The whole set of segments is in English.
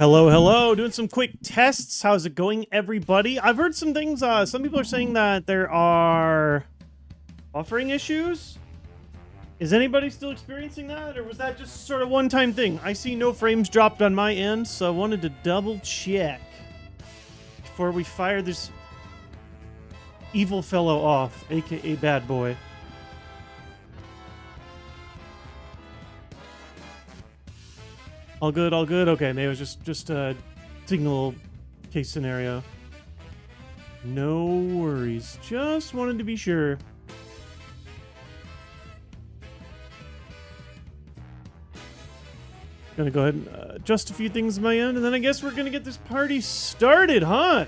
Hello, hello. Doing some quick tests. How's it going, everybody? I've heard some things. Some people are saying that there are buffering issues. Is anybody still experiencing that, or was that just sort of one-time thing? I see no frames dropped on my end, so I wanted to double check before we fire this evil fellow off, aka bad boy. All good, all good. Okay, maybe it was just a signal case scenario. No worries. Just wanted to be sure. Gonna go ahead and adjust a few things on my end, and then I guess we're gonna get this party started, huh?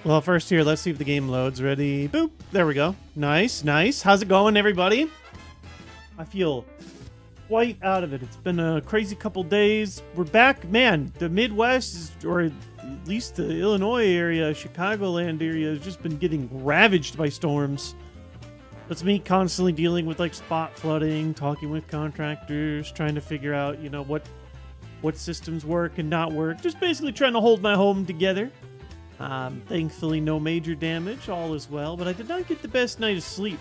Well, first here, let's see if the game loads. Ready? Boop. There we go. Nice, nice. How's it going, everybody? I feel quite out of it. It's been a crazy couple days. We're back. Man, the Midwest, or at least the Illinois area, Chicagoland area, has just been getting ravaged by storms. That's me constantly dealing with, like, spot flooding, talking with contractors, trying to figure out, you know, what systems work and not work. Just basically trying to hold my home together. Thankfully, no major damage, all is well, but I did not get the best night of sleep.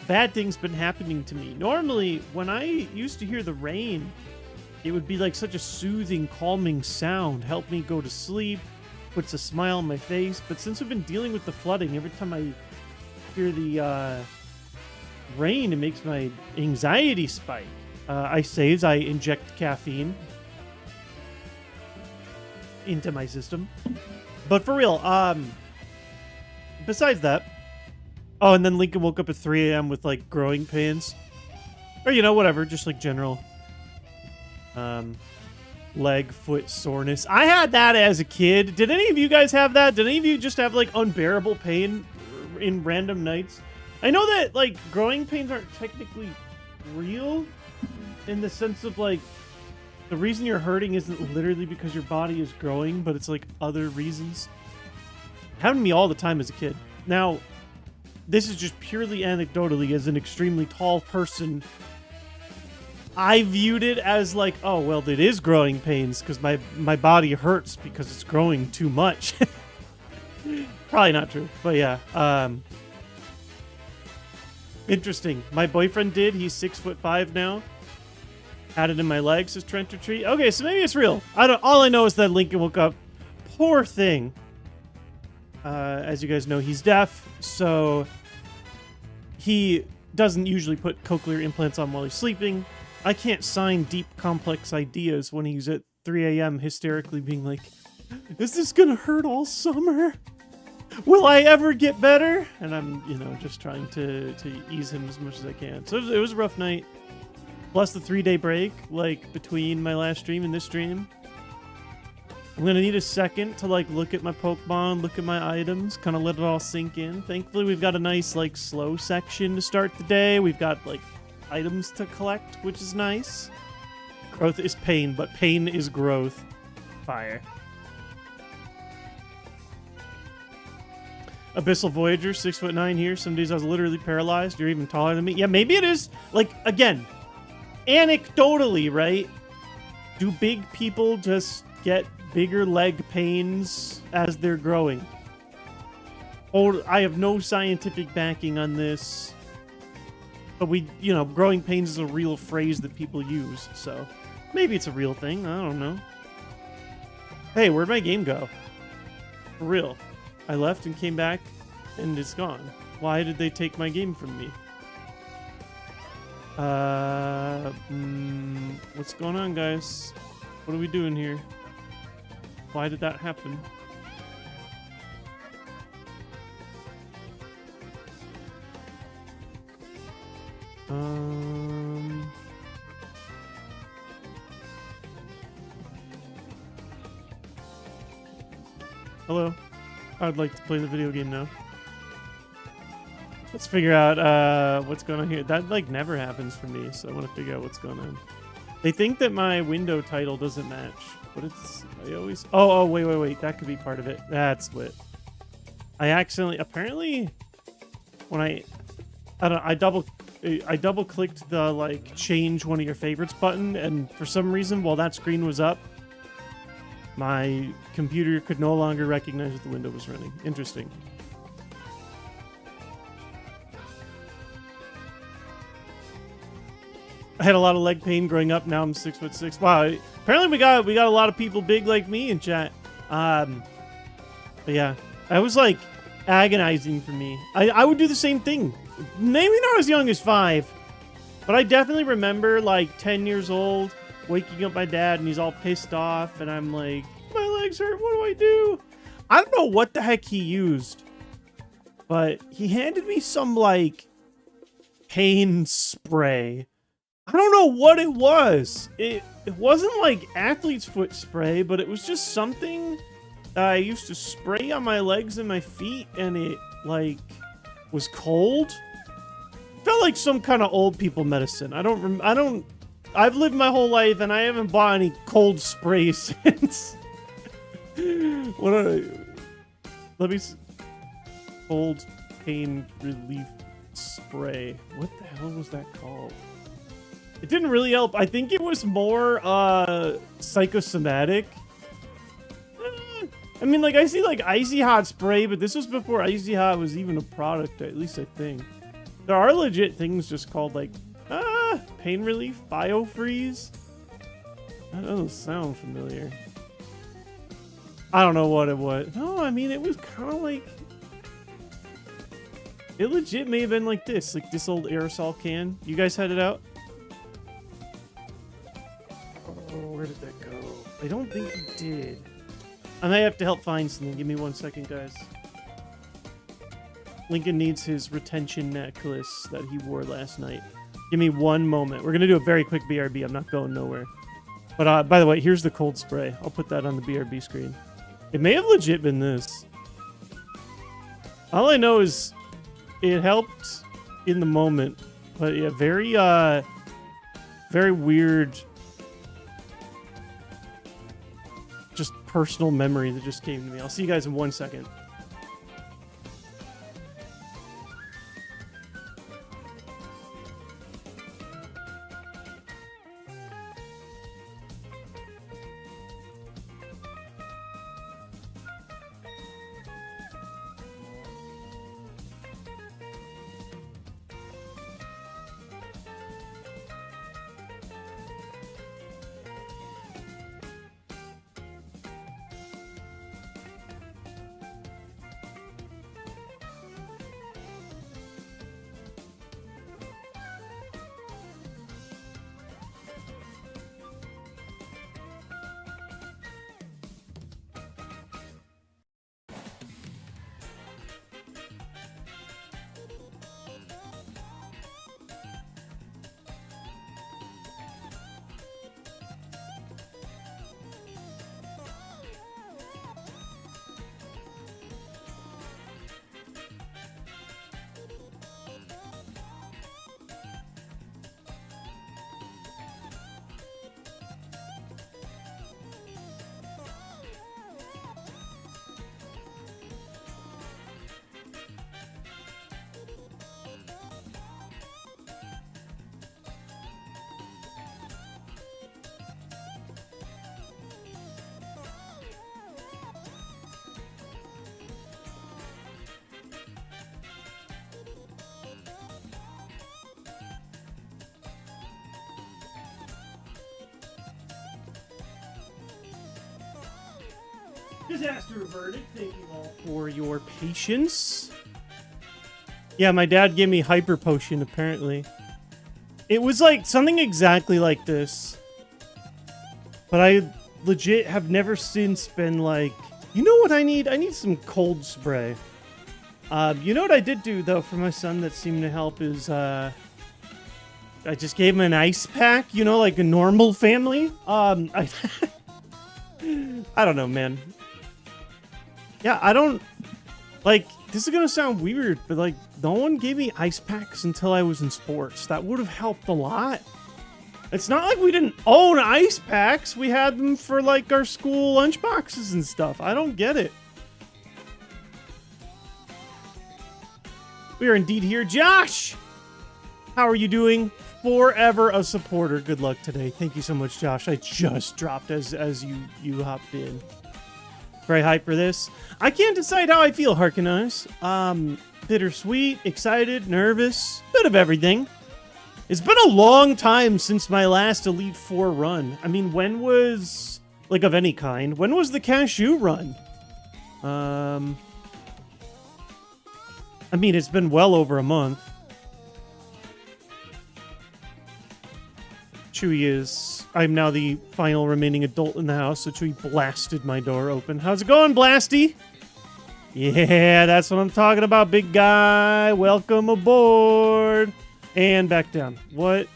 Bad things been happening to me. Normally, when I used to hear the rain, it would be like such a soothing, calming sound, help me go to sleep, puts a smile on my face. But since we've been dealing with the flooding, every time I hear the rain, it makes my anxiety spike. I inject caffeine into my system. But for real, besides that, oh, and then Lincoln woke up at 3 a.m. with, like, growing pains. Or, you know, whatever, just, like, general leg, foot soreness. I had that as a kid. Did any of you guys have that? Did any of you just have, like, unbearable pain in random nights? I know that, like, growing pains aren't technically real in the sense of, like, the reason you're hurting isn't literally because your body is growing, but it's like other reasons. It happened to me all the time as a kid. Now, this is just purely anecdotally. As an extremely tall person, I viewed it as like, oh, well, it is growing pains because my body hurts because it's growing too much. Probably not true, but yeah. Interesting. My boyfriend did. He's 6'5" now. Had it in my legs, says Trent or Treat. Okay, so maybe it's real. All I know is that Lincoln woke up. Poor thing. As you guys know, he's deaf, so he doesn't usually put cochlear implants on while he's sleeping. I can't sign deep, complex ideas when he's at 3 a.m. hysterically being like, is this gonna hurt all summer? Will I ever get better? And I'm, you know, just trying to ease him as much as I can. So it was a rough night. Plus the 3-day break, like, between my last stream and this stream. I'm gonna need a second to, like, look at my Pokemon, look at my items, kind of let it all sink in. Thankfully, we've got a nice, like, slow section to start the day. We've got, like, items to collect, which is nice. Growth is pain, but pain is growth. Fire. Abyssal Voyager, 6'9" here. Some days I was literally paralyzed. You're even taller than me. Yeah, maybe it is. Like, again, anecdotally, right? Do big people just get bigger leg pains as they're growing? Or I have no scientific backing on this. But you know, growing pains is a real phrase that people use. So maybe it's a real thing. I don't know. Hey, where'd my game go? For real. I left and came back and it's gone. Why did they take my game from me? What's going on, guys? What are we doing here? Why did that happen? Hello. I'd like to play the video game now. Let's figure out what's going on here. That, like, never happens for me, so I want to figure out what's going on. They think that my window title doesn't match, but it's, I always, oh, wait. That could be part of it. That's what. I accidentally, apparently, when I double clicked the like change one of your favorites button, and for some reason while that screen was up, my computer could no longer recognize that the window was running. Interesting. I had a lot of leg pain growing up. Now I'm 6'6". Wow. Apparently we got a lot of people big like me in chat. But yeah, that was like agonizing for me. I would do the same thing. Maybe not as young as 5, but I definitely remember like 10 years old waking up my dad and he's all pissed off and I'm like, my legs hurt. What do I do? I don't know what the heck he used, but he handed me some like pain spray. I don't know what it was. It wasn't like athlete's foot spray, but it was just something that I used to spray on my legs and my feet, and it like was cold. Felt like some kind of old people medicine. I've lived my whole life and I haven't bought any cold spray since. Let me cold pain relief spray. What the hell was that called? It didn't really help. I think it was more psychosomatic. I mean, like, I see like Icy Hot spray, but this was before Icy Hot was even a product, at least I think. There are legit things just called like pain relief, biofreeze. That doesn't sound familiar. I don't know what it was. No, I mean, it was kind of like, it legit may have been like this old aerosol can. You guys had it out? Oh, where did that go? I don't think you did. I may have to help find something. Give me 1 second, guys. Lincoln needs his retention necklace that he wore last night. Give me 1 moment. We're going to do a very quick BRB. I'm not going nowhere. But by the way, here's the cold spray. I'll put that on the BRB screen. It may have legit been this. All I know is it helped in the moment. But yeah, very weird, just personal memory that just came to me. I'll see you guys in 1 second. Disaster averted. Thank you all for your patience. Yeah, my dad gave me hyper potion, apparently. It was like something exactly like this. But I legit have never since been like, you know what I need? I need some cold spray. You know what I did do, though, for my son that seemed to help is, I just gave him an ice pack, you know, like a normal family. I don't know, man. Yeah, I don't, like, this is gonna sound weird, but, like, no one gave me ice packs until I was in sports. That would have helped a lot. It's not like we didn't own ice packs. We had them for like our school lunch boxes and stuff. I don't get it. We are indeed here. Josh! How are you doing? Forever a supporter. Good luck today. Thank you so much, Josh. I just dropped as you hopped in. Very hyped for this. I can't decide how I feel, Harkenize. Bittersweet, excited, nervous, bit of everything. It's been a long time since my last Elite Four run. I mean, when was, like, of any kind? When was the cashew run? I mean, it's been well over a month. Chewy is... I'm now the final remaining adult in the house, so Chewy blasted my door open. How's it going, Blasty? Yeah, that's what I'm talking about, big guy. Welcome aboard. And back down. What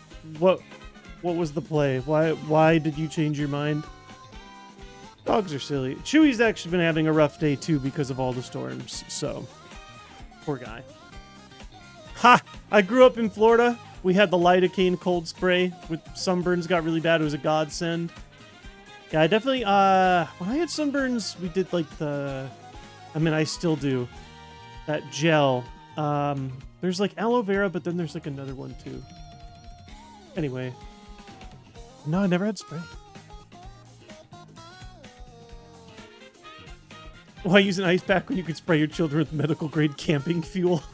was the play? Why did you change your mind? Dogs are silly. Chewy's actually been having a rough day, too, because of all the storms, so... Poor guy. Ha! I grew up in Florida. We had the lidocaine cold spray with sunburns got really bad. It was a godsend. Yeah, I definitely, when I had sunburns, we did like I mean, I still do that gel. There's like aloe vera, but then there's like another one too. Anyway. No, I never had spray. Why use an ice pack when you could spray your children with medical grade camping fuel?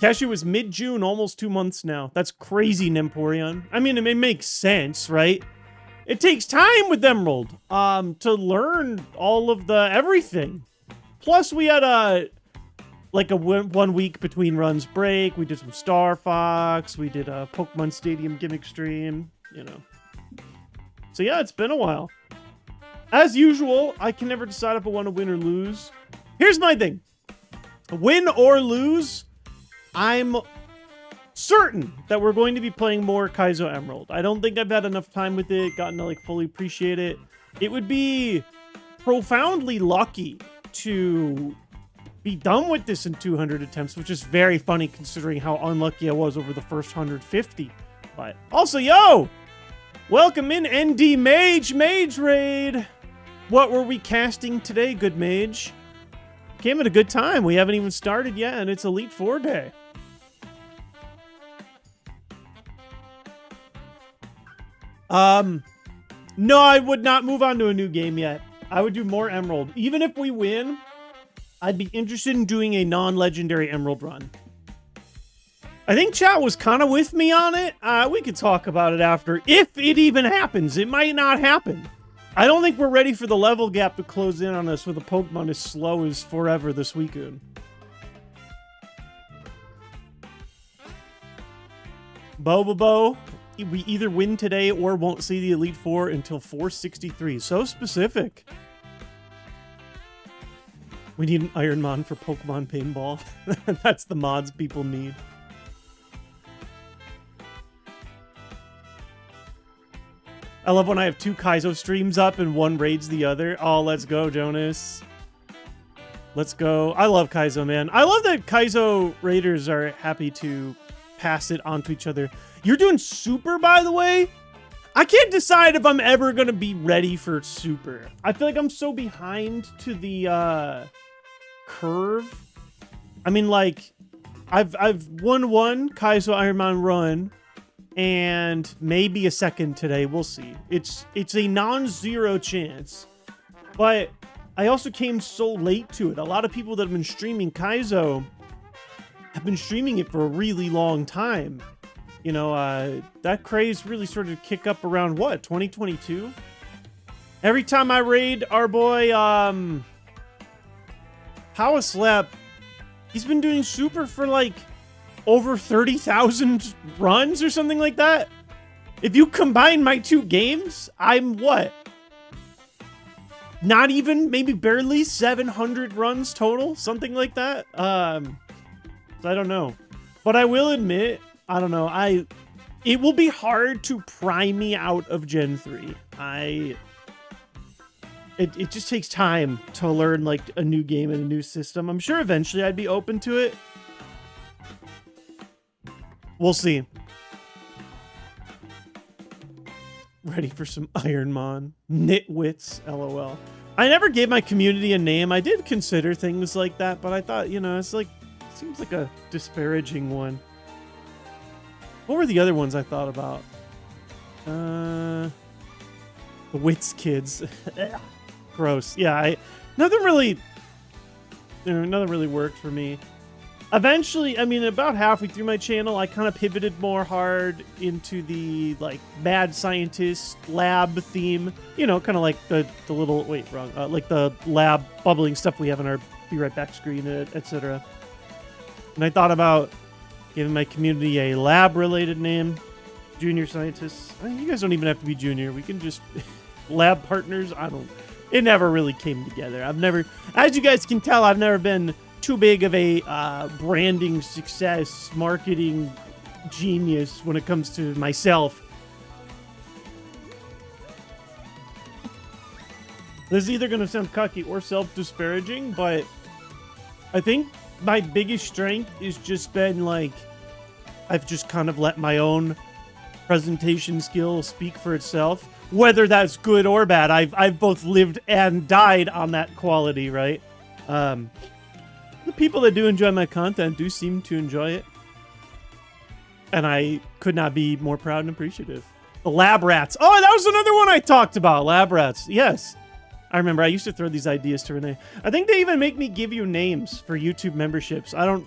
Cashew was mid-June, almost 2 months now. That's crazy, Nemporion. I mean, it makes sense, right? It takes time with Emerald to learn all of the everything. Plus, we had a 1 week between runs break. We did some Star Fox. We did a Pokemon Stadium gimmick stream, you know. So yeah, it's been a while. As usual, I can never decide if I want to win or lose. Here's my thing. Win or lose... I'm certain that we're going to be playing more Kaizo Emerald. I don't think I've had enough time with it, gotten to like fully appreciate it. It would be profoundly lucky to be done with this in 200 attempts, which is very funny considering how unlucky I was over the first 150. But also, yo! Welcome in ND Mage Raid! What were we casting today, good mage? Came at a good time. We haven't even started yet, and it's Elite Four day. No, I would not move on to a new game yet. I would do more Emerald. Even if we win, I'd be interested in doing a non-legendary Emerald run. I think chat was kind of with me on it. We could talk about it after. If it even happens, it might not happen. I don't think we're ready for the level gap to close in on us with a Pokemon as slow as forever this weekend. Bobobo. We either win today or won't see the Elite Four until 463. So specific. We need an IronMON for Pokemon Paintball. That's the mods people need. I love when I have 2 Kaizo streams up and one raids the other. Oh, let's go, Jonas. Let's go. I love Kaizo, man. I love that Kaizo raiders are happy to pass it on to each other. You're doing Super, by the way? I can't decide if I'm ever going to be ready for Super. I feel like I'm so behind to the curve. I mean, like, I've won one Kaizo IronMON run and maybe a second today. We'll see. It's a non-zero chance. But I also came so late to it. A lot of people that have been streaming Kaizo have been streaming it for a really long time. You know, that craze really started to kick up around, what, 2022? Every time I raid our boy, Power Slap, he's been doing Super for, like, over 30,000 runs or something like that. If you combine my 2 games, I'm what? Not even, maybe barely 700 runs total? Something like that? So I don't know. But I will admit, I don't know, it will be hard to pry me out of Gen 3. It just takes time to learn, like, a new game and a new system. I'm sure eventually I'd be open to it. We'll see. ready for some IronMON. JWittz, LOL. I never gave my community a name. I did consider things like that, but I thought, you know, it's like, seems like a disparaging one. What were the other ones I thought about? The Wits kids. Gross. Yeah, nothing really worked for me. Eventually, I mean, about halfway through my channel, I kind of pivoted more hard into the, like, mad scientist lab theme. You know, kind of like the little, wait, wrong. Like the lab bubbling stuff we have on our Be Right Back screen, etc. And I thought about giving my community a lab-related name. Junior scientists. I mean, you guys don't even have to be junior. We can just... lab partners. It never really came together. I've never... As you guys can tell, I've never been too big of a branding success, marketing genius when it comes to myself. This is either going to sound cocky or self-disparaging, but I think my biggest strength is just been, like, I've just kind of let my own presentation skill speak for itself. Whether that's good or bad, I've both lived and died on that quality, right? The people that do enjoy my content do seem to enjoy it. And I could not be more proud and appreciative. The lab rats. Oh, that was another one I talked about. Lab rats. Yes. I remember I used to throw these ideas to Renee. I think they even make me give you names for YouTube memberships. I don't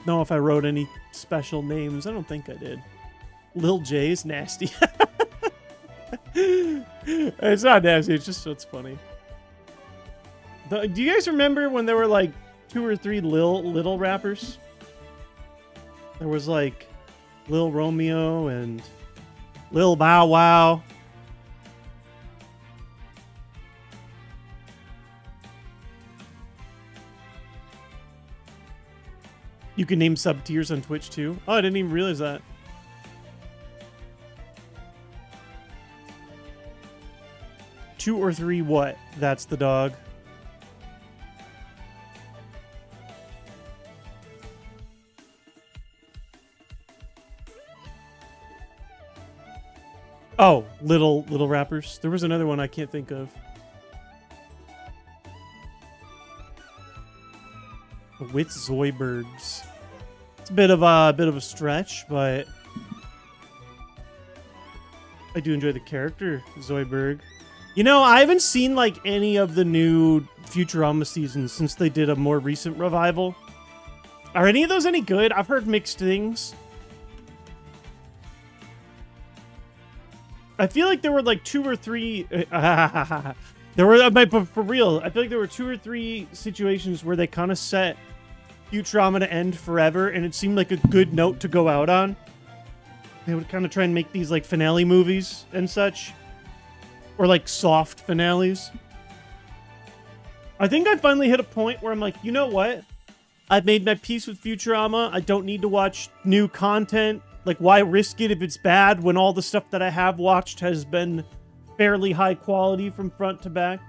know if I wrote any special names. I don't think I did. Lil J is nasty. It's not nasty. It's just, it's funny. Do you guys remember when there were like 2 or 3 little rappers? There was like Lil Romeo and Lil Bow Wow. You can name sub tiers on Twitch too. Oh, I didn't even realize that. Two or 3 what? That's the dog. Oh, little rappers. There was another one I can't think of. With Zoidbergs. It's a bit of a stretch, but I do enjoy the character Zoidberg. You know, I haven't seen like any of the new Futurama seasons since they did a more recent revival. Are any of those any good? I've heard mixed things. I feel like there were like 2 or 3 there were, but for real, I feel like there were 2 or 3 situations where they kind of set Futurama to end forever, and it seemed like a good note to go out on. They would kind of try and make these like finale movies and such. Or like soft finales. I think I finally hit a point where I'm like, you know what? I've made my peace with Futurama. I don't need to watch new content. Like, why risk it if it's bad when all the stuff that I have watched has been fairly high quality from front to back?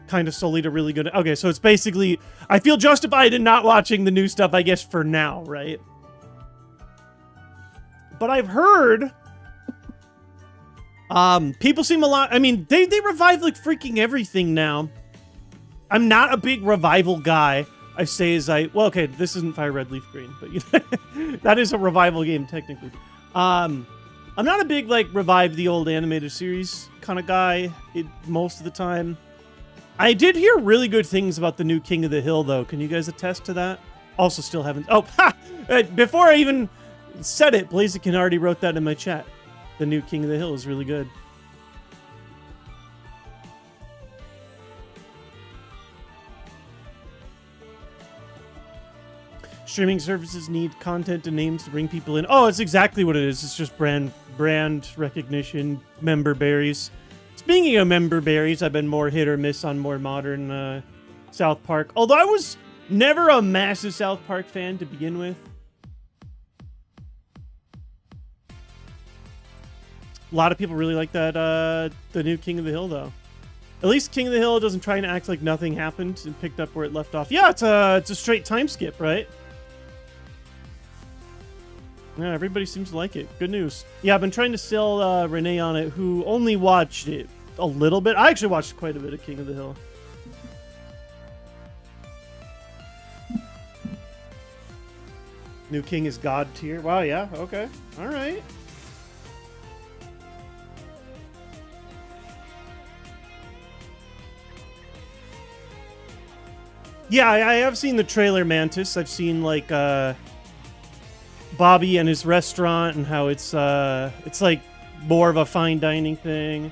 Kind of solely to really good. Okay, so it's basically, I feel justified in not watching the new stuff, I guess, for now, right? But I've heard... people seem a lot... I mean, they revive, like, freaking everything now. I'm not a big revival guy. I say as I... Well, okay, this isn't Fire Red Leaf Green, but you know, that is a revival game, technically. I'm not a big, like, revive the old animated series kind of guy most of the time. I did hear really good things about the new King of the Hill, though. Can you guys attest to that? Also, still haven't... Oh, ha! Before I even said it, Blaziken already wrote that in my chat. The new King of the Hill is really good. Streaming services need content and names to bring people in. Oh, it's exactly what it is. It's just brand recognition, member berries. Speaking of member berries, I've been more hit or miss on more modern South Park. Although I was never a massive South Park fan to begin with. A lot of people really like that, the new King of the Hill, though. At least King of the Hill doesn't try and act like nothing happened and picked up where it left off. Yeah, it's a straight time skip, right? Yeah, everybody seems to like it. Good news. Yeah, I've been trying to sell Renee on it, who only watched it a little bit. I actually watched quite a bit of King of the Hill. New king is god tier. Wow, yeah, okay. All right. Yeah, I have seen the trailer, Mantis. I've seen, like, Bobby and his restaurant and how it's like more of a fine dining thing.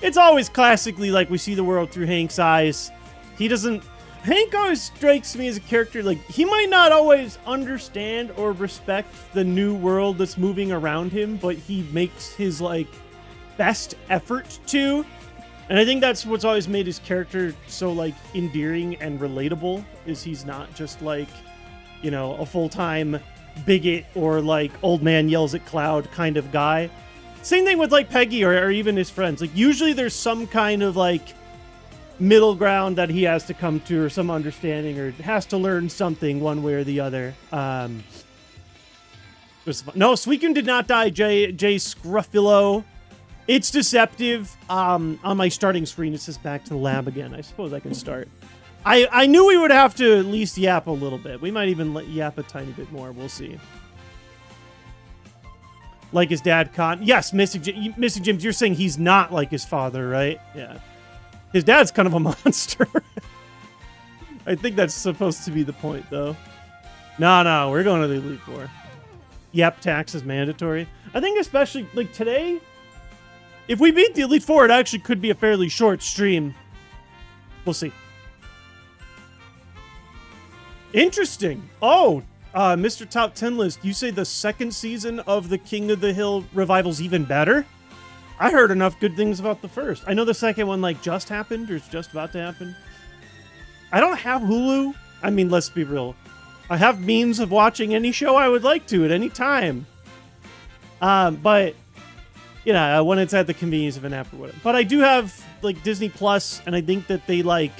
It's always classically like we see the world through Hank's eyes. Hank always strikes me as a character, like, he might not always understand or respect the new world that's moving around him, but he makes his, like, best effort to. And I think that's what's always made his character so, like, endearing and relatable, is he's not just, like, you know, a full-time bigot or, like, old man yells at cloud kind of guy. Same thing with, like, Peggy or even his friends. Like, usually there's some kind of, like, middle ground that he has to come to, or some understanding, or has to learn something one way or the other. No, Suicune did not die, Jay Scruffalo. It's deceptive. On my starting screen, it says back to the lab again. I suppose I can start. I knew we would have to at least yap a little bit. We might even yap a tiny bit more. We'll see. Like his dad, yes, Mystic Jims, you're saying he's not like his father, right? Yeah. His dad's kind of a monster. I think that's supposed to be the point, though. No, we're going to the Elite Four. Yep, tax is mandatory. I think especially, like, today, if we beat the Elite Four, it actually could be a fairly short stream. We'll see. Interesting. Oh, Mr. Top 10 List, you say the second season of the King of the Hill revival's even better? I heard enough good things about the first. I know the second one, like, just happened, or is just about to happen. I don't have Hulu. I mean, let's be real. I have means of watching any show I would like to at any time. But, you know, when it's at the convenience of an app or whatever. But I do have, like, Disney Plus, and I think that they, like,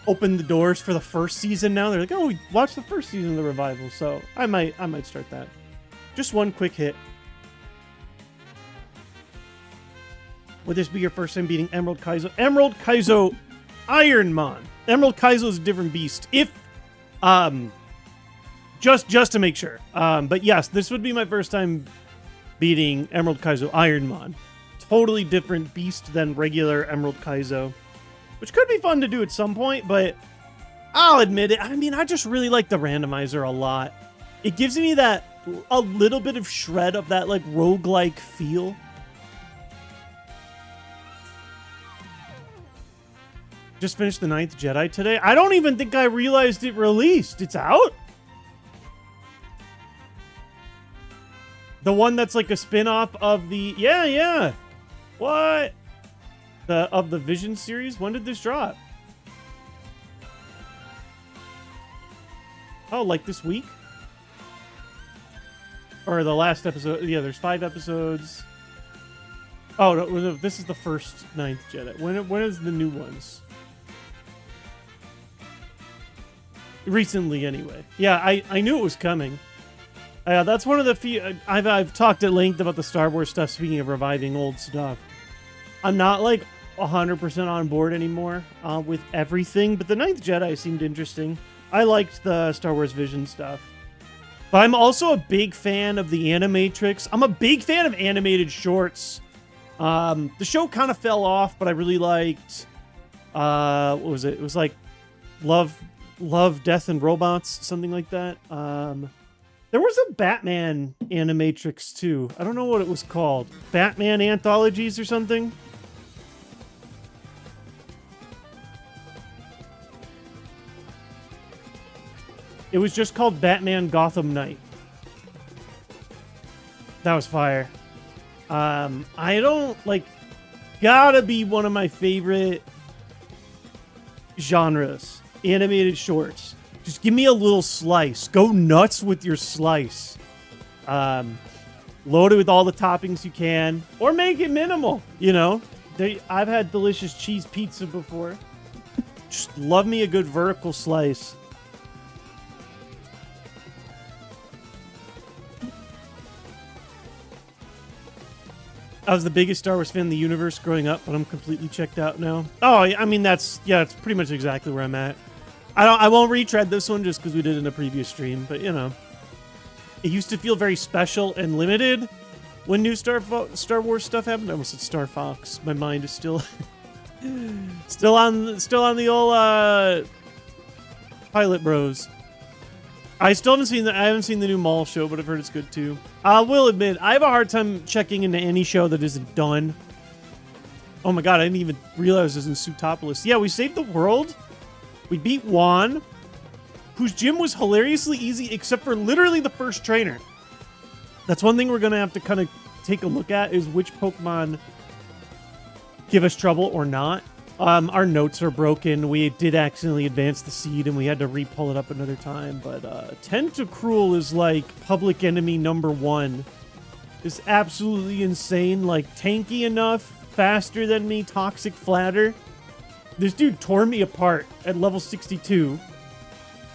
opened the doors for the first season now. They're like, oh, we watched the first season of the revival, so I might start that. Just one quick hit. Would this be your first time beating Emerald Kaizo? Emerald Kaizo IronMON. Emerald Kaizo is a different beast. If, just to make sure. But yes, this would be my first time beating Emerald Kaizo IronMON. Totally different beast than regular Emerald Kaizo, which could be fun to do at some point, but I'll admit it. I mean, I just really like the randomizer a lot. It gives me that, a little bit of shred of that, like, roguelike feel. Just finished the 9th Jedi today. I don't even think I realized it released. It's out? The one that's like a spin-off of the... Yeah. What? Of the Vision series? When did this drop? Oh, like this week? Or the last episode? Yeah, there's 5 episodes. Oh, no, this is the first 9th Jedi. When is the new ones? Recently, anyway. Yeah, I knew it was coming. That's one of the few... I've talked at length about the Star Wars stuff, speaking of reviving old stuff. I'm not, like, 100% on board anymore with everything, but the 9th Jedi seemed interesting. I liked the Star Wars Vision stuff. But I'm also a big fan of the Animatrix. I'm a big fan of animated shorts. The show kind of fell off, but I really liked... what was it? It was like Love, Death, and Robots, something like that. There was a Batman Animatrix, too. I don't know what it was called. Batman Anthologies or something? It was just called Batman Gotham Knight. That was fire. I don't, like... Gotta be one of my favorite genres. Animated shorts. Just give me a little slice. Go nuts with your slice. Load it with all the toppings you can. Or make it minimal, you know? I've had delicious cheese pizza before. Just love me a good vertical slice. I was the biggest Star Wars fan in the universe growing up, but I'm completely checked out now. Oh, I mean, it's pretty much exactly where I'm at. I won't retread this one just because we did it in a previous stream, but you know. It used to feel very special and limited when new Star Wars stuff happened. I almost said Star Fox. My mind is still still on the old Pilot Bros. I haven't seen the new Mall show, but I've heard it's good too. I will admit, I have a hard time checking into any show that isn't done. Oh my god, I didn't even realize it was in Sutopolis. Yeah, we saved the world. We beat Juan, whose gym was hilariously easy except for literally the first trainer. That's one thing we're going to have to kind of take a look at, is which Pokemon give us trouble or not. Our notes are broken. We did accidentally advance the seed, and we had to re-pull it up another time. But Tentacruel is like public enemy #1. Is absolutely insane. Like, tanky enough, faster than me, toxic flatter. This dude tore me apart at level 62.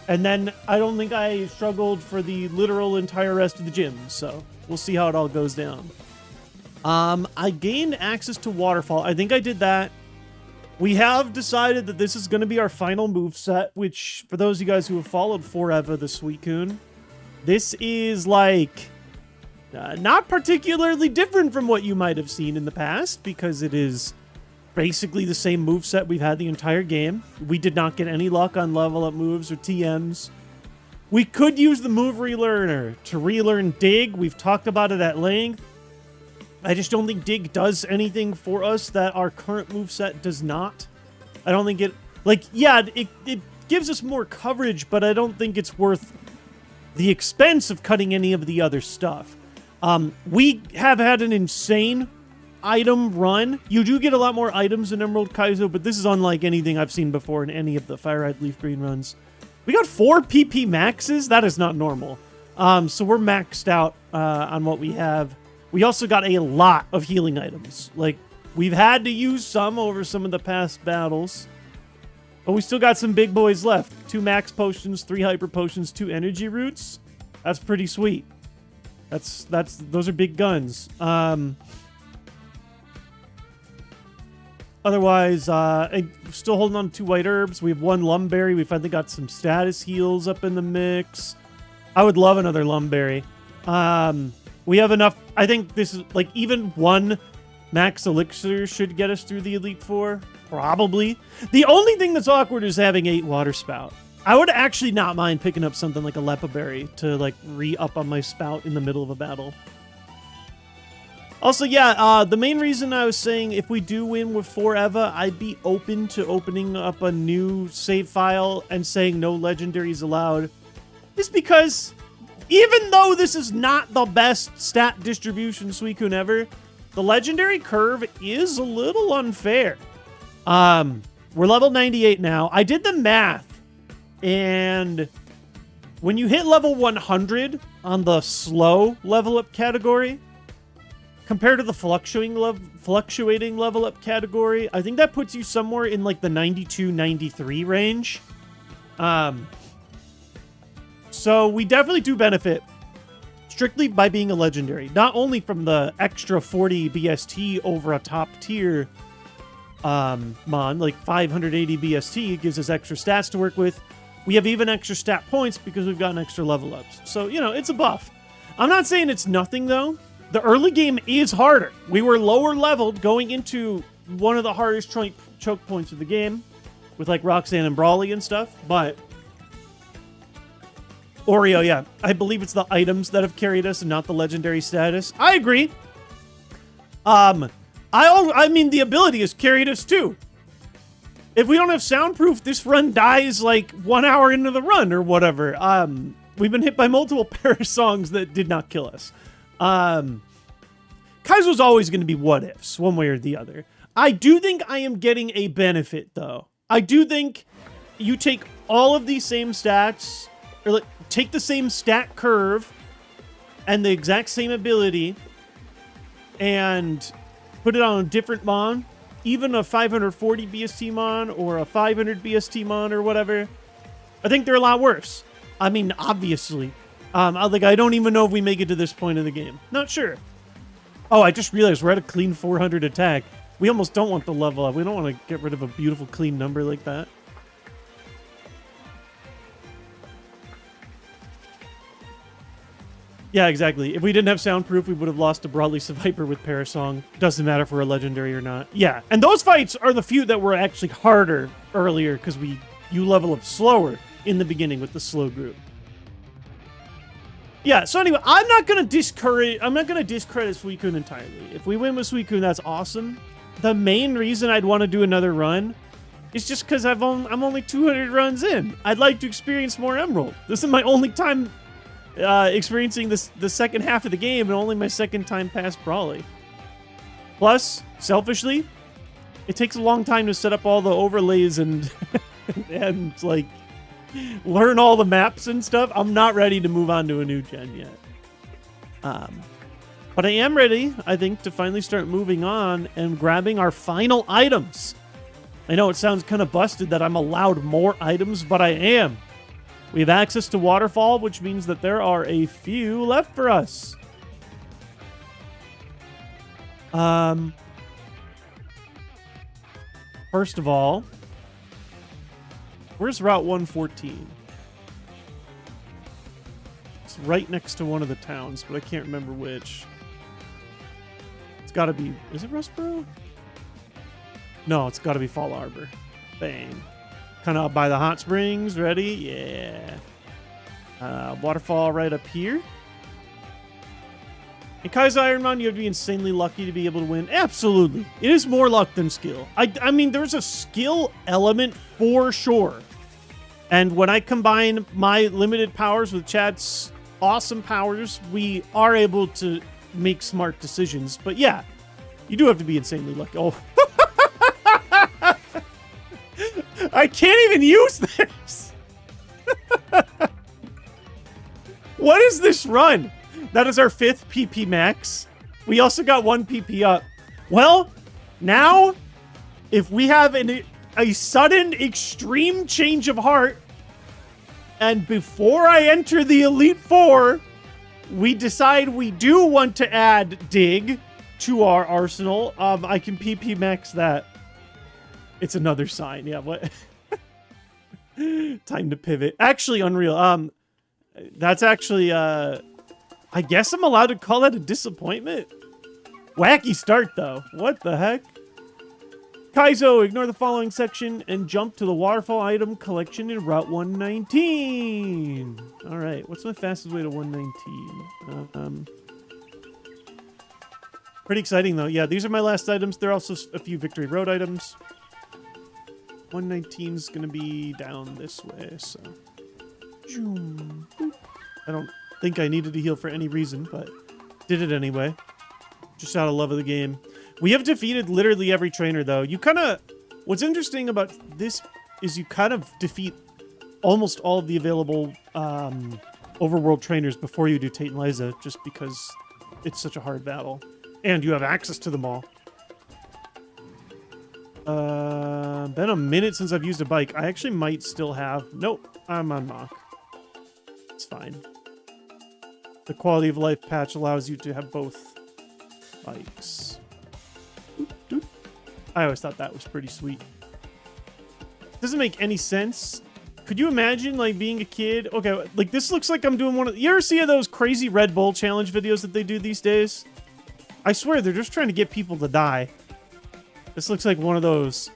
And then I don't think I struggled for the literal entire rest of the gym. So we'll see how it all goes down. I gained access to Waterfall. I think I did that. We have decided that this is going to be our final moveset, which, for those of you guys who have followed forever, the Suicune, this is, like, not particularly different from what you might have seen in the past, because it is basically the same moveset we've had the entire game. We did not get any luck on level-up moves or TMs. We could use the move relearner to relearn Dig. We've talked about it at length. I just don't think Dig does anything for us that our current moveset does not. I don't think it... Like, yeah, it gives us more coverage, but I don't think it's worth the expense of cutting any of the other stuff. We have had an insane item run. You do get a lot more items in Emerald Kaizo, but this is unlike anything I've seen before in any of the Fire Red Leaf Green runs. We got 4 PP maxes. That is not normal. So we're maxed out on what we have. We also got a lot of healing items. Like, we've had to use some over some of the past battles. But we still got some big boys left. 2 max potions, 3 hyper potions, 2 energy roots. That's pretty sweet. Those are big guns. Otherwise, still holding on to 2 white herbs. We have 1 Lumberry. We finally got some status heals up in the mix. I would love another Lumberry. We have enough. I think this is, like, even 1 max elixir should get us through the Elite Four. Probably. The only thing that's awkward is having 8 water spout. I would actually not mind picking up something like a Lepa Berry to, like, re-up on my spout in the middle of a battle. Also, yeah, the main reason I was saying if we do win with 4 Eva, I'd be open to opening up a new save file and saying no legendaries allowed, is because even though this is not the best stat distribution Suicune ever, the legendary curve is a little unfair. We're level 98 now. I did the math, and when you hit level 100 on the slow level up category, compared to the fluctuating level up category, I think that puts you somewhere in like the 92, 93 range. So we definitely do benefit strictly by being a legendary. Not only from the extra 40 BST over a top tier mon, like 580 BST, it gives us extra stats to work with. We have even extra stat points because we've gotten extra level ups. So, you know, it's a buff. I'm not saying it's nothing, though. The early game is harder. We were lower leveled going into one of the hardest choke points of the game with, like, Roxanne and Brawly and stuff, but Oreo, yeah. I believe it's the items that have carried us and not the legendary status. I agree. I mean, the ability has carried us, too. If we don't have soundproof, this run dies, like, 1 hour into the run or whatever. We've been hit by multiple Paris songs that did not kill us. Kaizo's always going to be what-ifs, one way or the other. I do think I am getting a benefit, though. I do think you take all of these same stats, or like, take the same stat curve and the exact same ability and put it on a different mon, even a 540 BST mon or a 500 BST mon or whatever. I think they're a lot worse. I mean, obviously. I don't even know if we make it to this point of the game. Not sure. Oh, I just realized we're at a clean 400 attack. We almost don't want the level up. We don't want to get rid of a beautiful, clean number like that. Yeah, exactly. If we didn't have soundproof, we would have lost to Broadleaf Viper with Parasong. Doesn't matter if we're a legendary or not. Yeah, and those fights are the few that were actually harder earlier because you level up slower in the beginning with the slow group. Yeah, so anyway, I'm not gonna discredit Suicune entirely. If we win with Suicune, that's awesome. The main reason I'd want to do another run is just because I'm only 200 runs in. I'd like to experience more Emerald. This is my only time experiencing the second half of the game, and only my second time past Brawley. Plus, selfishly, it takes a long time to set up all the overlays and and like learn all the maps and stuff. I'm not ready to move on to a new gen yet. But I am ready, I think, to finally start moving on and grabbing our final items. I know it sounds kind of busted that I'm allowed more items, but I am. We have access to Waterfall, which means that there are a few left for us. First of all, where's Route 114? It's right next to one of the towns, but I can't remember which. It's got to be... Is it Rustboro? No, it's got to be Fall Arbor. Bang. Kind of up by the hot springs. Ready? Yeah. Waterfall right up here. In Kaizo IronMON, you have to be insanely lucky to be able to win. Absolutely. It is more luck than skill. I mean, there's a skill element for sure. And when I combine my limited powers with Chad's awesome powers, we are able to make smart decisions. But yeah, you do have to be insanely lucky. Oh. I can't even use this. What is this run? That is our 5th PP max. We also got 1 PP up. Well, now, if we have a sudden extreme change of heart, and before I enter the Elite Four, we decide we do want to add Dig to our arsenal, I can PP max that. It's another sign. Yeah, what? Time to pivot. Actually, unreal. That's actually, I guess I'm allowed to call that a disappointment. Wacky start, though. What the heck? Kaizo, ignore the following section and jump to the waterfall item collection in Route 119. All right, what's my fastest way to 119? Pretty exciting, though. Yeah, these are my last items. There are also a few Victory Road items. 119 is going to be down this way, so... I don't think I needed to heal for any reason, but did it anyway. Just out of love of the game. We have defeated literally every trainer, though. You kind of... What's interesting about this is you kind of defeat almost all of the available overworld trainers before you do Tate and Liza, just because it's such a hard battle. And you have access to them all. Been a minute since I've used a bike. I actually might still have... Nope, I'm on Mach. It's fine. The quality of life patch allows you to have both bikes. Doop, doop. I always thought that was pretty sweet. Doesn't make any sense. Could you imagine, like, being a kid? Okay, like, this looks like I'm doing one of... You ever see those crazy Red Bull challenge videos that they do these days? I swear, they're just trying to get people to die. This looks like one of those.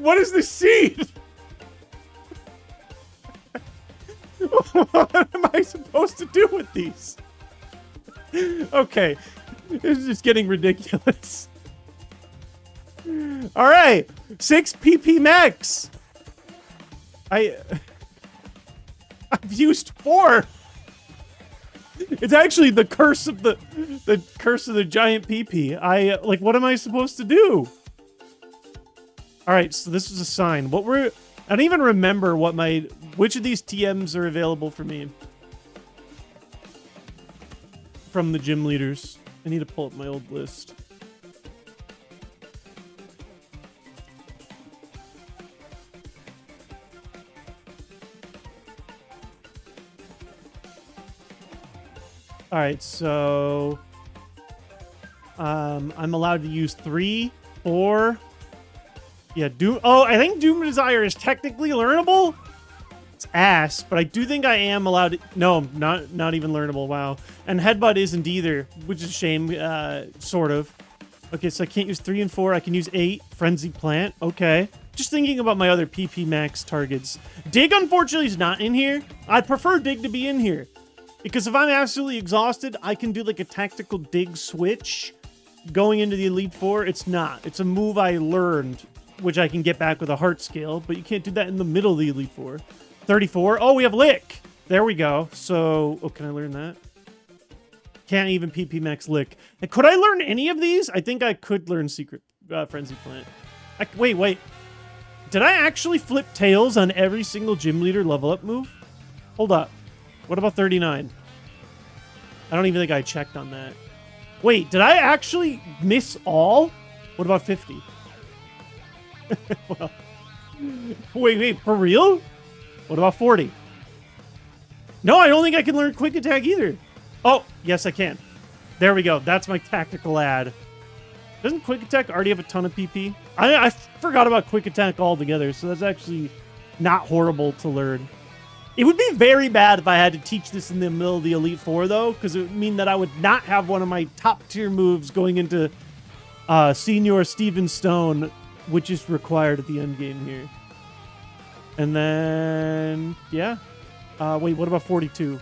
What is this scene? What am I supposed to do with these? Okay. This is just getting ridiculous. All right. 6 PP max. I've used 4. It's actually the curse of the curse of the giant PP. Like, what am I supposed to do? All right, so this is a sign. I don't even remember which of these TMs are available for me from the gym leaders. I need to pull up my old list. All right, so I'm allowed to use 3, 4. Yeah, Doom. Oh, I think Doom Desire is technically learnable. It's ass, but I do think I am allowed to. No, not even learnable. Wow. And Headbutt isn't either, which is a shame. Sort of. Okay, so I can't use 3 and 4. I can use 8. Frenzy Plant. Okay. Just thinking about my other PP max targets. Dig, unfortunately, is not in here. I'd prefer Dig to be in here. Because if I'm absolutely exhausted, I can do like a tactical Dig switch going into the Elite Four. It's not. It's a move I learned, which I can get back with a heart scale, but you can't do that in the middle of the Elite Four. 34. Oh, we have Lick. There we go. So, oh, can I learn that? Can't even PP max Lick. Could I learn any of these? I think I could learn Secret Frenzy Plant. Wait. Did I actually flip tails on every single gym leader level up move? Hold up. What about 39? I don't even think I checked on that. Wait, did I actually miss all? What about 50? Well, wait, for real? What about 40? No, I don't think I can learn Quick Attack either. Oh, yes, I can. There we go. That's my tactical ad. Doesn't Quick Attack already have a ton of PP? I forgot about Quick Attack altogether, so that's actually not horrible to learn. It would be very bad if I had to teach this in the middle of the Elite Four, though, because it would mean that I would not have one of my top-tier moves going into Senior Steven Stone, which is required at the end game here. And then, yeah. Wait, what about 42?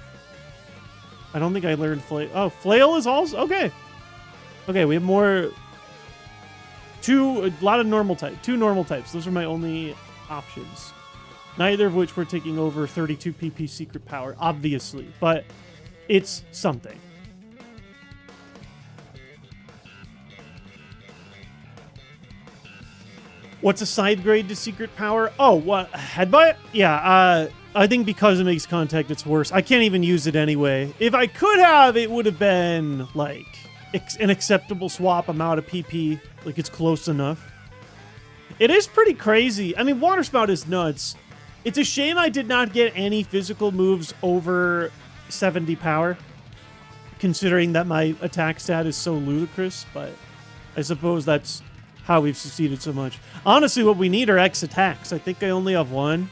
I don't think I learned Flail. Oh, Flail is also... Okay. Okay, we have more... a lot of normal type. 2 normal types. Those are my only options. Neither of which we're taking over 32 PP secret power, obviously. But it's something. What's a side grade to secret power? Oh, what? Headbutt? Yeah, I think because it makes contact, it's worse. I can't even use it anyway. If I could have, it would have been, like, an acceptable swap amount of PP. Like, it's close enough. It is pretty crazy. I mean, Water Spout is nuts. It's a shame I did not get any physical moves over 70 power, considering that my attack stat is so ludicrous, but I suppose that's how we've succeeded so much. Honestly, what we need are X attacks. I think I only have 1.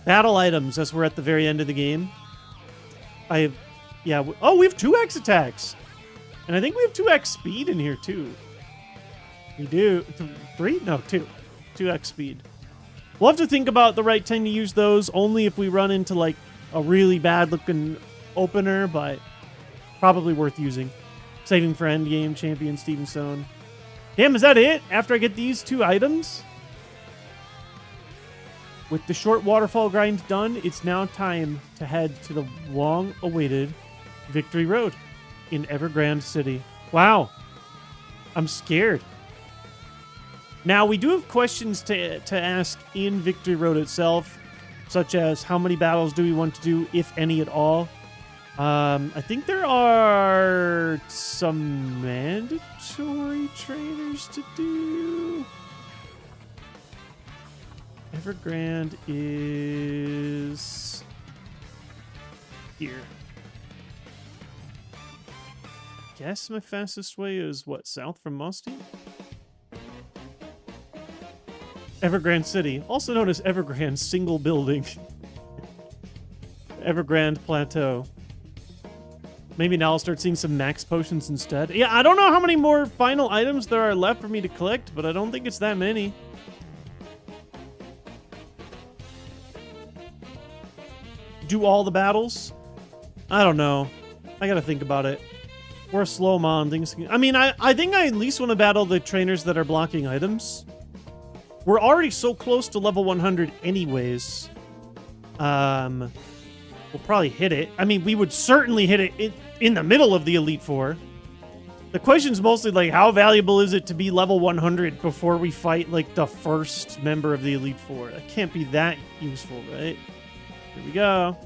Battle items, as we're at the very end of the game. Yeah, oh, we have 2 X attacks. And I think we have 2x speed in here, too. We do. 3? No, 2. 2x speed. We'll have to think about the right time to use those, only if we run into, like, a really bad-looking opener, but probably worth using. Saving for endgame, champion Steven Stone. Damn, is that it? After I get these 2 items? With the short waterfall grind done, it's now time to head to the long-awaited Victory Road in Evergrande City. Wow. I'm scared. Now, we do have questions to ask in Victory Road itself, such as how many battles do we want to do, if any at all. I think there are some mandatory trainers to do. Evergrande is here. Guess my fastest way is what, south from Musty? Evergrande City, also known as Evergrande Single Building. Evergrande Plateau. Maybe now I'll start seeing some max potions instead. Yeah, I don't know how many more final items there are left for me to collect, but I don't think it's that many. Do all the battles? I don't know. I gotta think about it. We're a slow mon. Things can... I mean, I think I at least want to battle the trainers that are blocking items. We're already so close to level 100 anyways. We'll probably hit it. I mean, we would certainly hit it in the middle of the Elite Four. The question's mostly like, how valuable is it to be level 100 before we fight like the first member of the Elite Four? That can't be that useful, right? Here we go.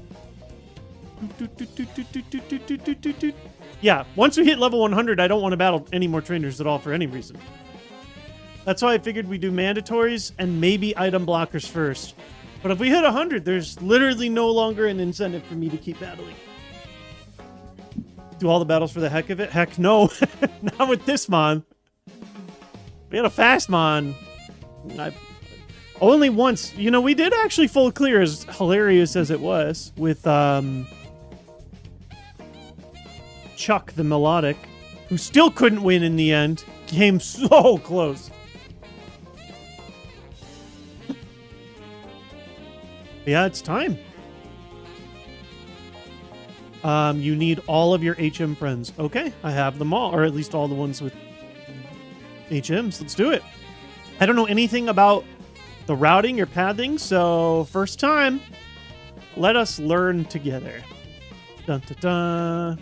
Yeah, once we hit level 100, I don't want to battle any more trainers at all for any reason. That's why I figured we do mandatories and maybe item blockers first. But if we hit 100, there's literally no longer an incentive for me to keep battling. Do all the battles for the heck of it? Heck no. Not with this mon. We had a fast mon. Only once. You know, we did actually full clear, as hilarious as it was, with Chuck the Melodic, who still couldn't win in the end. Came so close. Yeah, it's time. You need all of your HM friends. Okay, I have them all, or at least all the ones with HMs. Let's do it. I don't know anything about the routing or pathing, so first time, let us learn together. Dun, dun, dun.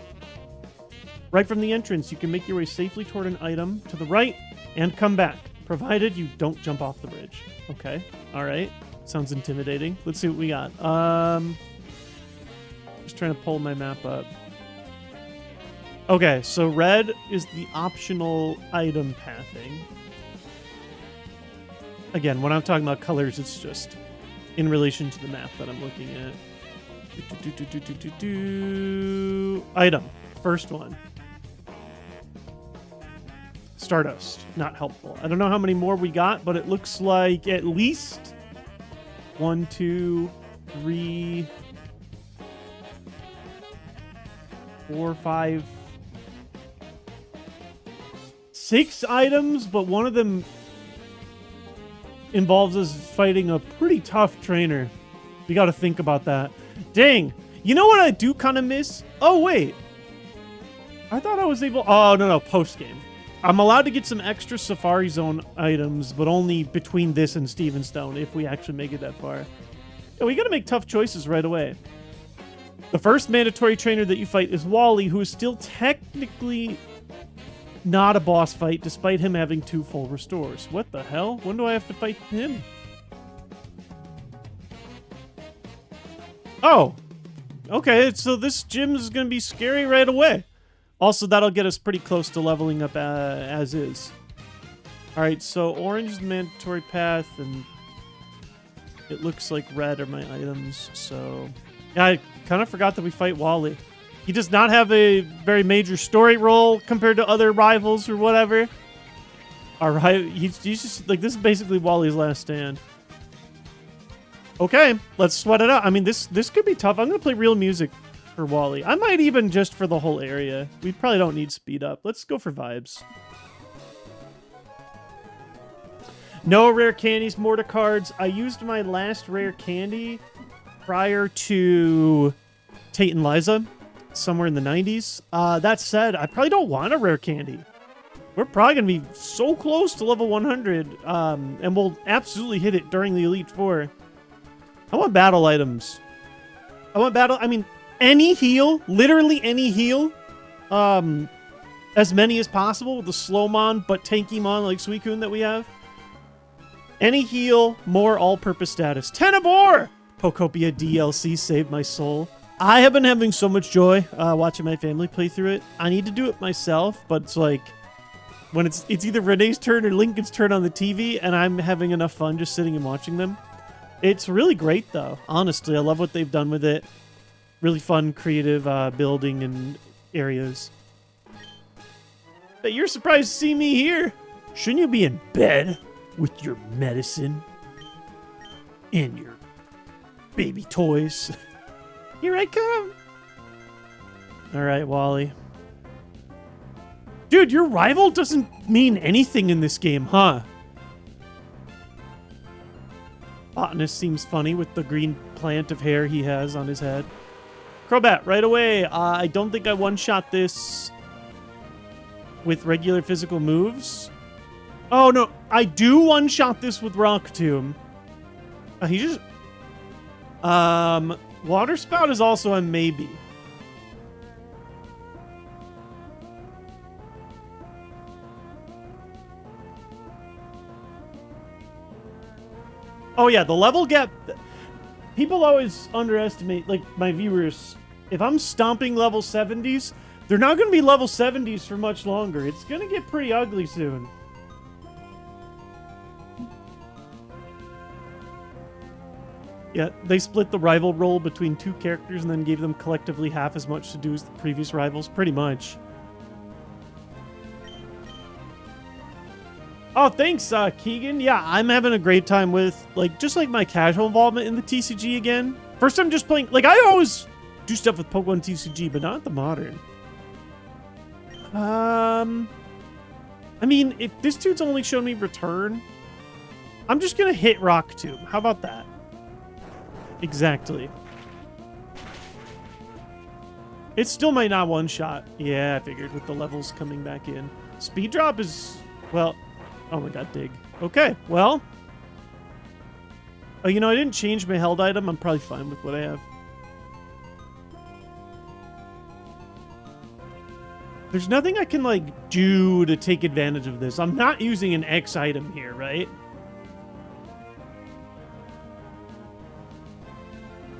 Right from the entrance, you can make your way safely toward an item to the right and come back, provided you don't jump off the bridge. Okay, all right. Sounds intimidating. Let's see what we got. Just trying to pull my map up. Okay, so red is the optional item pathing. Again, when I'm talking about colors, it's just in relation to the map that I'm looking at. Item. First one. Stardust. Not helpful. I don't know how many more we got, but it looks like at least 1, 2, 3, 4, 5, 6 items, but one of them involves us fighting a pretty tough trainer. We got to think about that. Dang. You know what I do kind of miss? Oh, wait. I thought I was able... Oh, no, post-game. I'm allowed to get some extra Safari Zone items, but only between this and Stevenstone if we actually make it that far. Yeah, we got to make tough choices right away. The first mandatory trainer that you fight is Wally, who is still technically not a boss fight, despite him having 2 full restores. What the hell? When do I have to fight him? Oh. Okay, so this gym is going to be scary right away. Also, that'll get us pretty close to leveling up as is. Alright, so orange is the mandatory path, and it looks like red are my items, so... Yeah, I kind of forgot that we fight Wally. He does not have a very major story role compared to other rivals or whatever. Alright, he's just... Like, this is basically Wally's last stand. Okay, let's sweat it out. I mean, this could be tough. I'm going to play real music for Wally. I might even just for the whole area. We probably don't need speed up. Let's go for vibes. No rare candies, mortar cards. I used my last rare candy prior to Tate and Liza, somewhere in the 90s. That said, I probably don't want a rare candy. We're probably going to be so close to level 100, and we'll absolutely hit it during the Elite Four. I want battle items. I mean, any heal, literally any heal, as many as possible with the slow mon, but tanky mon like Suicune that we have. Any heal, more all-purpose status. Tenebor! Pokopia DLC saved my soul. I have been having so much joy watching my family play through it. I need to do it myself, but it's like when it's either Renee's turn or Lincoln's turn on the TV, and I'm having enough fun just sitting and watching them. It's really great, though. Honestly, I love what they've done with it. Really fun, creative building and areas. But you're surprised to see me here. Shouldn't you be in bed with your medicine and your baby toys? Here I come. All right, Wally. Dude, your rival doesn't mean anything in this game, huh? Botanist seems funny with the green plant of hair he has on his head. Crobat, right away. I don't think I one-shot this with regular physical moves. Oh, no. I do one-shot this with Rock Tomb. He just... Water Spout is also a maybe. Oh, yeah, the level gap... People always underestimate, like, my viewers. If I'm stomping level 70s, they're not going to be level 70s for much longer. It's going to get pretty ugly soon. Yeah, they split the rival role between 2 characters and then gave them collectively half as much to do as the previous rivals, pretty much. Oh, thanks, Keegan. Yeah, I'm having a great time with, like, just like my casual involvement in the TCG again. First time just playing, like, I always do stuff with Pokemon TCG, but not the modern. I mean, if this dude's only shown me return, I'm just gonna hit Rock Tomb. How about that? Exactly. It still might not one-shot. Yeah, I figured with the levels coming back in. Speed drop is, well, oh my god, dig. Okay, well. Oh, you know, I didn't change my held item. I'm probably fine with what I have. There's nothing I can, like, do to take advantage of this. I'm not using an X item here, right?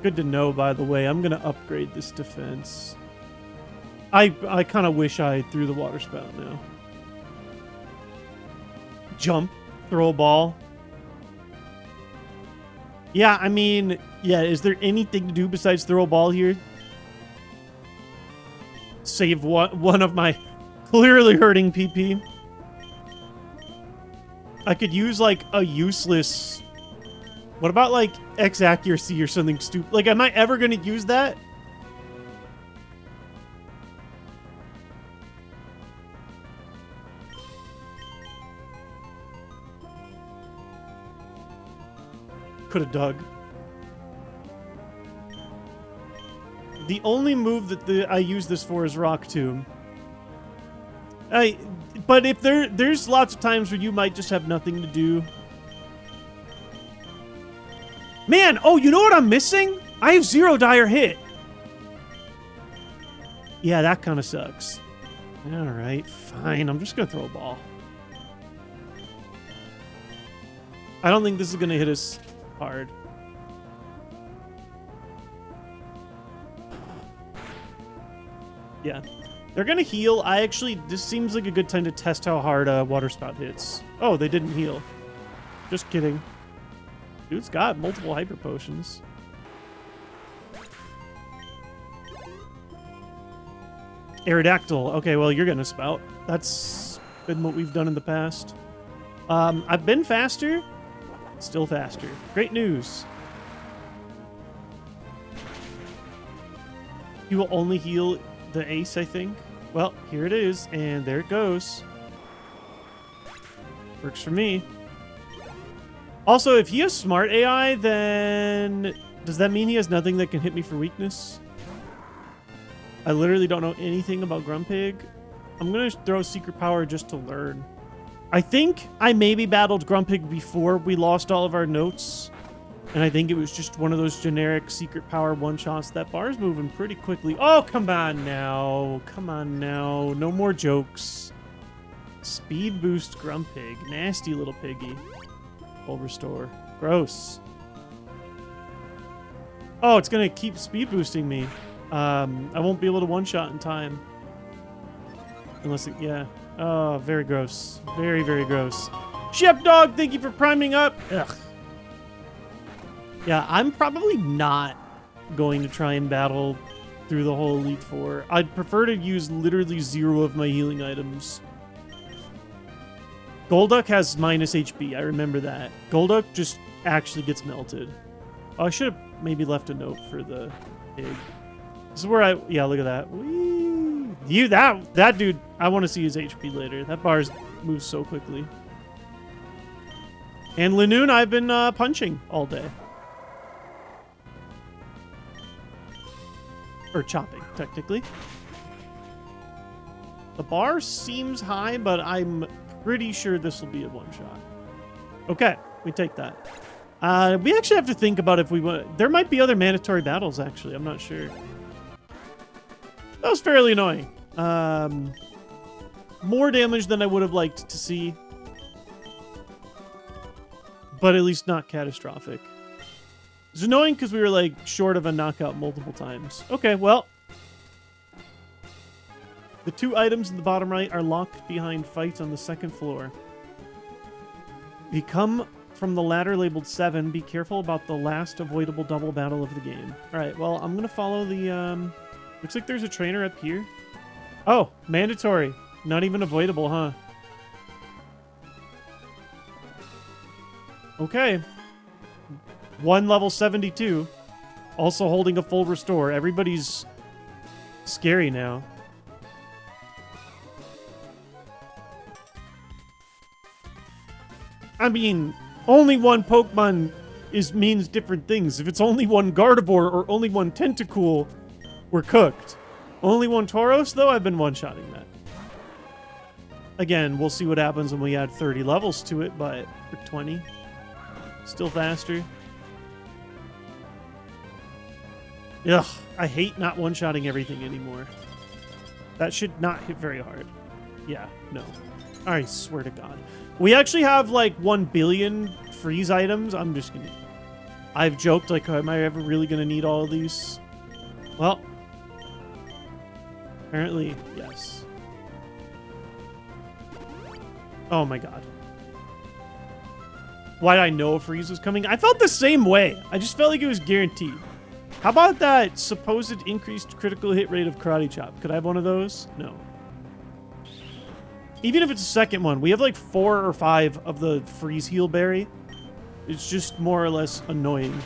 Good to know, by the way. I'm going to upgrade this defense. I kind of wish I threw the water spout now. Jump. Throw a ball. Yeah, I mean, yeah, is there anything to do besides throw a ball here? Save one of my clearly hurting PP. I could use, like, a useless... What about, like, X accuracy or something stupid? Like, am I ever going to use that? Could have dug. The only move that I use this for is Rock Tomb. But if there's lots of times where you might just have nothing to do. Man, oh, you know what I'm missing? I have 0 dire hit. Yeah, that kind of sucks. All right, fine. I'm just going to throw a ball. I don't think this is going to hit us hard. Yeah. They're going to heal. This seems like a good time to test how hard a water spout hits. Oh, they didn't heal. Just kidding. Dude's got multiple hyper potions. Aerodactyl. Okay, well, you're gonna spout. That's been what we've done in the past. I've been faster. Still faster. Great news. You will only heal the ace, I think. Well, here it is, and there it goes. Works for me. Also, if he has smart AI, then does that mean he has nothing that can hit me for weakness? I literally don't know anything about Grumpig. I'm going to throw Secret Power just to learn. I think I maybe battled Grumpig before we lost all of our notes. And I think it was just one of those generic Secret Power one-shots. That bar's moving pretty quickly. Oh, come on now. Come on now. No more jokes. Speed boost Grumpig. Nasty little piggy. Full restore. Gross. Oh, it's going to keep speed boosting me. I won't be able to one-shot in time. Unless it, yeah. Oh, very gross. Very, very gross. Chef Dog, thank you for priming up. Ugh. Yeah, I'm probably not going to try and battle through the whole Elite Four. I'd prefer to use literally 0 of my healing items. Golduck has minus HP. I remember that. Golduck just actually gets melted. Oh, I should have maybe left a note for the pig. This is where yeah, look at that. Whee! That dude, I want to see his HP later. That bar moves so quickly. And Linoon, I've been punching all day. Or chopping, technically. The bar seems high, but I'm pretty sure this will be a one-shot. Okay, we take that. We actually have to think about if we want... There might be other mandatory battles, actually. I'm not sure. That was fairly annoying. More damage than I would have liked to see. But at least not catastrophic. It's annoying because we were, like, short of a knockout multiple times. Okay, well. The 2 items in the bottom right are locked behind fights on the 2nd floor. Become from the ladder labeled 7. Be careful about the last avoidable double battle of the game. All right, well, I'm going to follow the... Looks like there's a trainer up here. Oh, mandatory. Not even avoidable, huh? Okay. 1 level 72. Also holding a full restore. Everybody's scary now. I mean, only one Pokemon means different things. If it's only one Gardevoir or only one Tentacool, we're cooked. Only one Tauros, though, I've been one-shotting that. Again, we'll see what happens when we add 30 levels to it, but for 20, still faster. Ugh, I hate not one-shotting everything anymore. That should not hit very hard. Yeah, no. I swear to God. We actually have like 1 billion freeze items. I'm just gonna... I've joked, like, am I ever really gonna need all of these? Well, apparently, yes. Oh my God. Why did I know a freeze was coming? I felt the same way. I just felt like it was guaranteed. How about that supposed increased critical hit rate of Karate Chop? Could I have one of those? No. Even if it's a second one, we have like 4 or 5 of the freeze heal berry. It's just more or less annoying.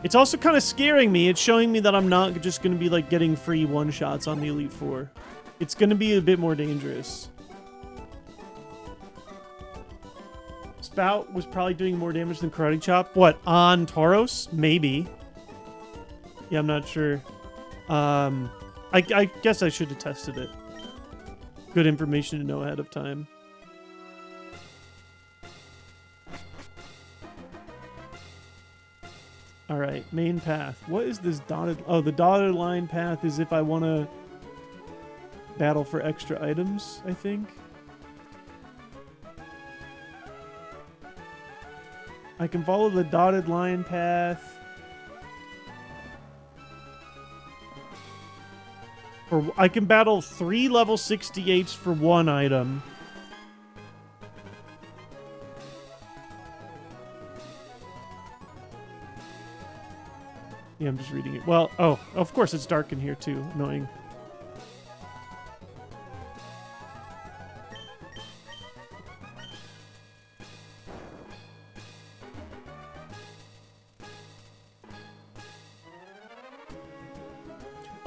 It's also kind of scaring me. It's showing me that I'm not just going to be like getting free one-shots on the Elite Four. It's going to be a bit more dangerous. Spout was probably doing more damage than Karate Chop. What, on Tauros? Maybe. Yeah, I'm not sure. I guess I should have tested it. Good information to know ahead of time. All right, main path. What is this dotted? Oh, the dotted line path is if I want to battle for extra items, I think. I can follow the dotted line path. Or I can battle 3 level 68s for 1 item. Yeah, I'm just reading it. Well, oh, of course it's dark in here too. Annoying.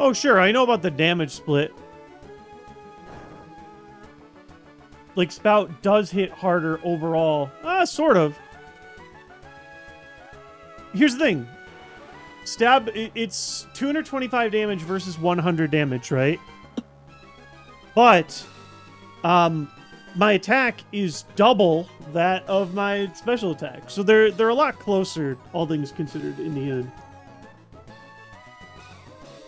Oh, sure, I know about the damage split. Like, Spout does hit harder overall. Sort of. Here's the thing. Stab, it's 225 damage versus 100 damage, right? But, my attack is double that of my special attack. So they're a lot closer, all things considered, in the end.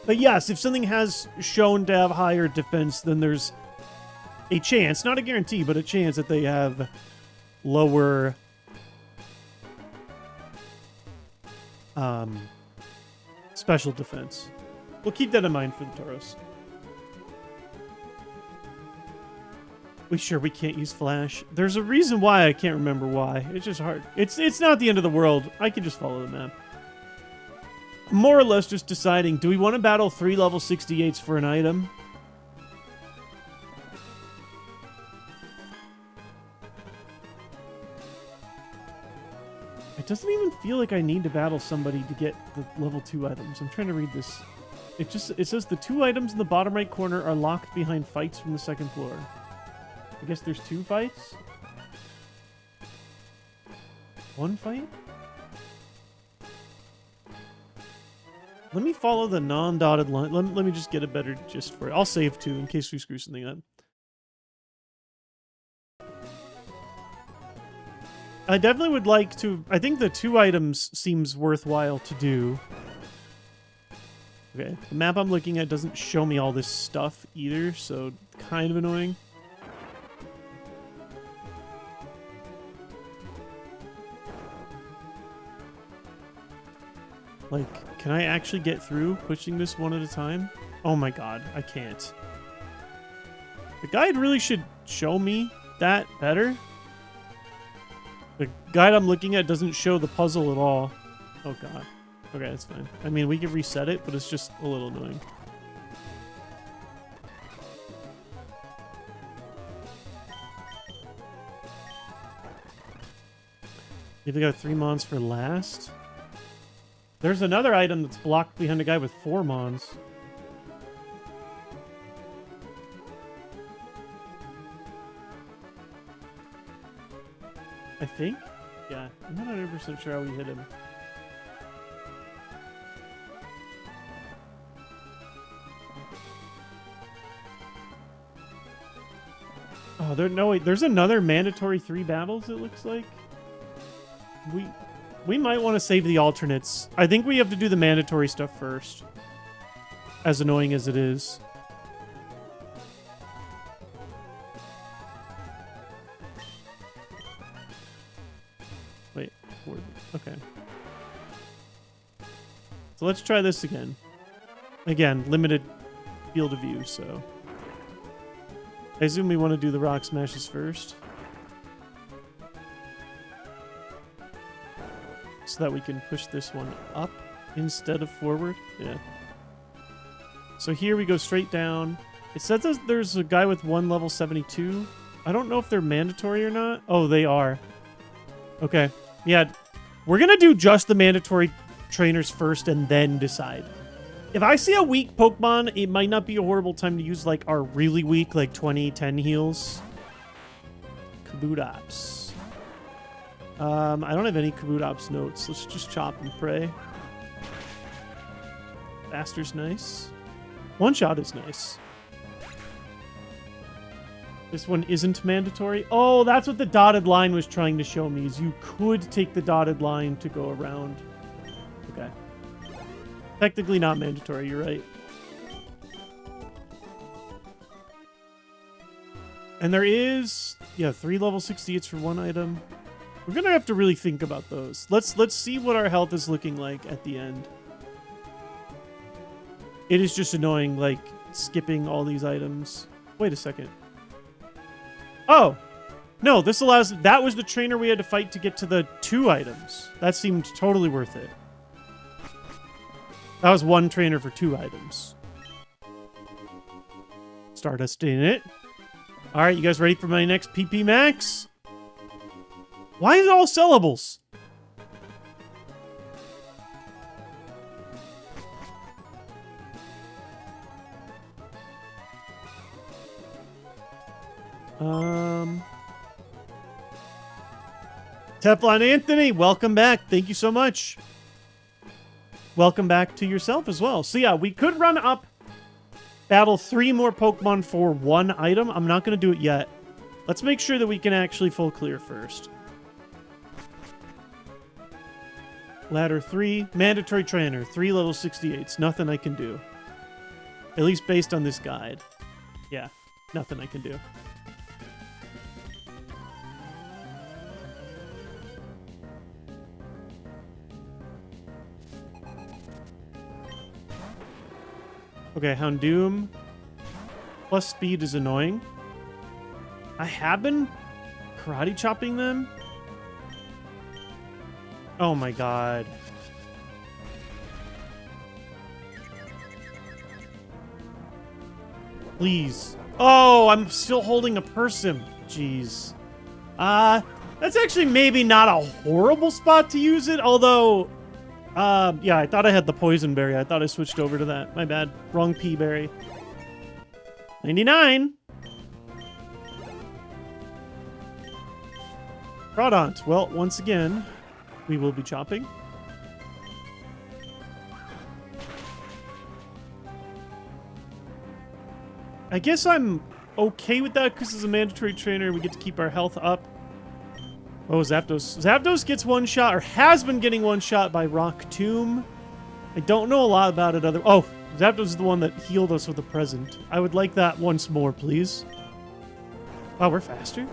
But yes, if something has shown to have higher defense, then there's a chance, not a guarantee, but a chance that they have lower special defense. We'll keep that in mind for the Tauros. We can't use Flash. There's a reason why. I can't remember why. It's just hard. It's not the end of the world. I can just follow the map. More or less just deciding, do we want to battle 3 level 68s for an item? It doesn't even feel like I need to battle somebody to get the level 2 items. I'm trying to read this. It says the 2 items in the bottom right corner are locked behind fights from the 2nd floor. I guess there's 2 fights? 1 fight? Let me follow the non-dotted line. Let me just get a better gist for it. I'll save too in case we screw something up. I definitely would like to... I think the 2 items seems worthwhile to do. Okay, the map I'm looking at doesn't show me all this stuff either, so kind of annoying. Like, can I actually get through pushing this one at a time? Oh my god, I can't. The guide really should show me that better. The guide I'm looking at doesn't show the puzzle at all. Oh god. Okay, that's fine. I mean, we can reset it, but it's just a little annoying. If we got 3 mons for last. There's another item that's blocked behind a guy with 4 mons. I think? Yeah, I'm not 100% sure how we hit him. Oh, no, wait, there's another mandatory 3 battles, it looks like. We might want to save the alternates. I think we have to do the mandatory stuff first. As annoying as it is. Wait. Okay. So let's try this again. Again, limited field of view, so... I assume we want to do the rock smashes first. So that we can push this one up instead of forward. Yeah. So here we go straight down. It says there's a guy with 1 level 72. I don't know if they're mandatory or not. Oh, they are. Okay. Yeah. We're going to do just the mandatory trainers first and then decide. If I see a weak Pokemon, it might not be a horrible time to use like our really weak, like 20-10 heals. Kabutops. I don't have any Kabutops notes. Let's just chop and pray. Faster's nice. One shot is nice. This one isn't mandatory. Oh, that's what the dotted line was trying to show me, is you could take the dotted line to go around. Okay. Technically not mandatory, you're right. And there is, yeah, 3 level 68s for 1 item. We're gonna have to really think about those. Let's see what our health is looking like at the end. It is just annoying, like, skipping all these items. Wait a second. Oh! No, this allows... That was the trainer we had to fight to get to the 2 items. That seemed totally worth it. That was 1 trainer for 2 items. Stardust in it. Alright, you guys ready for my next PP Max? Why is it all syllables? Teflon Anthony, welcome back. Thank you so much. Welcome back to yourself as well. So yeah, we could run up, battle 3 more Pokemon for 1 item. I'm not going to do it yet. Let's make sure that we can actually full clear first. Ladder 3, mandatory trainer, 3 level 68s. Nothing I can do. At least based on this guide. Yeah, nothing I can do. Okay, Houndoom. Plus speed is annoying. I have been karate chopping them. Oh my god. Please. Oh, I'm still holding a Persim. Jeez. That's actually maybe not a horrible spot to use it, although... yeah, I thought I had the Poison Berry. I thought I switched over to that. My bad. Wrong P Berry. 99! Crawdont. Well, once again... we will be chopping. I guess I'm okay with that because as a mandatory trainer, we get to keep our health up. Oh, Zapdos. Zapdos gets 1 shot, or has been getting 1 shot by Rock Tomb. I don't know a lot about it other... Oh, Zapdos is the one that healed us with a present. I would like that once more, please. Wow, we're faster?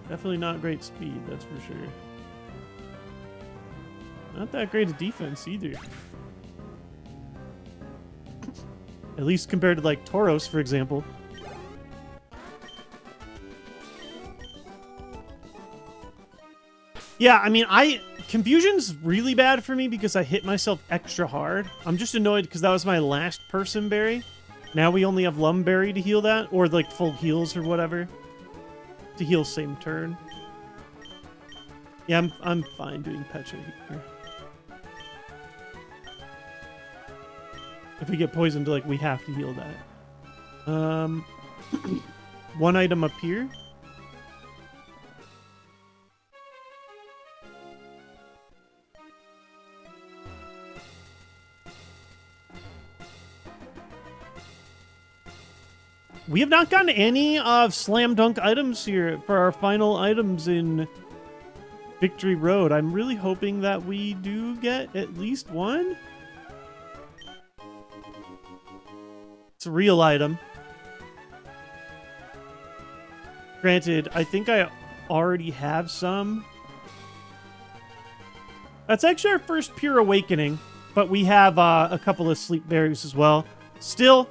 Definitely not great speed, that's for sure. Not that great a defense either. At least compared to like Tauros, for example. Yeah, I mean, confusion's really bad for me because I hit myself extra hard. I'm just annoyed because that was my last person berry. Now we only have Lumberry to heal that, or like full heals or whatever. To heal same turn. Yeah, I'm fine doing Pecha here. If we get poisoned, like, we have to heal that. One item up here. We have not gotten any slam dunk items here for our final items in Victory Road. I'm really hoping that we do get at least one. It's a real item. Granted, I think I already have some. That's actually our first Pure Awakening, but we have a couple of Sleep Berries as well. Still,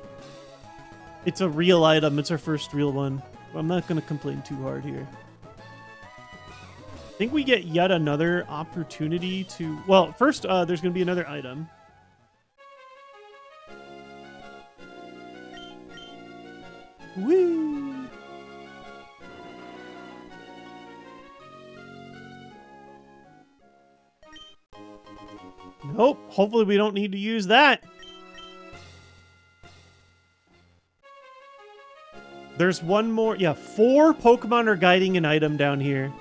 it's a real item. It's our first real one. I'm not going to complain too hard here. I think we get yet another opportunity to... Well, first, there's going to be another item. Whee! Nope. Hopefully we don't need to use that. There's one more. Yeah, 4 Pokemon are guiding an item down here.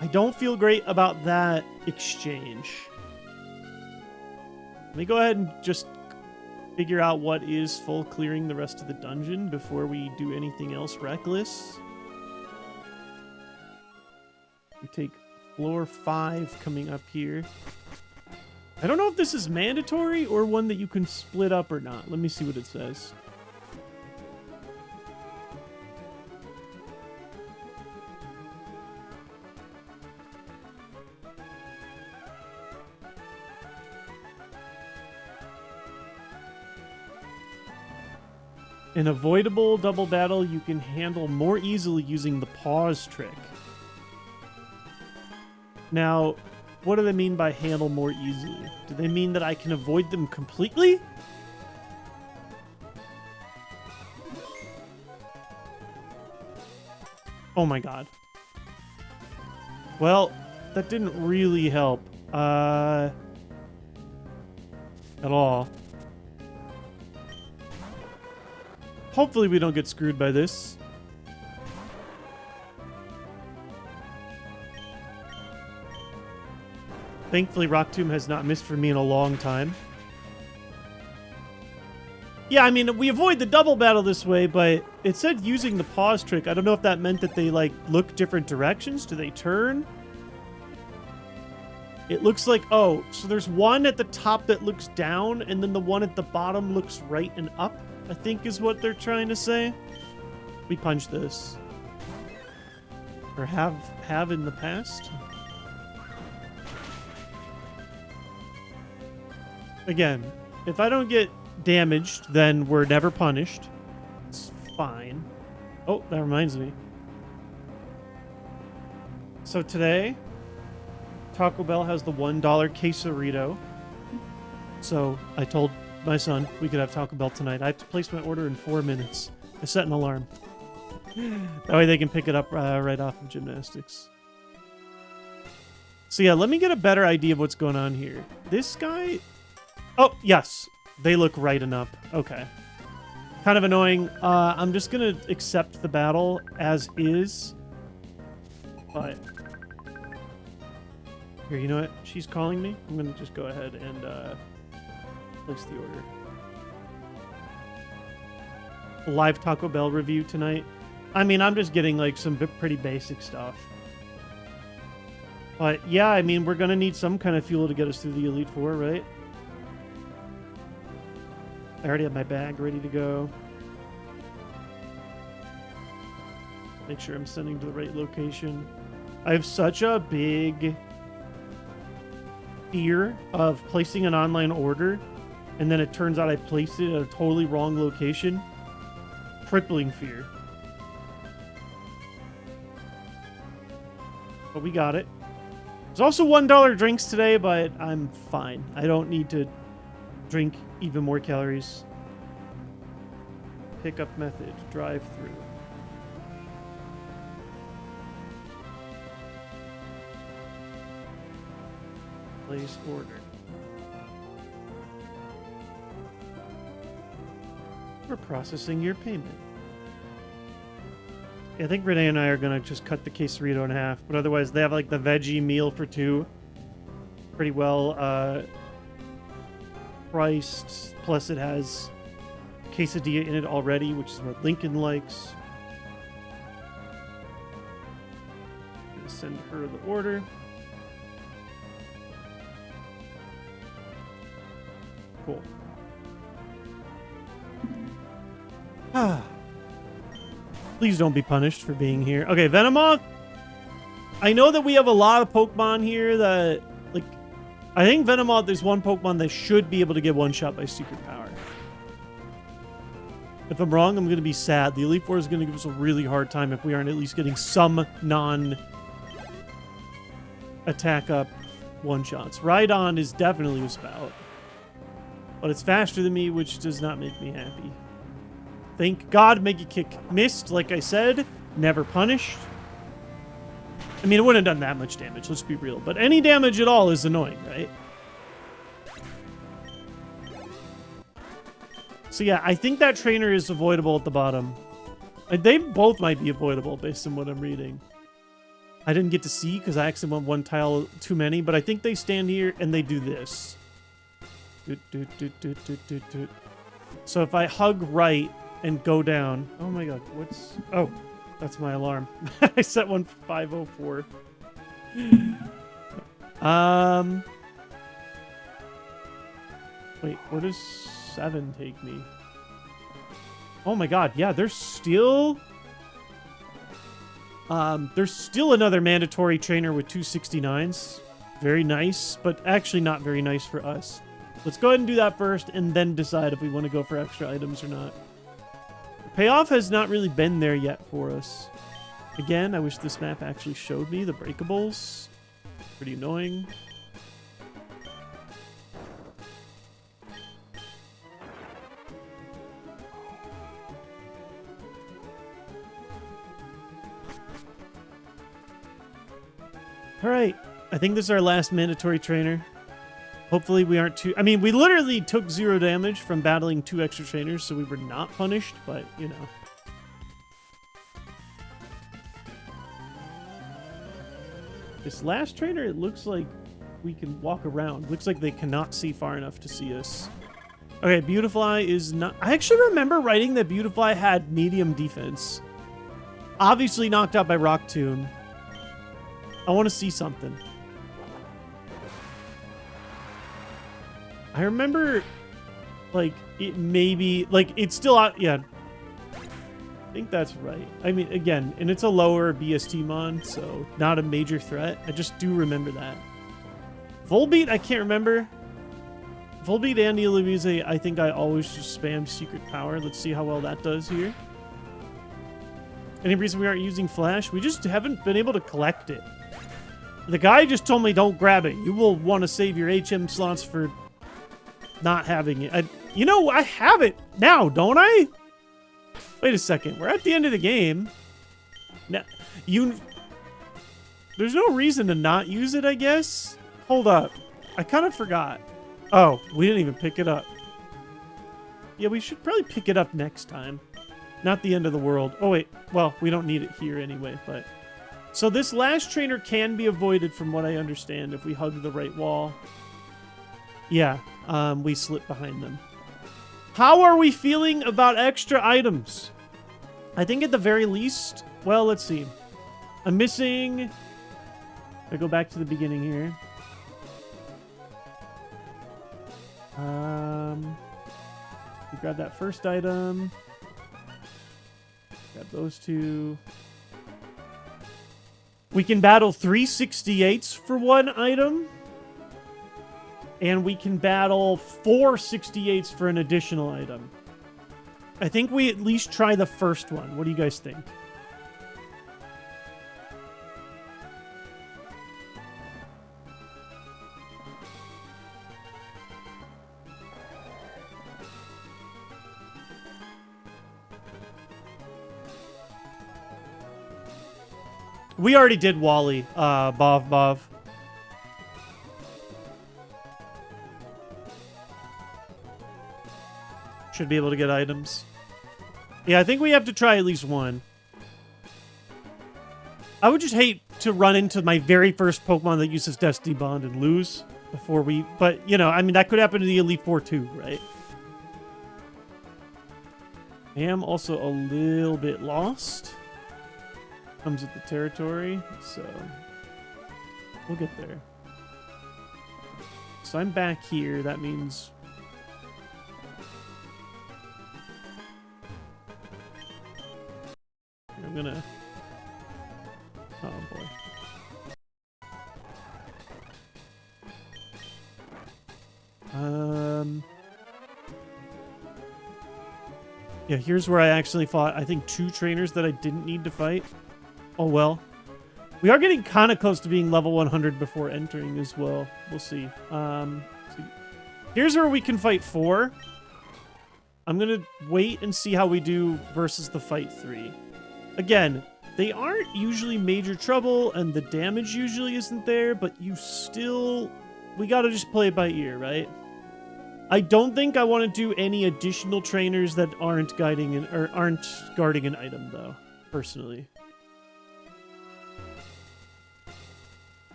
I don't feel great about that exchange. Let me go ahead and just figure out what is full clearing the rest of the dungeon before we do anything else reckless. We take floor 5 coming up here. I don't know if this is mandatory or one that you can split up or not. Let me see what it says. An avoidable double battle you can handle more easily using the pause trick. Now, what do they mean by handle more easily? Do they mean that I can avoid them completely? Oh my god. Well, that didn't really help. At all. Hopefully we don't get screwed by this. Thankfully, Rock Tomb has not missed for me in a long time. Yeah, I mean, we avoid the double battle this way, but it said using the pause trick. I don't know if that meant that they, like, look different directions. Do they turn? It looks like, oh, so there's one at the top that looks down, and then the one at the bottom looks right and up, I think is what they're trying to say. We punch this. Or have in the past. Again, if I don't get damaged, then we're never punished. It's fine. Oh, that reminds me. So today, Taco Bell has the $1 quesarito. So I told my son we could have Taco Bell tonight. I have to place my order in 4 minutes. I set an alarm. That way they can pick it up right off of gymnastics. So yeah, let me get a better idea of what's going on here. This guy... Oh, yes. They look right and up. Okay. Kind of annoying. I'm just going to accept the battle as is. But... Here, you know what? She's calling me. I'm going to just go ahead and place the order. Live Taco Bell review tonight. I mean, I'm just getting like some pretty basic stuff. But yeah, I mean, we're going to need some kind of fuel to get us through the Elite Four, right? I already have my bag ready to go. Make sure I'm sending to the right location. I have such a big fear of placing an online order and then it turns out I placed it at a totally wrong location. Crippling fear. But we got it. There's also $1 drinks today, but I'm fine. I don't need to drink even more calories. Pickup method, drive through. Place order. We're processing your payment. Yeah, I think Renee and I are going to just cut the quesarito in half, but otherwise they have like the veggie meal for 2. Pretty well priced. Plus it has quesadilla in it already, which is what Lincoln likes. I'm going to send her the order. Cool. Ah. Please don't be punished for being here. Okay, Venomoth. I know that we have a lot of Pokemon here that, like, I think Venomoth is one Pokemon that should be able to get one shot by Secret Power. If I'm wrong, I'm going to be sad. The Elite Four is going to give us a really hard time if we aren't at least getting some non-attack up one-shots. Rhydon is definitely a spout. But it's faster than me, which does not make me happy. Thank God Mega Kick missed, like I said. Never punished. I mean, it wouldn't have done that much damage, let's be real. But any damage at all is annoying, right? So yeah, I think that trainer is avoidable at the bottom. They both might be avoidable based on what I'm reading. I didn't get to see because I actually went one tile too many, but I think they stand here and they do this. So if I hug right and go down... Oh my god, what's... Oh, that's my alarm. I set one for 5:04. Wait, where does 7 take me? Oh my god, yeah, there's still another mandatory trainer with 269s. Very nice, but actually not very nice for us. Let's go ahead and do that first and then decide if we want to go for extra items or not. The payoff has not really been there yet for us. Again, I wish this map actually showed me the breakables. Pretty annoying. Alright, I think this is our last mandatory trainer. Hopefully we aren't too... I mean, we literally took 0 damage from battling 2 extra trainers, so we were not punished, but, you know. This last trainer, it looks like we can walk around. Looks like they cannot see far enough to see us. Okay, Beautifly is not... I actually remember writing that Beautifly had medium defense. Obviously knocked out by Rock Tomb. I want to see something. I remember, like, it maybe... Like, it's still out... Yeah. I think that's right. I mean, again, and it's a lower BST mon, so not a major threat. I just do remember that. Volbeat, I can't remember. Volbeat and Eloise, I think I always just spam Secret Power. Let's see how well that does here. Any reason we aren't using Flash? We just haven't been able to collect it. The guy just told me don't grab it. You will want to save your HM slots for not having it. You know, I have it now, don't I? Wait a second. We're at the end of the game. Now, there's no reason to not use it, I guess. Hold up. I kind of forgot. Oh, we didn't even pick it up. Yeah, we should probably pick it up next time. Not the end of the world. Oh, wait. Well, we don't need it here anyway, but... So this last trainer can be avoided from what I understand if we hug the right wall. Yeah, we slip behind them. How are we feeling about extra items? I think at the very least... Well, let's see. I'm missing... I go back to the beginning here. We grab that first item. Grab those 2. We can battle 3 68s for 1 item. And we can battle 4 68s for an additional item. I think we at least try the first one. What do you guys think? We already did Wally, Bov. Should be able to get items. Yeah, I think we have to try at least one. I would just hate to run into my very first Pokemon that uses Destiny Bond and lose before we... But, you know, I mean, that could happen to the Elite Four too, right? I am also a little bit lost. Comes with the territory, so... We'll get there. So I'm back here. That means... I'm gonna... Oh, boy. Yeah, here's where I actually fought, I think, 2 trainers that I didn't need to fight. Oh, well. We are getting kind of close to being level 100 before entering as well. We'll see. Here's where we can fight 4. I'm gonna wait and see how we do versus the fight 3. Again, they aren't usually major trouble, and the damage usually isn't there, but you still... We gotta just play it by ear, right? I don't think I want to do any additional trainers that aren't guarding an item, though, personally.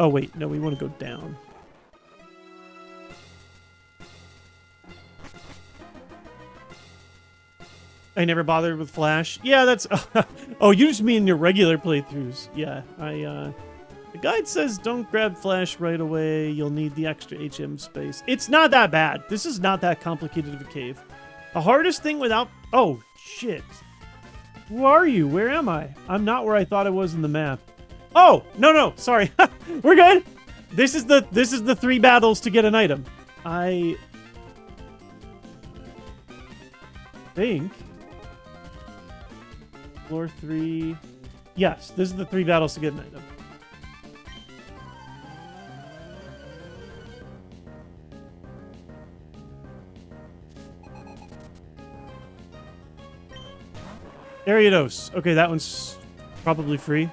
Oh, wait. No, we want to go down. I never bothered with Flash. Yeah, that's... Oh, you just mean your regular playthroughs. Yeah, The guide says don't grab Flash right away. You'll need the extra HM space. It's not that bad. This is not that complicated of a cave. The hardest thing without... Oh, shit. Who are you? Where am I? I'm not where I thought I was in the map. Oh, no. Sorry. We're good. This is the 3 battles to get an item. I think... Floor 3. Yes, this is the 3 battles to get an item. Ariados. Okay, that one's probably free.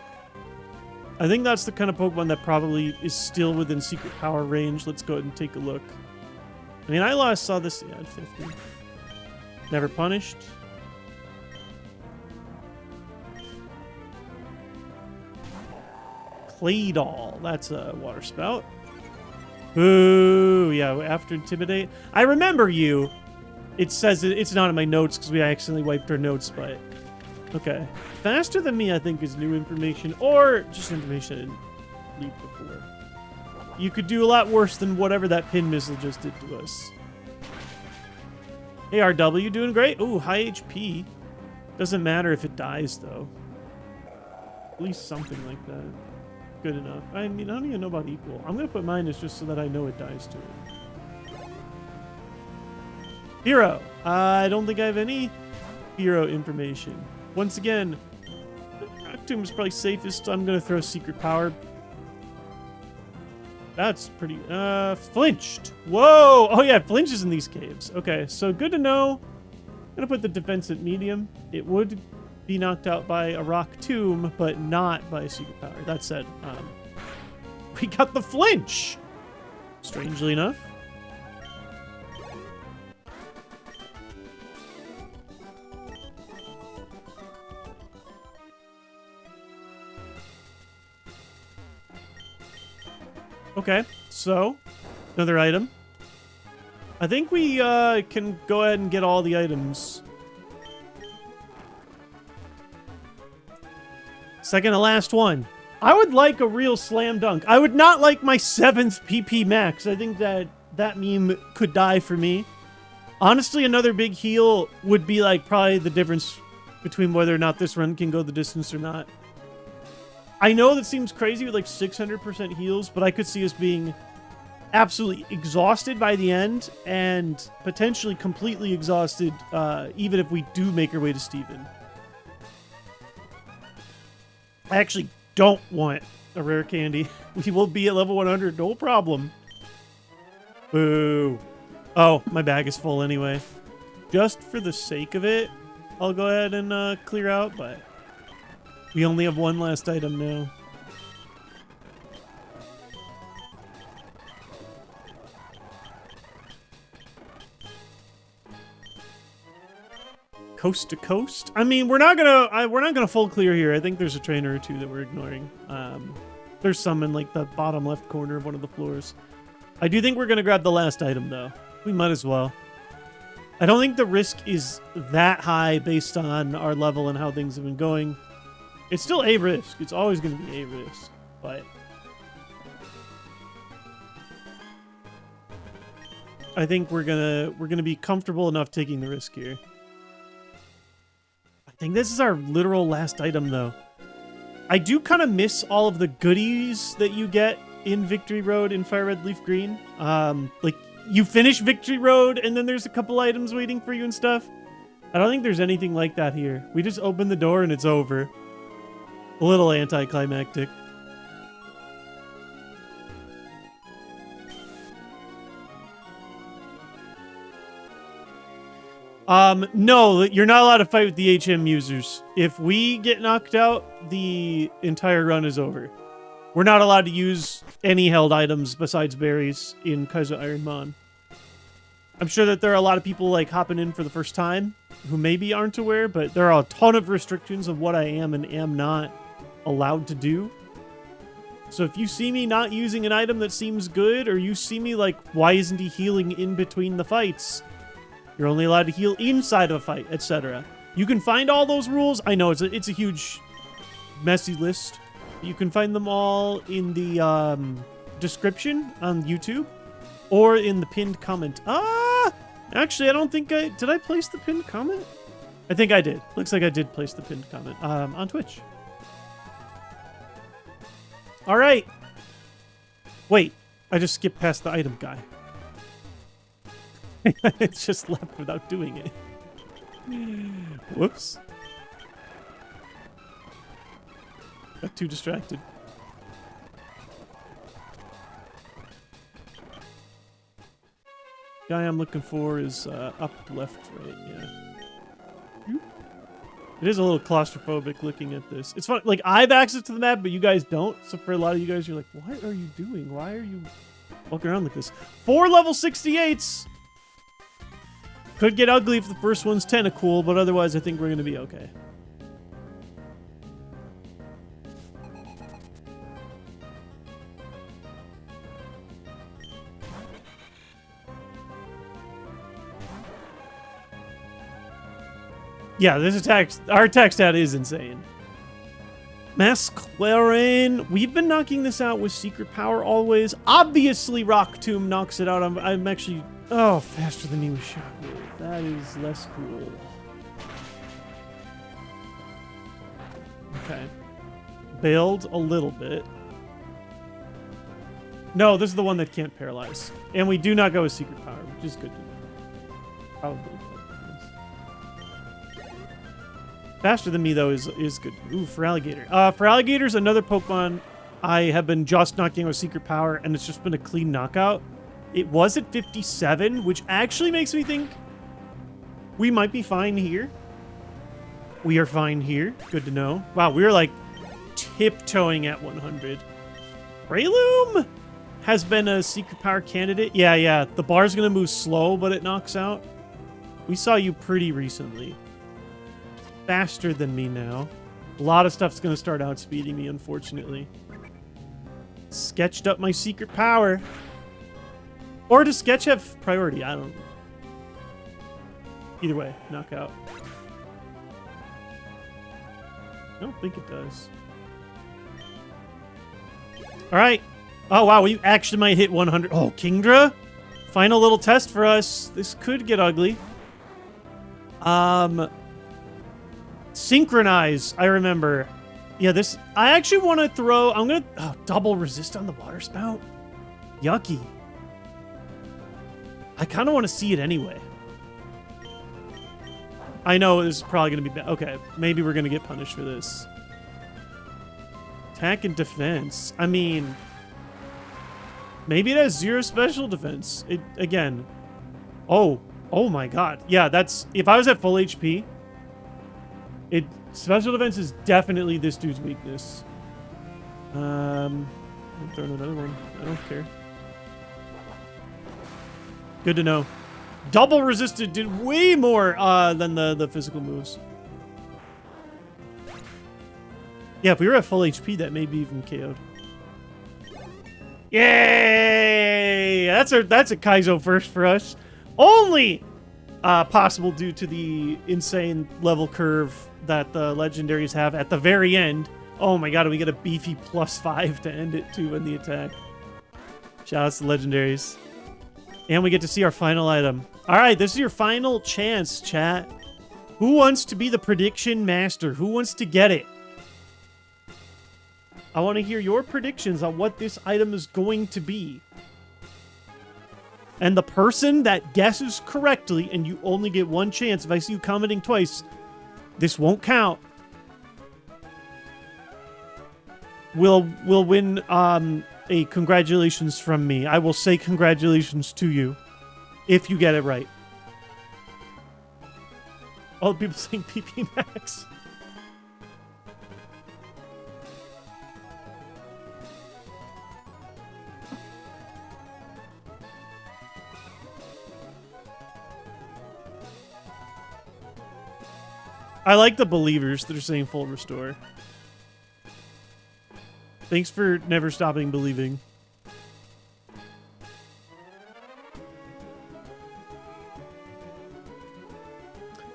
I think that's the kind of Pokemon that probably is still within secret power range. Let's go ahead and take a look. I mean, I last saw this at 50. Never punished. Claydol. That's a water spout. Ooh, yeah, after Intimidate. I remember you. It says it's not in my notes because we accidentally wiped our notes, but... Okay. Faster than me, I think, is new information, or just information I didn't leave before. You could do a lot worse than whatever that pin missile just did to us. Hey, RW, doing great? Ooh, high HP. Doesn't matter if it dies, though. At least something like that. Good enough. I mean, I don't even know about equal. I'm going to put minus just so that I know it dies to it. Hero. I don't think I have any hero information. Once again, Tomb is probably safest. I'm going to throw Secret Power. That's pretty... flinched. Whoa! Oh, yeah, flinches in these caves. Okay, so good to know. I'm going to put the defense at medium. It would be knocked out by a rock tomb, but not by Secret Power. That said, we got the flinch! Strangely enough. Okay, so another item. I think we can go ahead and get all the items. Second to last one. I would like a real slam dunk. I would not like my 7th PP max. I think that meme could die for me. Honestly, another big heal would be like probably the difference between whether or not this run can go the distance or not. I know that seems crazy with like 600% heals, but I could see us being absolutely exhausted by the end and potentially completely exhausted even if we do make our way to Steven. I actually don't want a rare candy. We will be at level 100, no problem. Boo. Oh, my bag is full anyway. Just for the sake of it, I'll go ahead and clear out, but We only have one last item now. Coast to coast. I mean, we're not gonna full clear here. I think there's a trainer or two that we're ignoring. There's some in like the bottom left corner of one of the floors. I do think we're gonna grab the last item though. We might as well. I don't think the risk is that high based on our level and how things have been going. It's still a risk. It's always gonna be a risk, but I think we're gonna be comfortable enough taking the risk here. I think this is our literal last item, though. I do kind of miss all of the goodies that you get in Victory Road in Fire Red Leaf Green. Like, you finish Victory Road, and then there's a couple items waiting for you and stuff. I don't think there's anything like that here. We just open the door, and it's over. A little anticlimactic. No, you're not allowed to fight with the HM users. If we get knocked out, the entire run is over. We're not allowed to use any held items besides berries in Kaizo IronMON. I'm sure that there are a lot of people like hopping in for the first time who maybe aren't aware, but there are a ton of restrictions of what I am and am not allowed to do. So if you see me not using an item that seems good, or you see me like, why isn't he healing in between the fights? You're only allowed to heal inside of a fight, etc. You can find all those rules. I know it's a huge, messy list. You can find them all in the description on YouTube or in the pinned comment. Actually, I don't think did I place the pinned comment? I think I did. Looks like I did place the pinned comment on Twitch. All right. Wait, I just skipped past the item guy. It's just left without doing it. Whoops. Got too distracted. Guy I'm looking for is up, left, right, yeah. It is a little claustrophobic looking at this. It's fun. Like, I have access to the map, but you guys don't. So for a lot of you guys, you're like, what are you doing? Why are you walking around like this? 4 level 68s! Could get ugly if the first one's 10 cool, but otherwise I think we're going to be okay. Yeah, this attack, our attack stat is insane. Masclaren, we've been knocking this out with secret power always. Obviously, Rock Tomb knocks it out. I'm actually... Oh, faster than me with Shockwave. That is less cool. Okay. Bailed a little bit. No, this is the one that can't paralyze. And we do not go with secret power, which is good to know. Probably. Faster than me, though, is good. Ooh, for Alligator. For Alligator's another Pokemon I have been just knocking with secret power, and it's just been a clean knockout. It was at 57, which actually makes me think we might be fine here. We are fine here. Good to know. Wow, we are like tiptoeing at 100. Breloom has been a secret power candidate. Yeah. The bar's going to move slow, but it knocks out. We saw you pretty recently. Faster than me now. A lot of stuff's going to start outspeeding me, unfortunately. Sketched up my secret power. Or does Sketch have priority? I don't know. Either way, knockout. I don't think it does. All right. Oh, wow. We actually might hit 100. Oh, Kingdra. Final little test for us. This could get ugly. Synchronize. I remember. Yeah, this... I actually want to throw... I'm going to... Oh, double resist on the water spout? Yucky. I kind of want to see it anyway. I know this is probably going to be bad. Okay, maybe we're going to get punished for this. Attack and defense. I mean... Maybe it has 0 special defense. It, again... Oh my god. Yeah, that's... If I was at full HP... Special defense is definitely this dude's weakness. I'm throwing another one. I don't care. Good to know. Double resisted did way more than the physical moves. Yeah, if we were at full HP, that may be even KO'd. Yay! That's a Kaizo first for us. Only possible due to the insane level curve that the legendaries have at the very end. Oh my god, we get a beefy +5 to end it too in the attack. Shoutouts to legendaries. And we get to see our final item. Alright, this is your final chance, chat. Who wants to be the prediction master? Who wants to get it? I want to hear your predictions on what this item is going to be. And the person that guesses correctly, and you only get one chance, if I see you commenting twice, this won't count, will win a congratulations from me. I will say congratulations to you if you get it right. All the people saying PP Max. I like the believers that are saying full restore. Thanks for never stopping believing.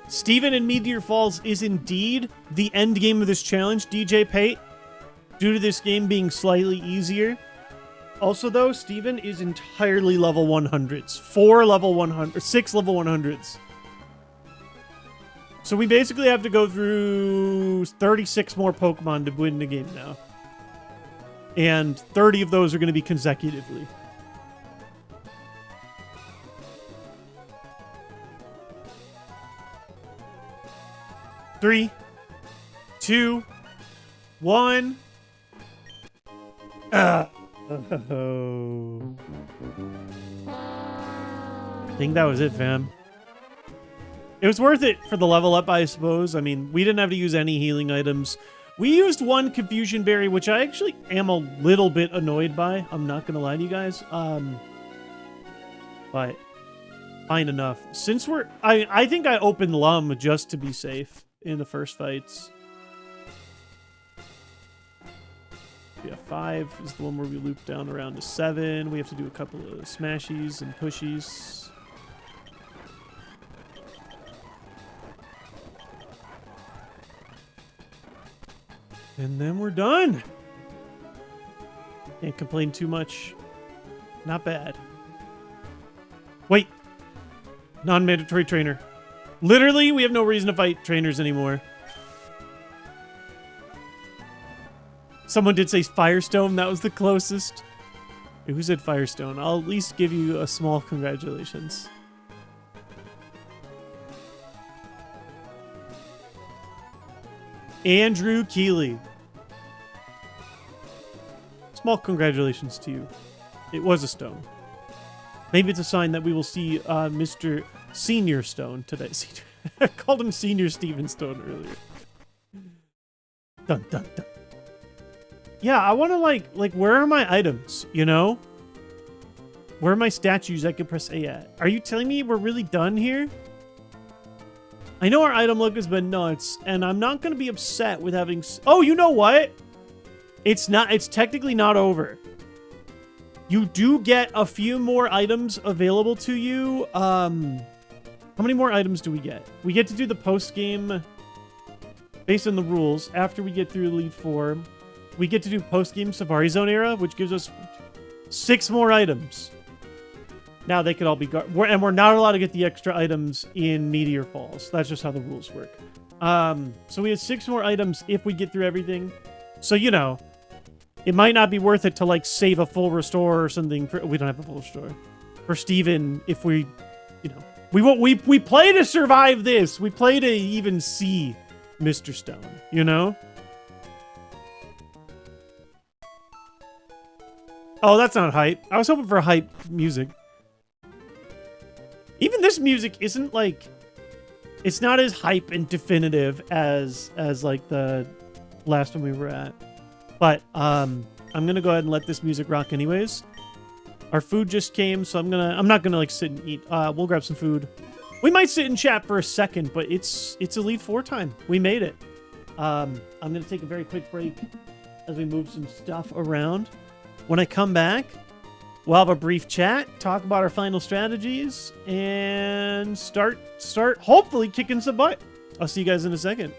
Steven in Meteor Falls is indeed the end game of this challenge, DJ Pate, due to this game being slightly easier. Also, though, Steven is entirely level 100s. 6 level 100s. So we basically have to go through 36 more Pokemon to win the game now. And 30 of those are going to be consecutively. Three, two, one. Oh. I think that was it, fam. It was worth it for the level up, I suppose. I mean, we didn't have to use any healing items. We used one Confusion Berry, which I actually am a little bit annoyed by. I'm not going to lie to you guys. But fine enough. Since we're... I think I opened Lum just to be safe in the first fights. Yeah, 5 is the one where we loop down around to 7. We have to do a couple of smashies and pushies. And then we're done. Can't complain too much. Not bad. Wait. Non-mandatory trainer. Literally, we have no reason to fight trainers anymore. Someone did say Firestone. That was the closest. Who said Firestone? I'll at least give you a small congratulations. Andrew Keeley. Small congratulations to you. It was a stone. Maybe it's a sign that we will see Mr. Senior Stone today. I called him Senior Steven Stone earlier. Dun, dun, dun. Yeah, I want to like, where are my items, you know? Where are my statues I can press A at? Are you telling me we're really done here? I know our item look has been nuts, and I'm not going to be upset with having... Oh, you know what? It's technically not over. You do get a few more items available to you. How many more items do we get? We get to do the post-game based on the rules. After we get through Elite Four, we get to do post-game Safari Zone era, which gives us 6 more items. Now they could all be... and we're not allowed to get the extra items in Meteor Falls. That's just how the rules work. So we have 6 more items if we get through everything. So, you know, it might not be worth it to, like, save a full restore or something. We don't have a full restore. For Steven, if we... You know... We play to survive this. We play to even see Mr. Stone, you know? Oh, that's not hype. I was hoping for hype music. Even this music isn't, like, It's not as hype and definitive as like the last one we were at. But I'm gonna go ahead and let this music rock anyways. Our food just came, so I'm not gonna like sit and eat. We'll grab some food. We might sit and chat for a second, but it's Elite Four time. We made it. I'm gonna take a very quick break as we move some stuff around. When I come back, we'll have a brief chat, talk about our final strategies, and start hopefully kicking some butt. I'll see you guys in a second.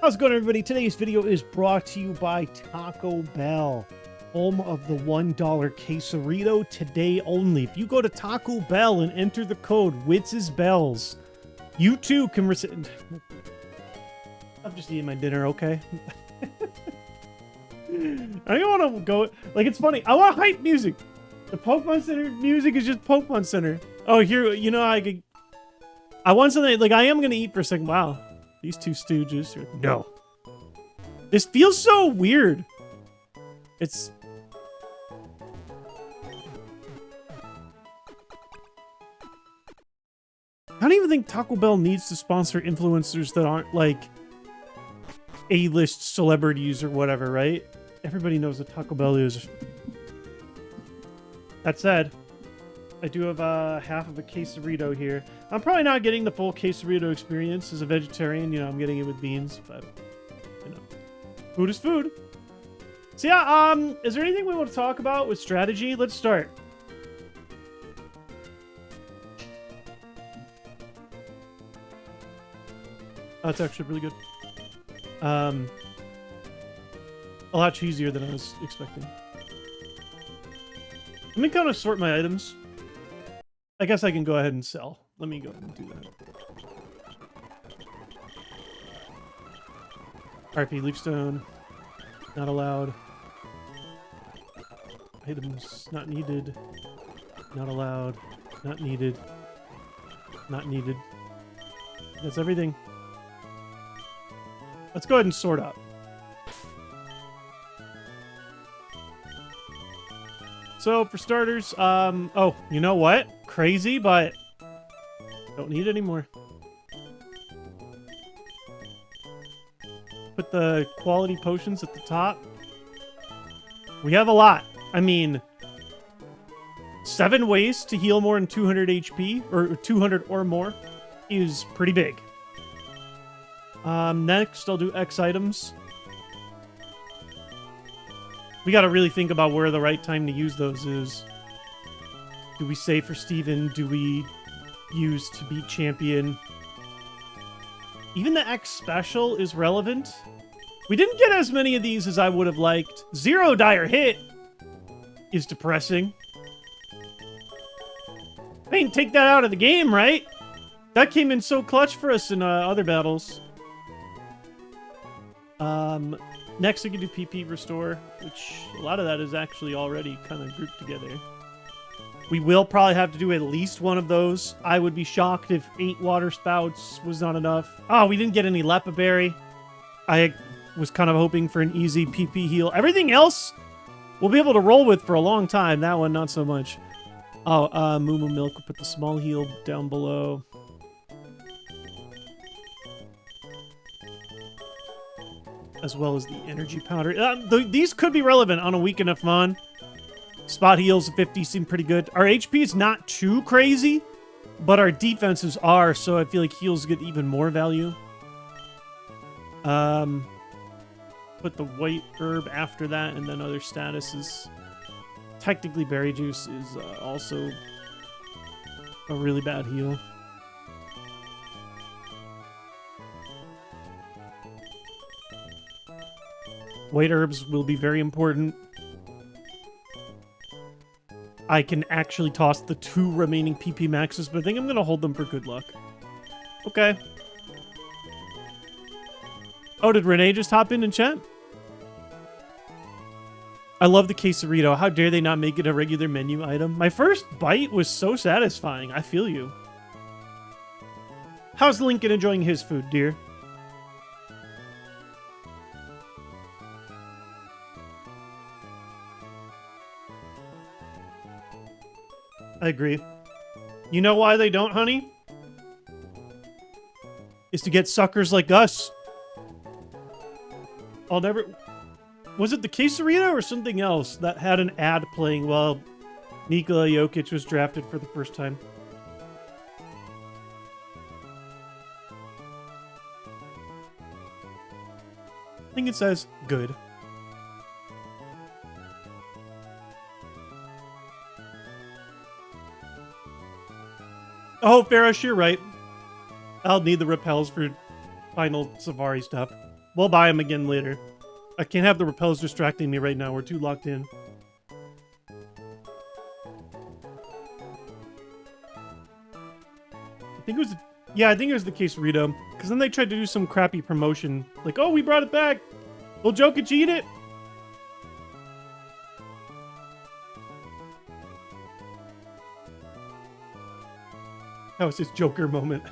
How's it going, everybody? Today's video is brought to you by Taco Bell, home of the $1 quesarito today only. If you go to Taco Bell and enter the code WITZ'sBells, you too can receive... I'm just eating my dinner, okay? I don't want to go... Like, it's funny. I want hype music. The Pokemon Center music is just Pokemon Center. Oh, here, you know, I want something... Like, I am going to eat for a second. Wow. These two stooges are... No. This feels so weird. It's... I don't even think Taco Bell needs to sponsor influencers that aren't, like, A-list celebrities or whatever, right? Everybody knows what Taco Bell is. That said, I do have half of a quesarito here. I'm probably not getting the full quesarito experience as a vegetarian. You know, I'm getting it with beans, but, you know, food is food. So yeah, is there anything we want to talk about with strategy? Let's start. Oh, it's actually really good. A lot cheesier than I was expecting. Let me kind of sort my items. I guess I can go ahead and sell. Let me go ahead and do that. RP Leafstone. Not allowed. Items not needed. Not allowed. Not needed. Not needed. That's everything. Let's go ahead and sort out. So, for starters, oh, you know what? Crazy, but don't need any more. Put the quality potions at the top. We have a lot. I mean, 7 ways to heal more than 200 HP, or 200 or more, is pretty big. Next, I'll do X items. We gotta really think about where the right time to use those is. Do we save for Steven? Do we use to beat champion? Even the X special is relevant. We didn't get as many of these as I would have liked. 0 dire hit is depressing. I mean, take that out of the game, right? That came in so clutch for us in other battles. Next, we can do PP Restore, which a lot of that is actually already kind of grouped together. We will probably have to do at least one of those. I would be shocked if 8 Water Spouts was not enough. Oh, we didn't get any Lepa Berry. I was kind of hoping for an easy PP heal. Everything else, we'll be able to roll with for a long time. That one, not so much. Oh, Moo Moo Milk. We'll put the small heal down below. As well as the energy powder. These could be relevant on a weak enough mon. Spot heals at 50 seem pretty good. Our HP is not too crazy, but our defenses are, so I feel like heals get even more value. Put the white herb after that, and then other statuses. Technically, berry juice is also a really bad heal. White herbs will be very important. I can actually toss the 2 remaining PP maxes, but I think I'm going to hold them for good luck. Okay. Oh, did Renee just hop in chat? I love the quesarito. How dare they not make it a regular menu item? My first bite was so satisfying. I feel you. How's Lincoln enjoying his food, dear? I agree. You know why they don't, honey? Is to get suckers like us. I'll never... Was it the quesarito or something else that had an ad playing while Nikola Jokic was drafted for the first time? I think it says good. Oh, Ferris, you're right. I'll need the repels for final Safari stuff. We'll buy them again later. I can't have the repels distracting me right now. We're too locked in. I think it was... Yeah, I think it was the quesarito. Because then they tried to do some crappy promotion. Like, oh, we brought it back. Will Jokic eat it? That was his Joker moment.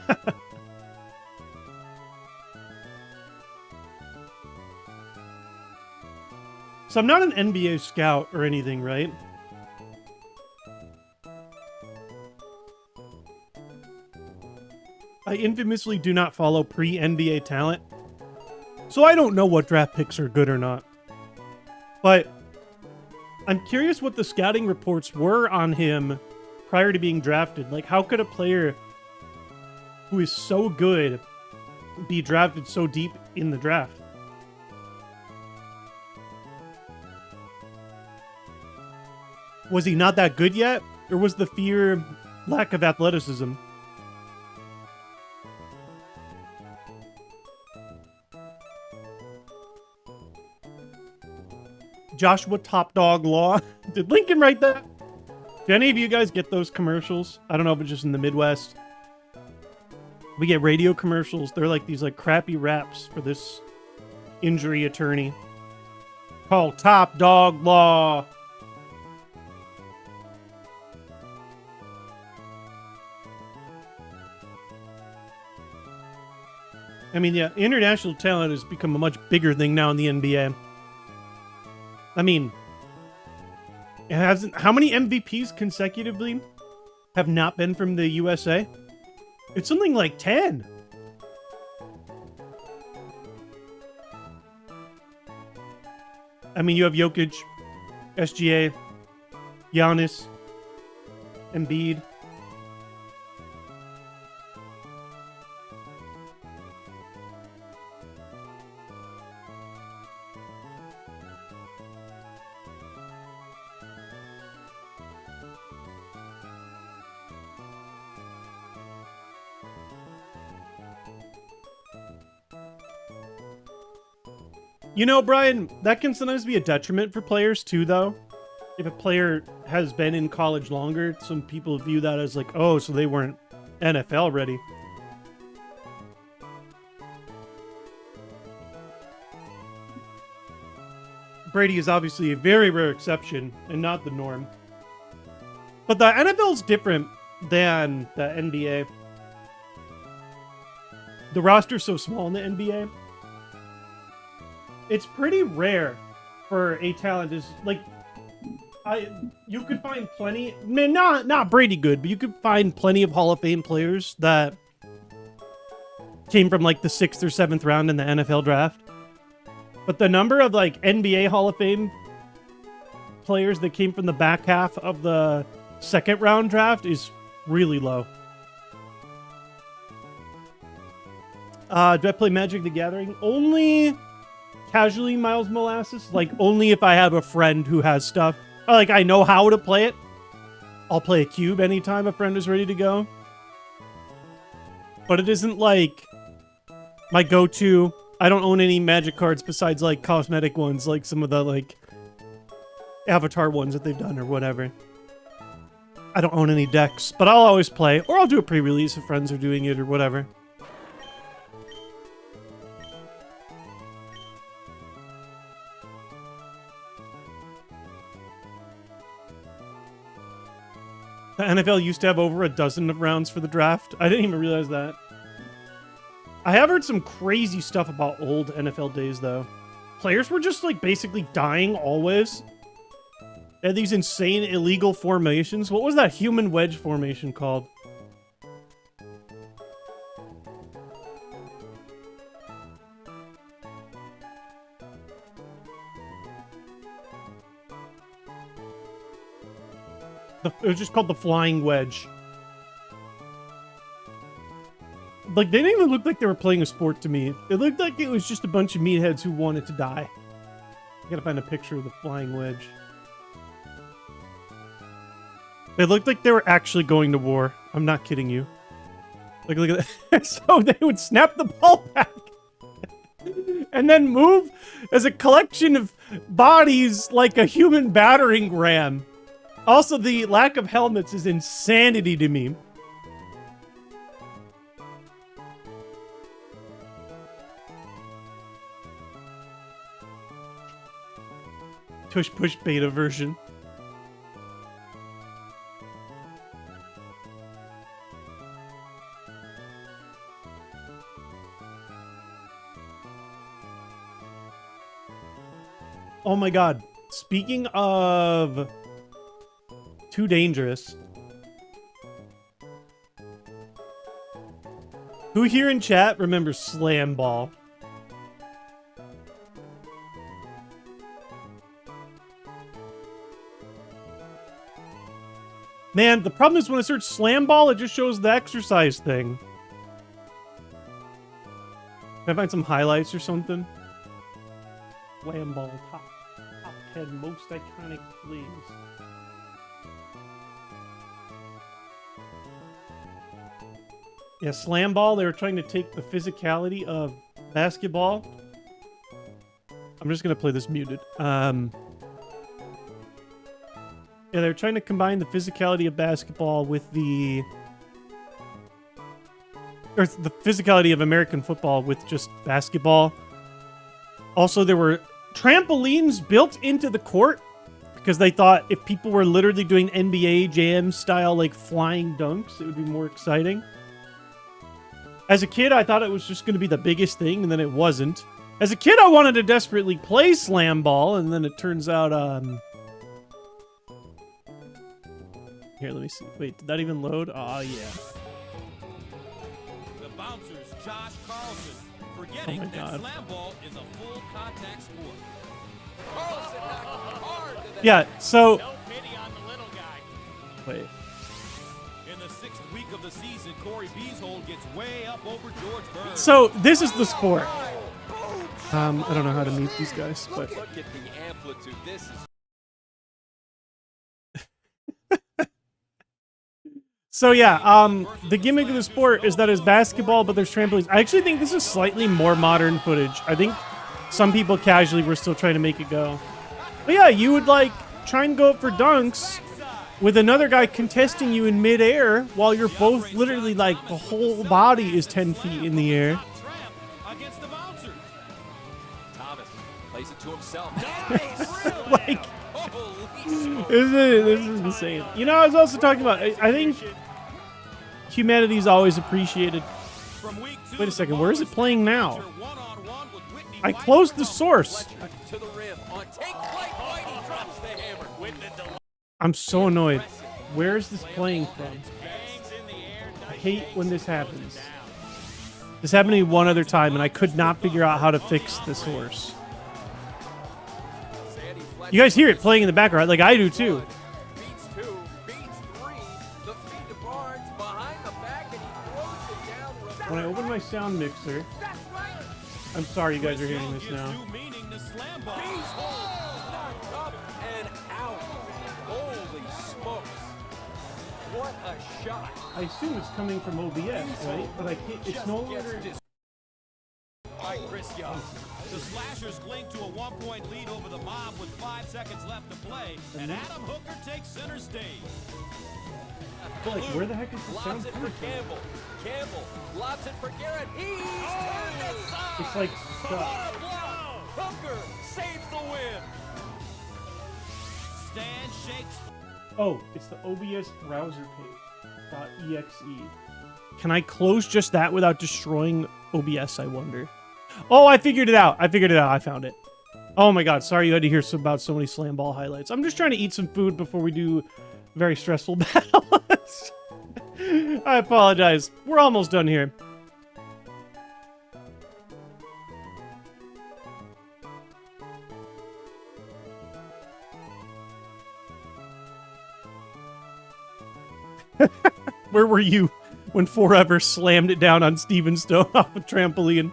So I'm not an NBA scout or anything, right? I infamously do not follow pre-NBA talent. So I don't know what draft picks are good or not. But I'm curious what the scouting reports were on him prior to being drafted. Like, how could a player who is so good be drafted so deep in the draft? Was he not that good yet? Or was the fear lack of athleticism? Joshua Top Dog Law. Did Lincoln write that? Do any of you guys get those commercials? I don't know if it's just in the Midwest. We get radio commercials. They're like these like crappy raps for this injury attorney called Top Dog Law. I mean, yeah, international talent has become a much bigger thing now in the NBA. I mean, it hasn't. How many MVPs consecutively have not been from the USA? It's something like 10. I mean, you have Jokic, SGA, Giannis, Embiid. You know, Brian, that can sometimes be a detriment for players too, though. If a player has been in college longer, some people view that as like, oh, so they weren't NFL ready. Brady is obviously a very rare exception and not the norm. But the NFL is different than the NBA. The roster's so small in the NBA. It's pretty rare for a talent is like you could find plenty, not Brady good, but you could find plenty of Hall of Fame players that came from like the 6th or 7th round in the NFL draft. But the number of like NBA Hall of Fame players that came from the back half of the 2nd round draft is really low. Do I play Magic the Gathering? Only casually, Miles Molasses. Like, only if I have a friend who has stuff. Or, like, I know how to play it. I'll play a cube anytime a friend is ready to go. But it isn't, like, my go-to. I don't own any Magic cards besides, like, cosmetic ones. Like, some of the, like, Avatar ones that they've done or whatever. I don't own any decks. But I'll always play. Or I'll do a pre-release if friends are doing it or whatever. The NFL used to have over a dozen rounds for the draft. I didn't even realize that. I have heard some crazy stuff about old NFL days, though. Players were just, like, basically dying always. They had these insane illegal formations. What was that human wedge formation called? It was just called the flying wedge. Like, they didn't even look like they were playing a sport to me. It looked like it was just a bunch of meatheads who wanted to die. I gotta find a picture of the flying wedge. They looked like they were actually going to war. I'm not kidding you. Like, look at that. So they would snap the ball back. and then move as a collection of bodies like a human battering ram. Also, the lack of helmets is insanity to me. Tush push beta version. Oh my god. Speaking of too dangerous. Who here in chat remembers Slam Ball? Man, the problem is when I search Slam Ball, it just shows the exercise thing. Can I find some highlights or something? Slam Ball, top 10 most iconic plays. Yeah, Slam Ball, they were trying to take the physicality of basketball. I'm just going to play this muted. Yeah, they're trying to combine the physicality of basketball with the physicality of American football with just basketball. Also, there were trampolines built into the court because they thought if people were literally doing NBA Jam style like flying dunks, it would be more exciting. As a kid, I thought it was just going to be the biggest thing, and then it wasn't. As a kid, I wanted to desperately play Slam Ball, and then it turns out, Here, let me see. Wait, did that even load? Oh, yeah. The bouncer's Josh Carlson, forgetting that Slam Ball is a full contact sport. Carlson knocked hard to the yeah, so... No pity on the little guy. Wait. In the 6th week of the season, Corey Beasley gets way up over George Burns. So, this is the sport. I don't know how to meet these guys, but... Look at the amplitude. This is... So yeah, the gimmick of the sport is that it's basketball, but there's trampolines. I actually think this is slightly more modern footage. I think some people casually were still trying to make it go. But yeah, you would like try and go up for dunks with another guy contesting you in midair while you're both literally like the whole body is 10 feet in the air. Against the bouncers. Thomas plays it to himself. Like, this is insane. You know, I was also talking about, I think humanity's always appreciated. Wait a second, where is it playing now? I closed the source. I'm so annoyed. Where is this playing from? I hate when this happens. This happened to me one other time, and I could not figure out how to fix the source. You guys hear it playing in the background, like I do too. When I open my sound mixer, I'm sorry you guys are hearing this now. What a shot! I assume it's coming from OBS, right? But I can't. It's no longer. By Chris Young. The Slashers cling to a 1-point lead over the Mob with 5 seconds left to play, and Adam Hooker takes center stage. Like, where the heck is the sound Lobs it coming for from? Campbell. Campbell lobs it for Garrett. He's turned aside. It's like What a blow! Hooker saves the win. Stan shakes. Oh, it's the OBS browser page. .exe. Can I close just that without destroying OBS, I wonder? Oh, I figured it out. I found it. Oh my god, sorry you had to hear about so many Slam Ball highlights. I'm just trying to eat some food before we do very stressful battles. I apologize. We're almost done here. Where were you when Forever slammed it down on Steven Stone off a trampoline?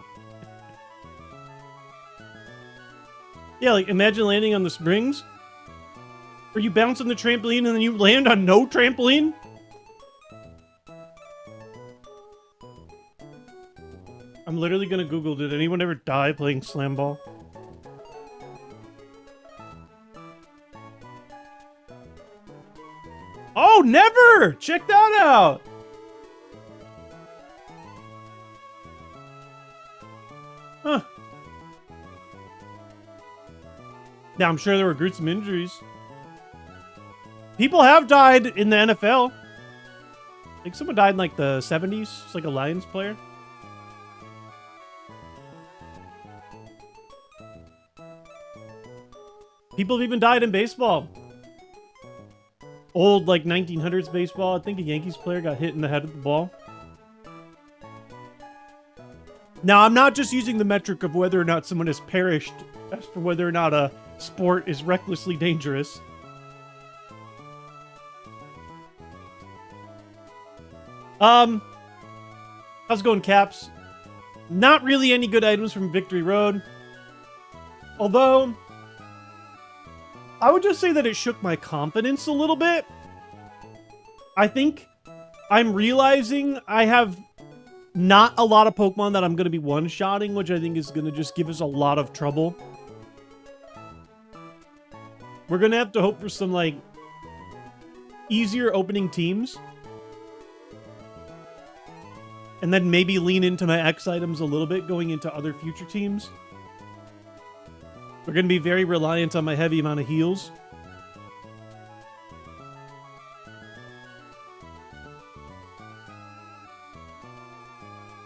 Yeah, like, imagine landing on the springs. Or you bounce on the trampoline and then you land on no trampoline? I'm literally gonna Google, did anyone ever die playing slam ball? Oh, never! Check that out! Huh. Yeah, I'm sure there were gruesome injuries. People have died in the NFL. I think someone died in like the 70s. It's like a Lions player. People have even died in baseball. Old like 1900s baseball. I think a Yankees player got hit in the head with the ball. Now, I'm not just using the metric of whether or not someone has perished as to whether or not a sport is recklessly dangerous. How's it going, Caps? Not really any good items from Victory Road. Although, I would just say that it shook my confidence a little bit. I think I'm realizing I have not a lot of Pokemon that I'm going to be one-shotting, which I think is going to just give us a lot of trouble. We're going to have to hope for some, like, easier opening teams. And then maybe lean into my X items a little bit going into other future teams. We're going to be very reliant on my heavy amount of heals.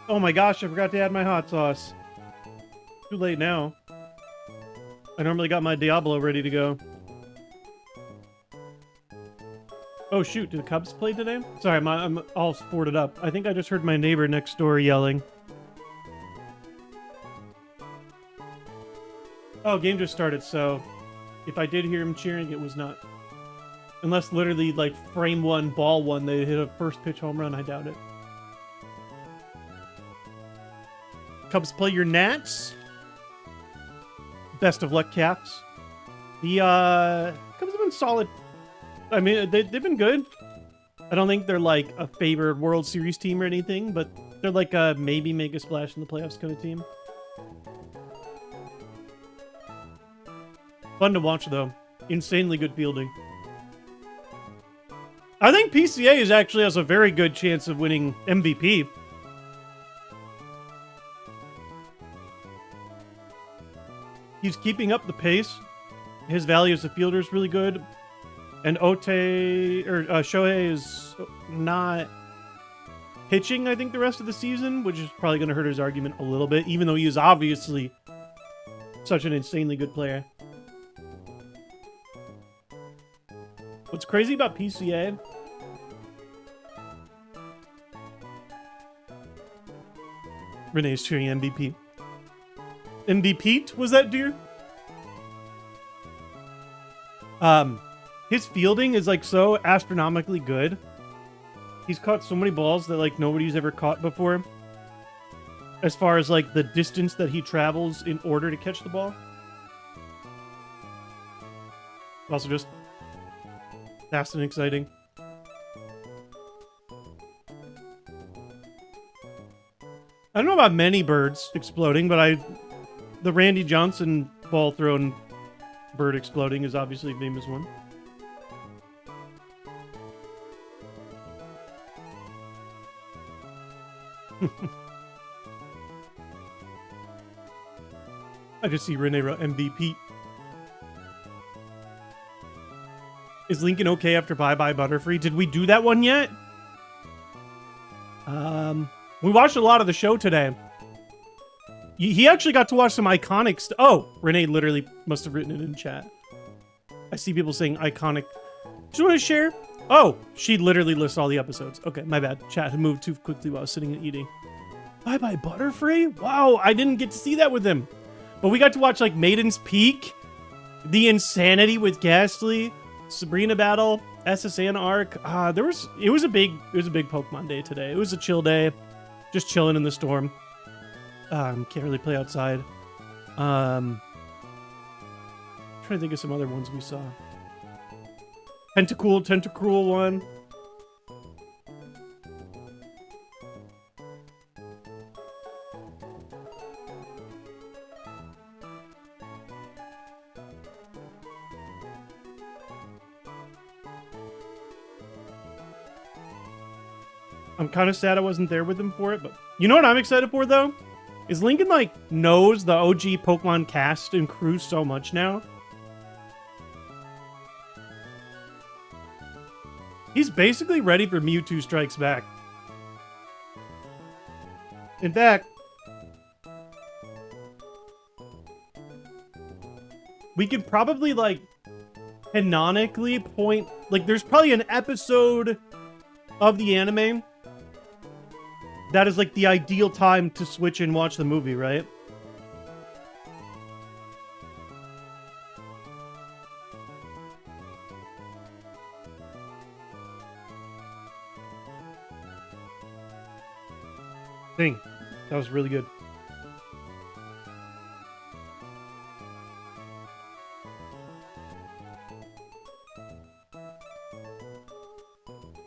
Oh my gosh, I forgot to add my hot sauce. Too late now. I normally got my Diablo ready to go. Oh shoot, did the Cubs play today? Sorry, I'm all sported up. I think I just heard my neighbor next door yelling. Oh, game just started, so if I did hear him cheering, it was not. Unless literally, like, frame one, ball one, they hit a first pitch home run, I doubt it. Cubs play your Nats. Best of luck, Caps. The Cubs have been solid. I mean, they've been good. I don't think they're like a favored World Series team or anything, but they're like a maybe make a splash in the playoffs kind of team. Fun to watch, though. Insanely good fielding. I think PCA is actually has a very good chance of winning MVP. He's keeping up the pace. His value as a fielder is really good. And Shohei is not pitching, I think, the rest of the season, which is probably going to hurt his argument a little bit, even though he is obviously such an insanely good player. What's crazy about PCA? Renee's cheering MVP. MVP? Was that dear? His fielding is like so astronomically good. He's caught so many balls that like nobody's ever caught before. As far as like the distance that he travels in order to catch the ball. Also just fast and exciting. I don't know about many birds exploding, but the Randy Johnson ball thrown bird exploding is obviously a famous one. I just see Renee wrote MVP. Is Lincoln okay after Bye Bye Butterfree? Did we do that one yet? We watched a lot of the show today. He actually got to watch some iconic stuff. Oh, Renee literally must have written it in chat. I see people saying iconic. Do you want to share? Oh, she literally lists all the episodes. Okay, my bad. Chat had moved too quickly while I was sitting and eating. Bye Bye Butterfree? Wow, I didn't get to see that with him. But we got to watch like Maiden's Peak, The Insanity with Ghastly, Sabrina Battle, SSN Arc. It was a big Pokemon day today. It was a chill day, just chilling in the storm. Can't really play outside. Trying to think of some other ones we saw. Tentacruel one. I'm kind of sad I wasn't there with him for it, but you know what I'm excited for though? Is Lincoln like knows the OG Pokemon cast and crew so much now. He's basically ready for Mewtwo Strikes Back. In fact, we could probably like canonically point, like there's probably an episode of the anime that is like the ideal time to switch and watch the movie, right? Dang, that was really good.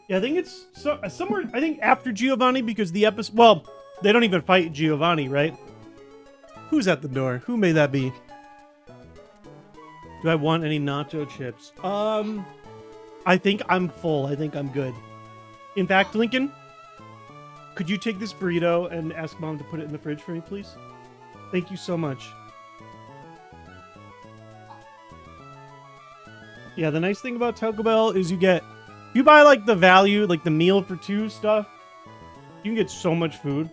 Yeah, I think it's somewhere, I think after Giovanni, because the episode, well, they don't even fight Giovanni, right? Who's at the door? Who may that be? Do I want any nacho chips? I think I'm full. I think I'm good. In fact, Lincoln, could you take this burrito and ask Mom to put it in the fridge for me, please? Thank you so much. Yeah, the nice thing about Taco Bell is you get, if you buy like the value, like the meal for two stuff, you can get so much food.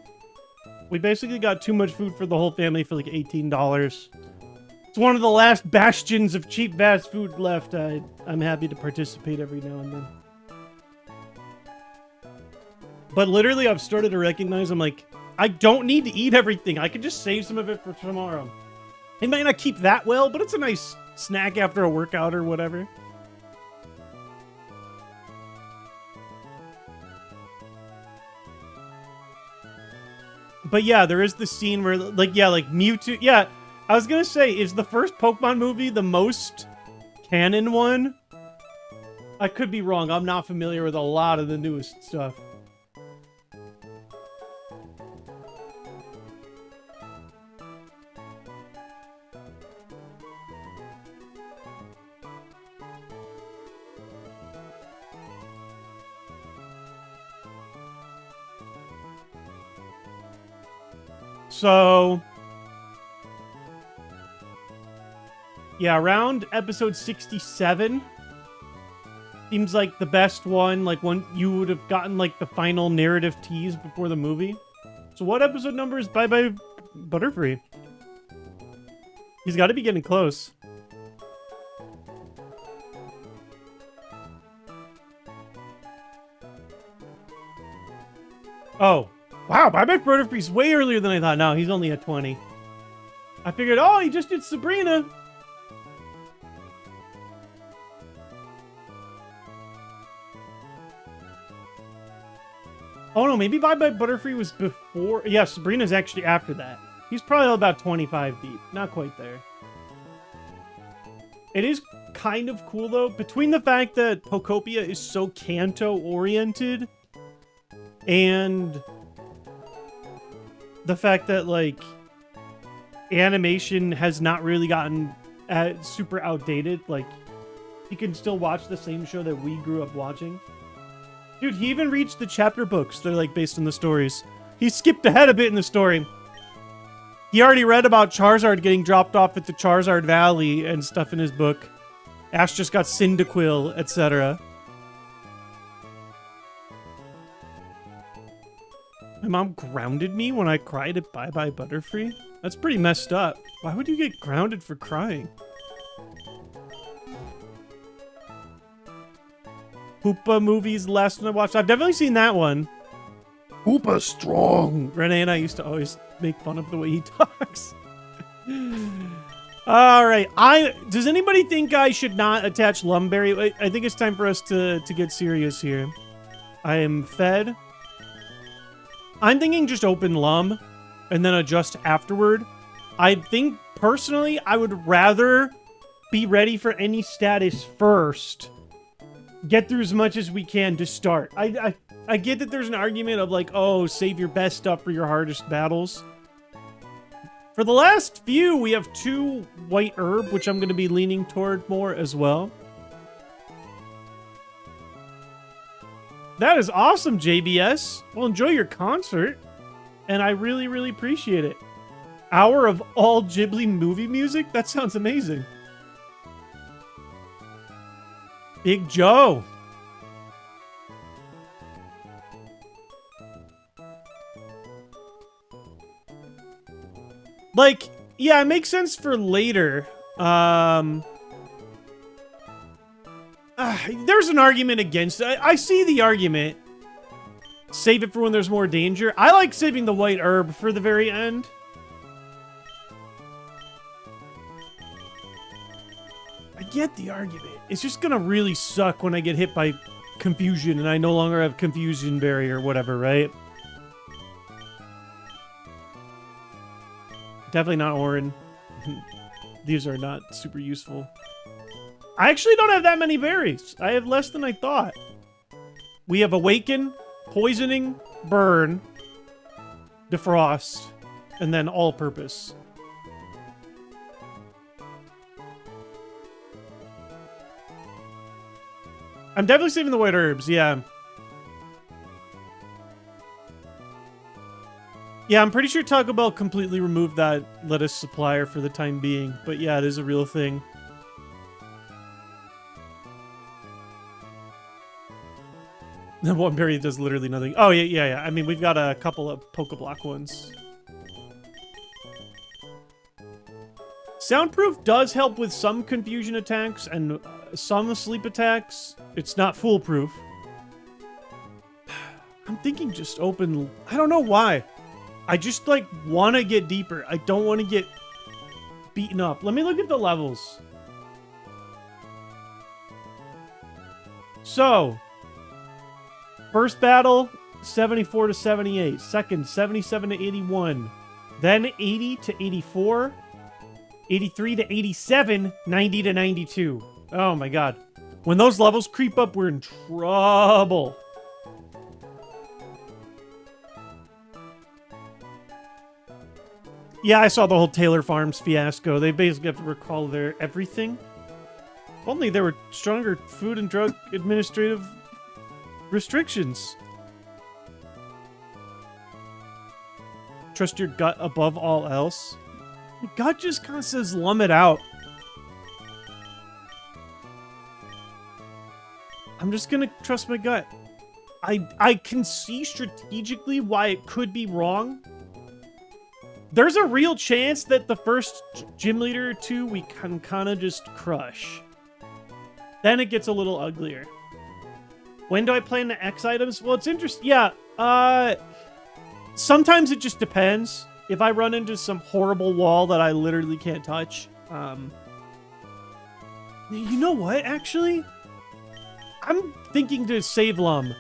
We basically got too much food for the whole family for like $18. It's one of the last bastions of cheap fast food left. I'm happy to participate every now and then. But literally, I've started to recognize, I'm like, I don't need to eat everything. I could just save some of it for tomorrow. It might not keep that well, but it's a nice snack after a workout or whatever. But yeah, there is the scene where, like, yeah, like Mewtwo. Yeah, I was gonna say, is the first Pokemon movie the most canon one? I could be wrong. I'm not familiar with a lot of the newest stuff. So, yeah, around episode 67 seems like the best one, like when you would have gotten like the final narrative tease before the movie. So what episode number is Bye Bye Butterfree? He's got to be getting close. Oh. Wow, Bye Bye Butterfree's way earlier than I thought. No, he's only at 20. I figured, oh, he just did Sabrina. Oh no, maybe Bye Bye Butterfree was before. Yeah, Sabrina's actually after that. He's probably about 25 deep. Not quite there. It is kind of cool though, between the fact that Pokopia is so Kanto oriented and the fact that, like, animation has not really gotten super outdated. Like, you can still watch the same show that we grew up watching. Dude, he even reached the chapter books. They're, like, based on the stories. He skipped ahead a bit in the story. He already read about Charizard getting dropped off at the Charizard Valley and stuff in his book. Ash just got Cyndaquil, etc. My mom grounded me when I cried at Bye Bye Butterfree? That's pretty messed up. Why would you get grounded for crying? Hoopa movies, the last one I watched. I've definitely seen that one. Hoopa's strong. Renee and I used to always make fun of the way he talks. All right. Does anybody think I should not attach Lumberry? I think it's time for us to get serious here. I am fed. I'm thinking just open Lum and then adjust afterward. I think, personally, I would rather be ready for any status first. Get through as much as we can to start. I get that there's an argument of like, oh, save your best stuff for your hardest battles. For the last few, we have 2 white herb, which I'm going to be leaning toward more as well. That is awesome, JBS. Well, enjoy your concert. And I really, really appreciate it. Hour of all Ghibli movie music? That sounds amazing. Big Joe. Like, yeah, it makes sense for later. There's an argument against it. I see the argument. Save it for when there's more danger. I like saving the white herb for the very end. I get the argument. It's just gonna really suck when I get hit by confusion and I no longer have confusion berry or whatever, right? Definitely not Orin. These are not super useful. I actually don't have that many berries. I have less than I thought. We have Awaken, Poisoning, Burn, Defrost, and then All-Purpose. I'm definitely saving the white herbs, yeah. Yeah, I'm pretty sure Taco Bell completely removed that lettuce supplier for the time being. But yeah, it is a real thing. The one berry does literally nothing. Oh, yeah. I mean, we've got a couple of Pokeblock ones. Soundproof does help with some confusion attacks and some sleep attacks. It's not foolproof. I'm thinking just open... I don't know why. I just, like, want to get deeper. I don't want to get beaten up. Let me look at the levels. So, first battle, 74 to 78. Second, 77 to 81. Then 80 to 84. 83 to 87. 90 to 92. Oh, my God. When those levels creep up, we're in trouble. Yeah, I saw the whole Taylor Farms fiasco. They basically have to recall their everything. If only there were stronger Food and Drug Administrative restrictions. Trust your gut above all else. My gut just kind of says lum it out. I'm just gonna trust my gut. I can see strategically why it could be wrong. There's a real chance that the first gym leader or two we can kind of just crush. Then it gets a little uglier. When do I plan the X items? Well, it's interesting. Yeah, sometimes it just depends. If I run into some horrible wall that I literally can't touch. You know what, actually? I'm thinking to save Lum.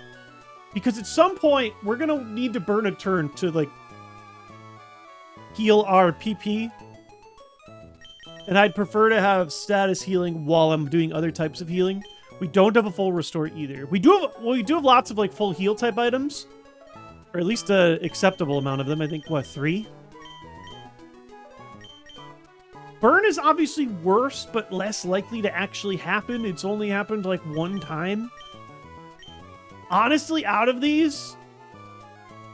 Because at some point, we're going to need to burn a turn to, like, heal our PP. And I'd prefer to have status healing while I'm doing other types of healing. We don't have a full restore either. We do have lots of like full heal type items. Or at least an acceptable amount of them. I think, what, 3? Burn is obviously worse, but less likely to actually happen. It's only happened like one time. Honestly, out of these...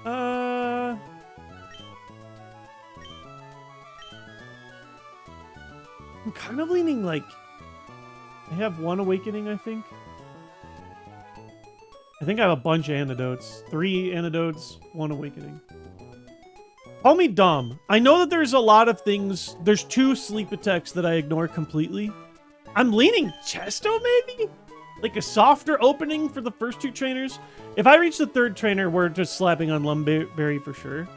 I'm kind of leaning like... I have 1 awakening, I think. I think I have a bunch of antidotes. 3 antidotes, 1 awakening. Call me dumb. I know that there's a lot of things... There's 2 sleep attacks that I ignore completely. I'm leaning Chesto, maybe? Like a softer opening for the first 2 trainers. If I reach the 3rd trainer, we're just slapping on Lumberry for sure.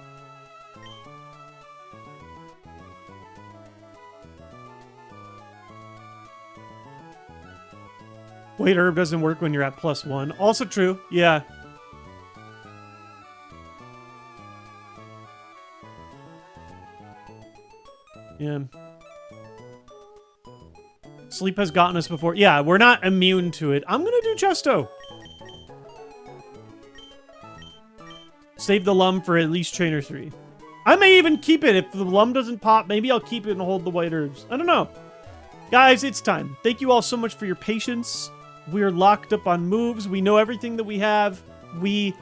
White herb doesn't work when you're at +1. Also true. Yeah. Yeah. Sleep has gotten us before. Yeah, we're not immune to it. I'm gonna do Chesto. Save the Lum for at least Trainer 3. I may even keep it. If the Lum doesn't pop, maybe I'll keep it and hold the white herbs. I don't know. Guys, it's time. Thank you all so much for your patience. We're locked up on moves. We know everything that we have. We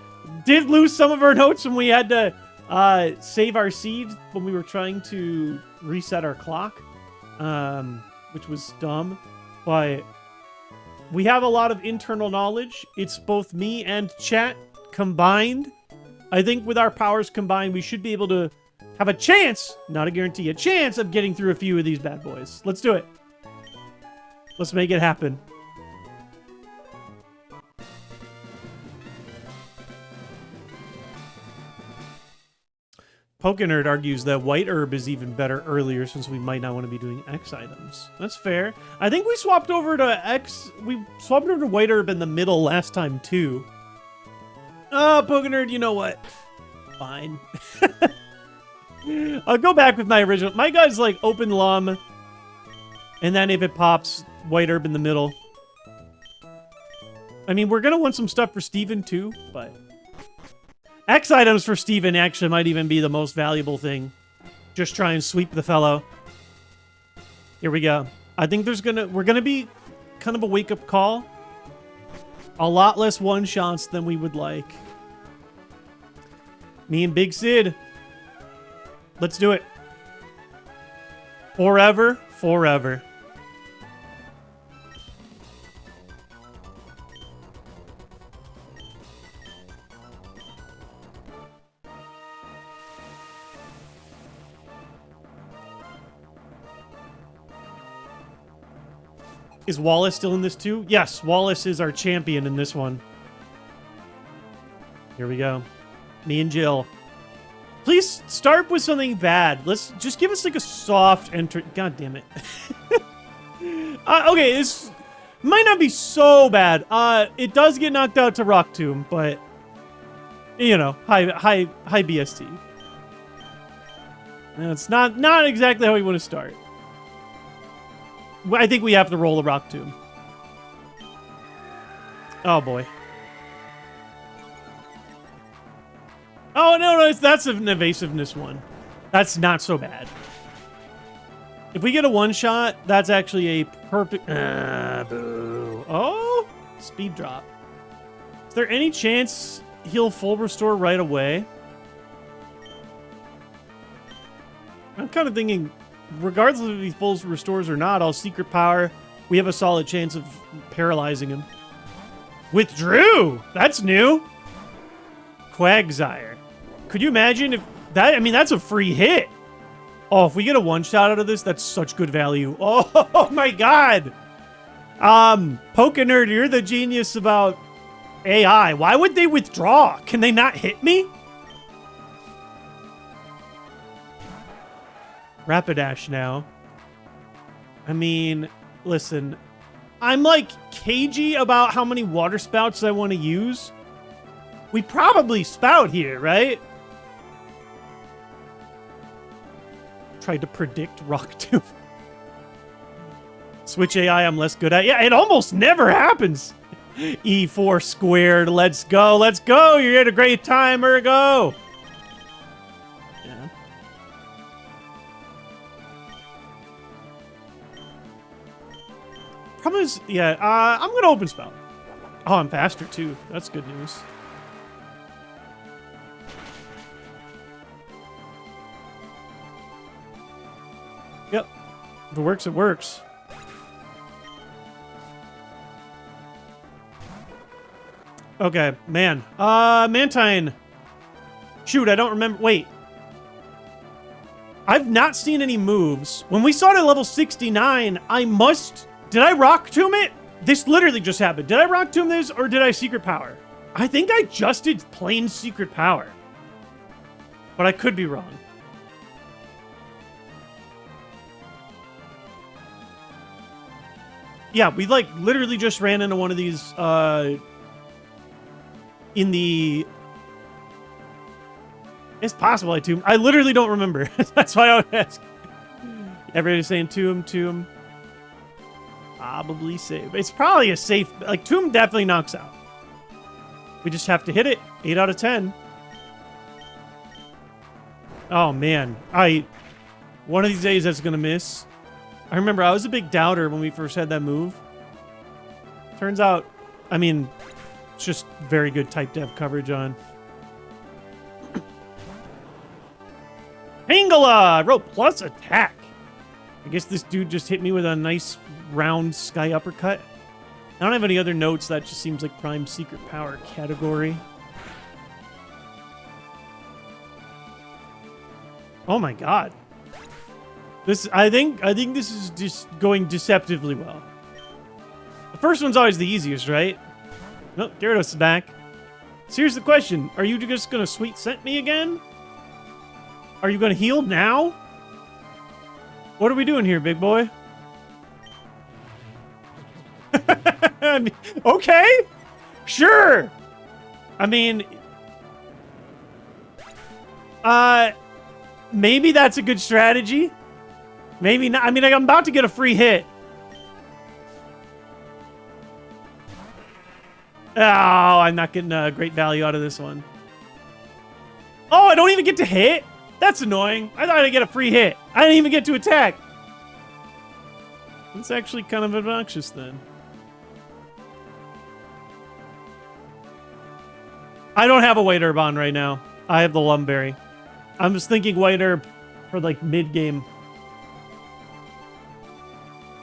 did lose some of our notes when we had to save our seed when we were trying to reset our clock, which was dumb. But we have a lot of internal knowledge. It's both me and chat combined. I think with our powers combined, we should be able to have a chance, not a guarantee, a chance of getting through a few of these bad boys. Let's do it. Let's make it happen. Pokenerd argues that white herb is even better earlier since we might not want to be doing X items. That's fair. I think we swapped over to X. We swapped over to white herb in the middle last time too. Oh, Pokenerd, you know what? Fine. I'll go back with my original. My guy's like open lum. And then if it pops, white herb in the middle. I mean, we're going to want some stuff for Steven too, but... X items for Steven actually might even be the most valuable thing. Just try and sweep the fellow. Here we go. I think we're gonna be kind of a wake-up call. A lot less one-shots than we would like. Me and Big Sid. Let's do it. Forever, forever. Is Wallace still in this too? Yes, Wallace is our champion in this one. Here we go. Me and Jill. Please start with something bad. Let's just give us like a soft enter. God damn it. Okay, this might not be so bad. It does get knocked out to Rock Tomb, but you know, high BST. And it's not exactly how we want to start. I think we have to roll a Rock Tomb. Oh, boy. Oh, no, that's an evasiveness one. That's not so bad. If we get a one-shot, that's actually a perfect... boo. Oh, speed drop. Is there any chance he'll full restore right away? I'm kind of thinking... Regardless of if he full restores or not, I'll secret power. We have a solid chance of paralyzing him. Withdrew! That's new. Quagsire. Could you imagine if that... I mean, that's a free hit. Oh, if we get a one-shot out of this, that's such good value. Oh my god! Pokenerd, you're the genius about AI. Why would they withdraw? Can they not hit me? Rapidash now. I mean, listen. I'm like cagey about how many water spouts I want to use. We probably spout here, right? Tried to predict Rock Tomb. Switch AI I'm less good at. Yeah, it almost never happens. E4 squared. Let's go. Let's go. You had a great time, Ergo. Problem is, yeah, I'm going to open spout. Oh, I'm faster, too. That's good news. Yep. If it works, it works. Okay, man. Mantine. Shoot, I don't remember. Wait. I've not seen any moves. When we started level 69, I must... Did I Rock Tomb it? This literally just happened. Did I Rock Tomb this or did I Secret Power? I think I just did plain Secret Power. But I could be wrong. Yeah, we like literally just ran into one of these in the... It's possible I Tomb. I literally don't remember. That's why I would ask. Everybody's saying Tomb. Probably safe. It's probably a safe... Like, Tomb definitely knocks out. We just have to hit it. 8 out of 10. Oh, man. One of these days that's going to miss. I remember I was a big doubter when we first had that move. Turns out... I mean, It's just very good type to have coverage on. Pangala! Wrote plus attack. I guess this dude just hit me with a nice round sky uppercut. I don't have any other notes. That just seems like prime secret power category. Oh my god. I think this is just going deceptively well. The first one's always the easiest, right? Nope, Gyarados is back. So here's the question. Are you just gonna sweet scent me again? Are you gonna heal now? What are we doing here, big boy? Okay, sure. I mean, maybe that's a good strategy. Maybe not. I mean, I'm about to get a free hit. Oh, I'm not getting a great value out of this one. Oh, I don't even get to hit? That's annoying. I thought I'd get a free hit. I didn't even get to attack. That's actually kind of obnoxious then. I don't have a White Herb on right now. I have the Lumberry. I'm just thinking White Herb for like mid-game.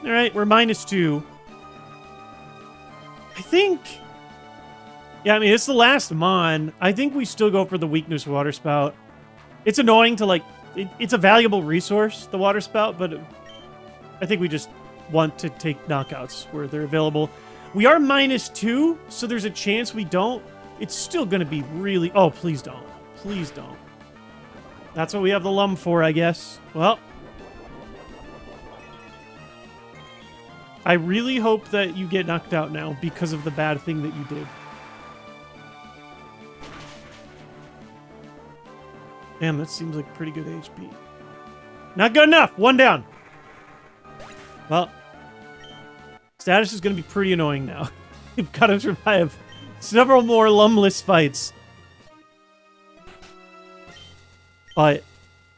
Alright, we're -2. I think... Yeah, I mean, it's the last Mon. I think we still go for the Weakness Water Spout. It's annoying to, like... It's a valuable resource, the Water Spout, but I think we just want to take knockouts where they're available. We are -2, so there's a chance we don't. It's still going to be really... Oh, please don't. Please don't. That's what we have the Lum for, I guess. Well... I really hope that you get knocked out now because of the bad thing that you did. Damn, that seems like pretty good HP. Not good enough! One down! Well, status is going to be pretty annoying now. We've got to survive several more Lumless fights. But,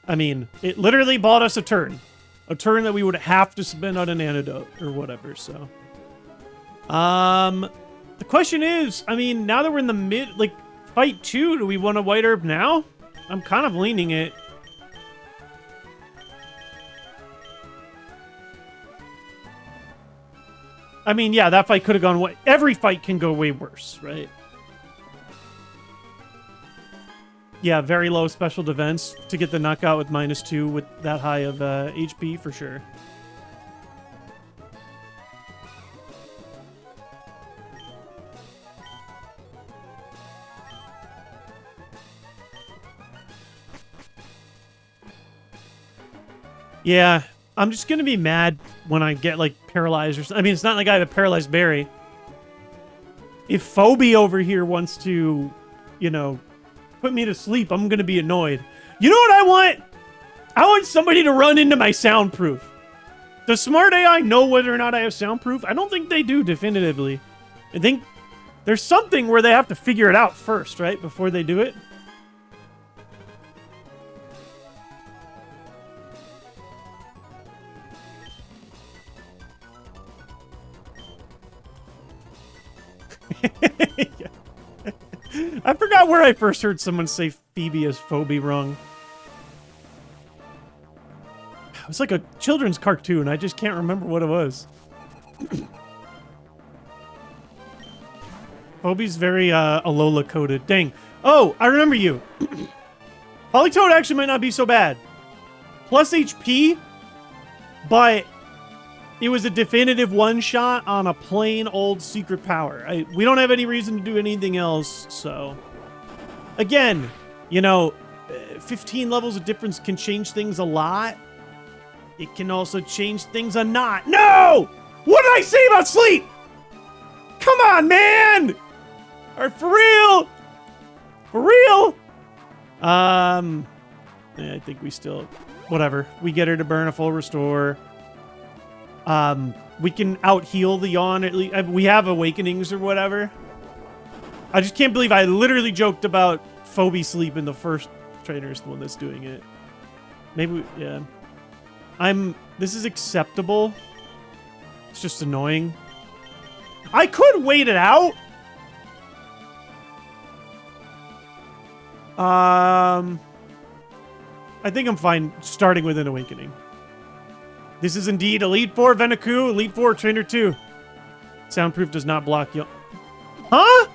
I mean, it literally bought us a turn. A turn that we would have to spend on an antidote or whatever, so. The question is, I mean, now that we're in the mid, like, fight 2, do we want a White Herb now? I'm kind of leaning it. I mean, yeah, that fight could have gone way... Every fight can go way worse, right? Yeah, very low special defense to get the knockout with -2 with that high of HP, for sure. Yeah, I'm just gonna be mad when I get, like, paralyzed or something. I mean, it's not like I have a paralyzed berry. If Phoebe over here wants to, you know, put me to sleep, I'm gonna be annoyed. You know what I want? I want somebody to run into my soundproof. Does Smart AI know whether or not I have soundproof? I don't think they do definitively. I think there's something where they have to figure it out first, right? Before they do it. Yeah. I forgot where I first heard someone say Phoebe as Phoebe wrong. It was like a children's cartoon. I just can't remember what it was. Phoebe's very Alola coded. Dang. Oh, I remember you. Polytoad actually might not be so bad. Plus HP, but it was a definitive one-shot on a plain old secret power. We don't have any reason to do anything else, so... Again, you know, 15 levels of difference can change things a lot. It can also change things a lot. No! What did I say about sleep? Come on, man! Alright, for real! For real! Yeah, I think we still... Whatever. We get her to burn a full restore. We can out-heal the Yawn at least. We have Awakenings or whatever. I just can't believe I literally joked about Phoebe Sleep in the first trainer is the one that's doing it. Maybe, yeah. This is acceptable. It's just annoying. I could wait it out. I think I'm fine starting with an Awakening. This is indeed Elite 4 Venaku, Elite 4 Trainer 2. Soundproof does not block you. Huh?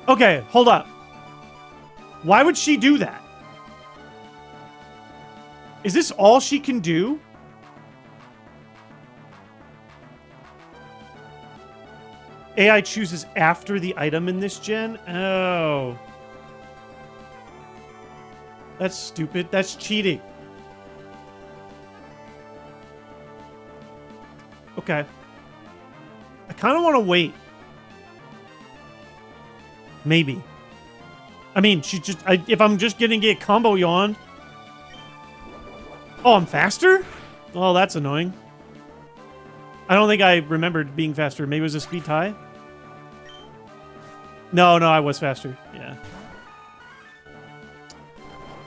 Okay, hold up. Why would she do that? Is this all she can do? AI chooses after the item in this gen? Oh. That's stupid. That's cheating. Okay. I kind of want to wait. Maybe. I mean, if I'm just getting a combo yawn. Oh, I'm faster? Oh, that's annoying. I don't think I remembered being faster. Maybe it was a speed tie? No, I was faster. Yeah.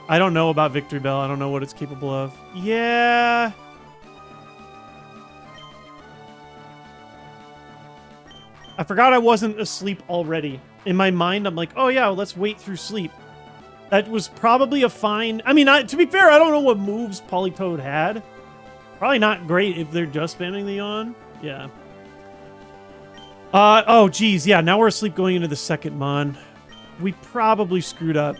I don't know about Victory Bell. I don't know what it's capable of. Yeah. I forgot I wasn't asleep already. In my mind, I'm like, oh yeah, well, let's wait through sleep. That was probably a fine... I mean, to be fair, I don't know what moves Polytoad had. Probably not great if they're just spamming the yawn. Yeah. Oh, geez. Yeah, now we're asleep going into the second mon. We probably screwed up.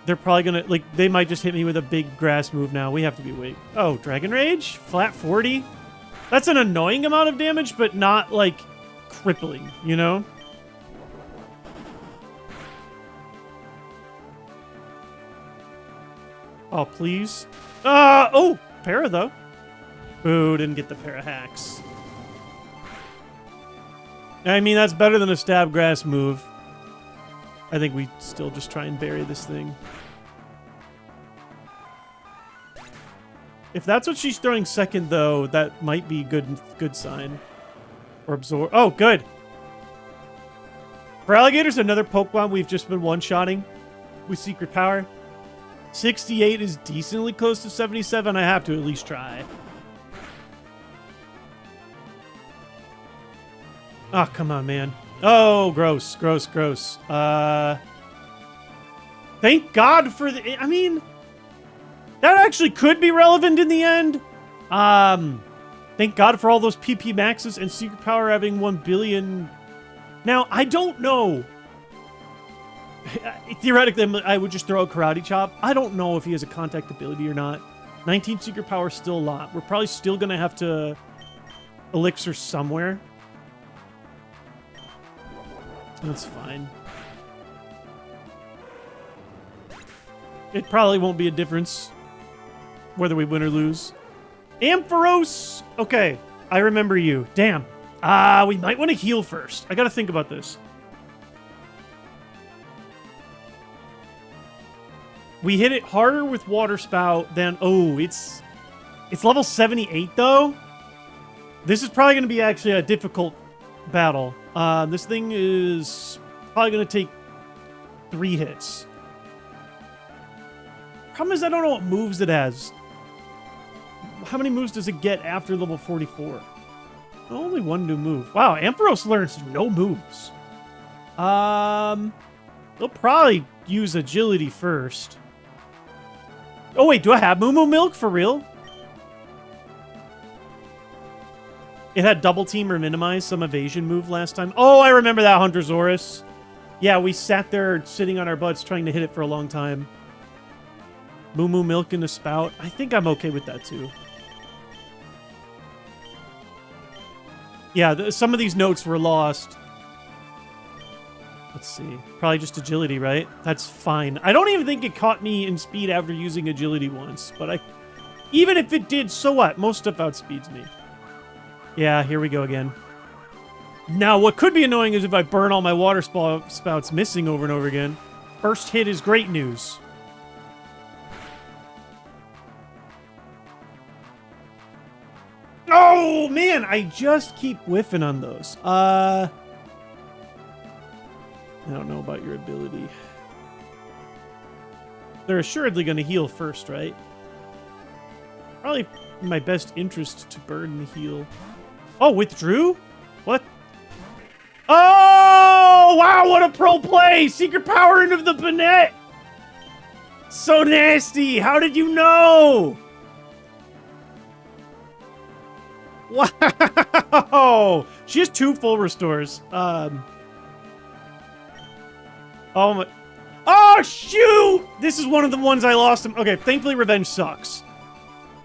They're probably going to... Like, they might just hit me with a big grass move now. We have to be awake. Oh, Dragon Rage? Flat 40? That's an annoying amount of damage, but not, like, crippling, you know? Oh, please. Oh, para, though. Boo, didn't get the para hacks. I mean, that's better than a stab grass move. I think we still just try and bury this thing. If that's what she's throwing second, though, that might be good sign. Or absorb. Oh, good. For Alligator's another Pokemon we've just been one-shotting with Secret Power. 68 is decently close to 77. I have to at least try. Oh, come on, man. Oh, gross. Thank God for the... I mean, that actually could be relevant in the end. Thank God for all those PP maxes and Secret Power having 1 billion. Now, I don't know. Theoretically, I would just throw a Karate Chop. I don't know if he has a contact ability or not. 19 Secret Power is still a lot. We're probably still going to have to Elixir somewhere. That's fine. It probably won't be a difference whether we win or lose. Ampharos! Okay, I remember you. Damn. We might want to heal first. I gotta think about this. We hit it harder with Water Spout than... Oh, it's level 78, though. This is probably going to be actually a difficult battle. This thing is probably going to take 3 hits. Problem is, I don't know what moves it has. How many moves does it get after level 44? Only 1 new move. Wow, Ampharos learns no moves. They'll probably use Agility first. Oh, wait, do I have Moo Moo Milk for real? It had Double Team or Minimize, some evasion move last time. Oh, I remember that, Huntersaurus. Yeah, we sat there sitting on our butts trying to hit it for a long time. Moo Moo Milk in the spout. I think I'm okay with that, too. Yeah, some of these notes were lost. Let's see. Probably just agility, right? That's fine. I don't even think it caught me in speed after using agility once. But even if it did, so what? Most stuff outspeeds me. Yeah, here we go again. Now, what could be annoying is if I burn all my water spouts missing over and over again. First hit is great news. Oh, man! I just keep whiffing on those. I don't know about your ability. They're assuredly going to heal first, right? Probably in my best interest to burn the heal. Oh, withdrew? What? Oh, wow, what a pro play! Secret Power into the Banette! So nasty! How did you know? Wow! She has 2 full restores. Oh my... Oh, shoot! This is one of the ones I lost. Okay, thankfully revenge sucks.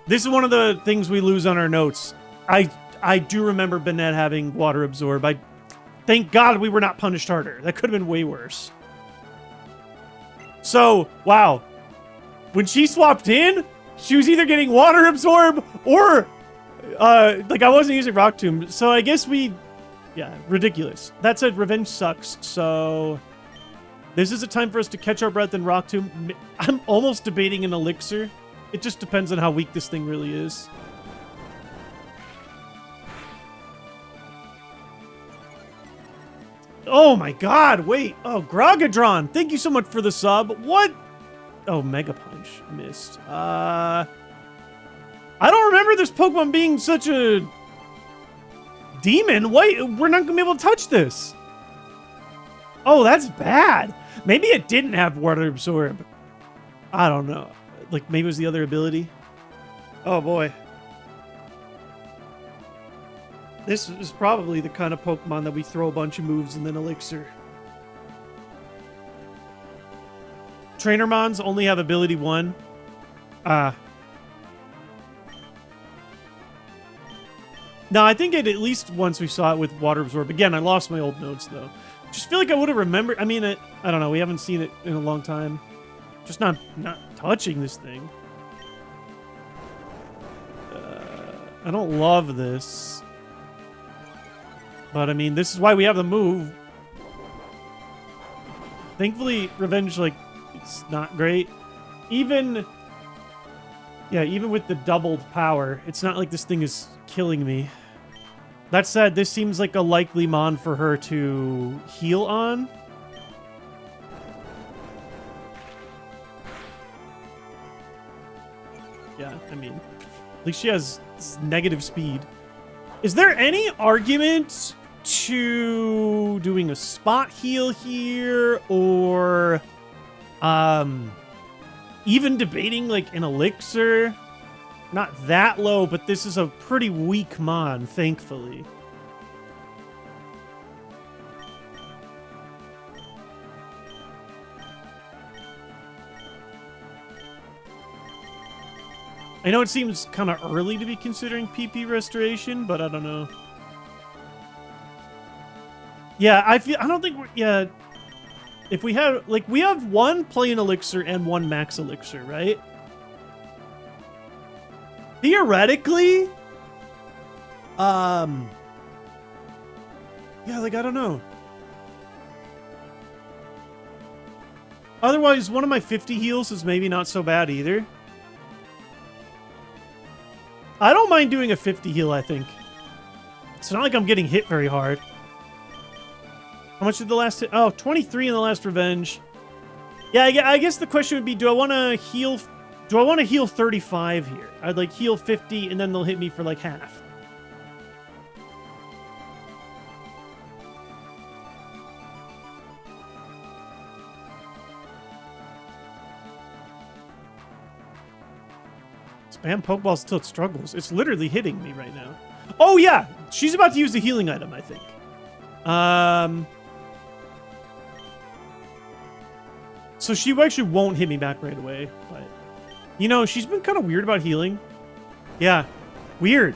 This is one of the things we lose on our notes. I do remember Bennett having water absorb. Thank God we were not punished harder. That could have been way worse. So, wow. When she swapped in, she was either getting water absorb or, like, I wasn't using Rock Tomb. So I guess yeah, ridiculous. That said, revenge sucks. So this is a time for us to catch our breath and Rock Tomb. I'm almost debating an elixir. It just depends on how weak this thing really is. Oh my god, wait. Oh, Grogadron, thank you so much for the sub. What? Oh, Mega Punch. Missed. I don't remember this Pokemon being such a demon. Wait, we're not gonna be able to touch this. Oh, that's bad. Maybe it didn't have Water Absorb. I don't know. Like, maybe it was the other ability. Oh boy. This is probably the kind of Pokemon that we throw a bunch of moves and then elixir. Trainermons only have ability 1. No, I think at least once we saw it with Water Absorb. Again, I lost my old notes, though. Just feel like I would have remembered. I mean, I don't know. We haven't seen it in a long time. Just not touching this thing. I don't love this. But, I mean, this is why we have the move. Thankfully, Revenge, like, it's not great. Even with the doubled power, it's not like this thing is killing me. That said, this seems like a likely mon for her to heal on. Yeah, I mean, at least she has negative speed. Is there any argument to doing a spot heal here, or even debating like an elixir? Not that low, but this is a pretty weak mon, thankfully. I know it seems kind of early to be considering PP restoration, but I don't know. Yeah, I don't think we're, yeah. If we have, like, we have 1 plain elixir and 1 max elixir, right? Theoretically, yeah, like, I don't know. Otherwise, one of my 50 heals is maybe not so bad either. I don't mind doing a 50 heal, I think. It's not like I'm getting hit very hard. How much did the last hit? Oh, 23 in the last Revenge. Yeah, I guess the question would be, do I want to heal 35 here? I'd like heal 50 and then they'll hit me for like half. Spam Pokeballs till it struggles. It's literally hitting me right now. Oh yeah, she's about to use the healing item, I think. So she actually won't hit me back right away, but you know, she's been kind of weird about healing. Yeah, weird.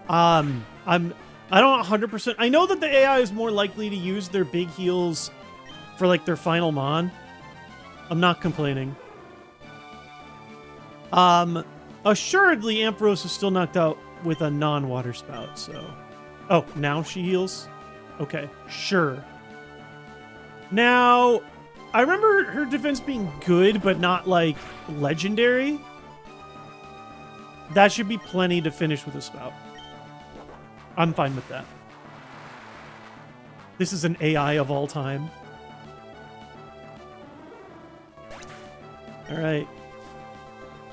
I don't 100%. I know that the AI is more likely to use their big heals for like their final mon. I'm not complaining. Assuredly, Ampharos is still knocked out with a non-water spout, so... Oh, now she heals? Okay, sure. Now, I remember her defense being good, but not, like, legendary. That should be plenty to finish with a spout. I'm fine with that. This is an AI of all time. Alright.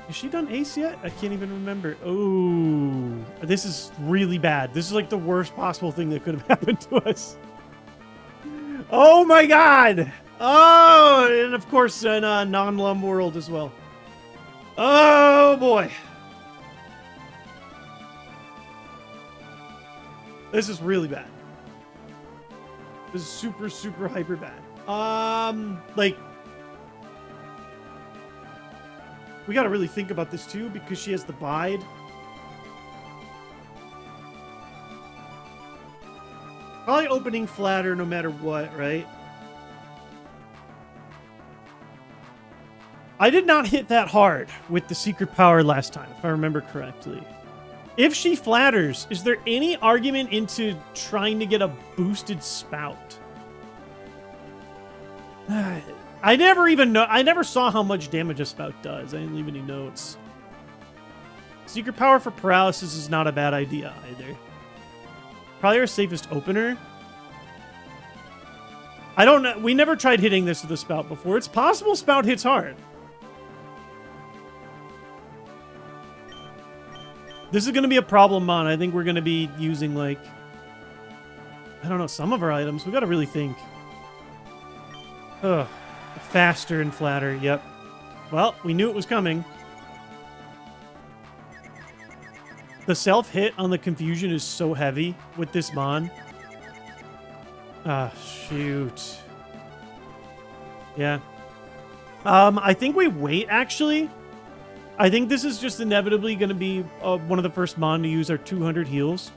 Has she done Ace yet? I can't even remember. Oh, this is really bad. This is like the worst possible thing that could have happened to us. Oh my god! Oh, and of course in a non-lum world as well. Oh boy. This is really bad. This is super, super hyper bad. Like, we gotta really think about this too because she has the bide. Probably opening flatter no matter what, right? I did not hit that hard with the secret power last time, if I remember correctly. If she flatters, is there any argument into trying to get a boosted spout? I never saw how much damage a spout does. I didn't leave any notes. Secret power for paralysis is not a bad idea either. Probably our safest opener. I don't know. We never tried hitting this with a spout before. It's possible spout hits hard. This is going to be a problem, Mon. I think we're going to be using, like, I don't know, some of our items. We got to really think. Ugh. Faster and flatter. Yep. Well, we knew it was coming. The self-hit on the confusion is so heavy with this Mon. Ah, shoot. Yeah. I think we wait, actually. I think this is just inevitably going to be one of the first Mon to use our 200 heals.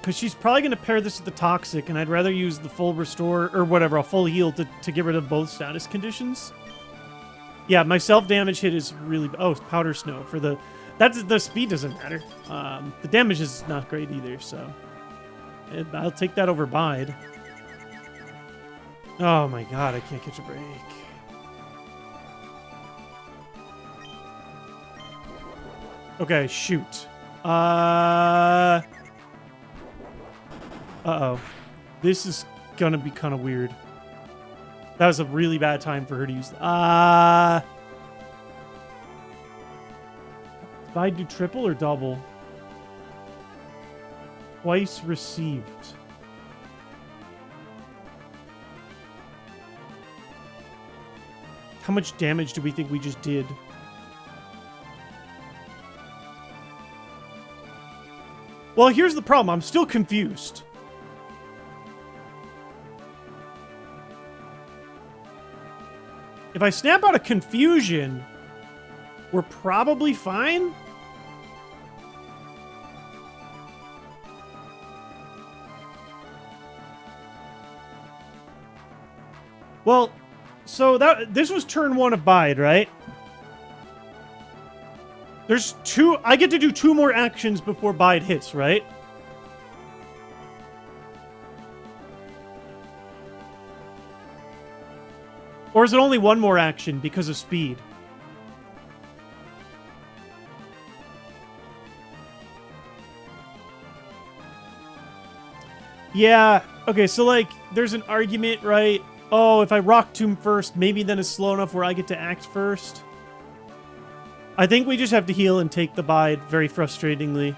Because she's probably going to pair this with the Toxic, and I'd rather use the full restore, or whatever, a full heal to get rid of both status conditions. Yeah, my self-damage hit is really... Oh, Powder Snow. For the... The speed doesn't matter. The damage is not great either, so... I'll take that over Bide. Oh my god, I can't catch a break. Okay, shoot. Uh-oh. This is gonna be kind of weird. That was a really bad time for her to use... Did I do triple or double? Twice received. How much damage do we think we just did? Well, here's the problem. I'm still confused. If I snap out of confusion, we're probably fine. Well, so this was turn 1 of Bide, right? There's 2... I get to do 2 more actions before Bide hits, right? Or is it only 1 more action because of speed? Yeah, okay, so, like, there's an argument, right? Oh, if I Rock Tomb first, maybe then it's slow enough where I get to act first. I think we just have to heal and take the Bide very frustratingly.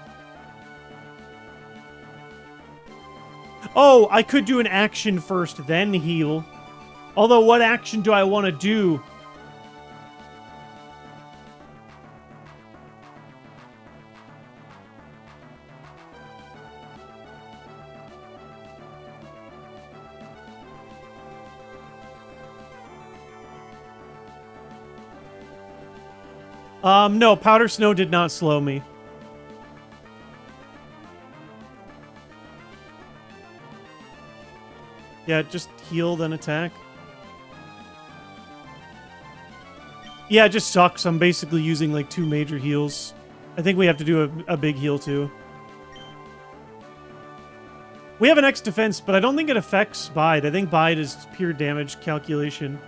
Oh, I could do an action first, then heal. Although, what action do I want to do? No, Powder Snow did not slow me. Yeah, just heal, then attack. Yeah, it just sucks. I'm basically using, like, 2 major heals. I think we have to do a big heal, too. We have an X defense, but I don't think it affects Bide. I think Bide is pure damage calculation.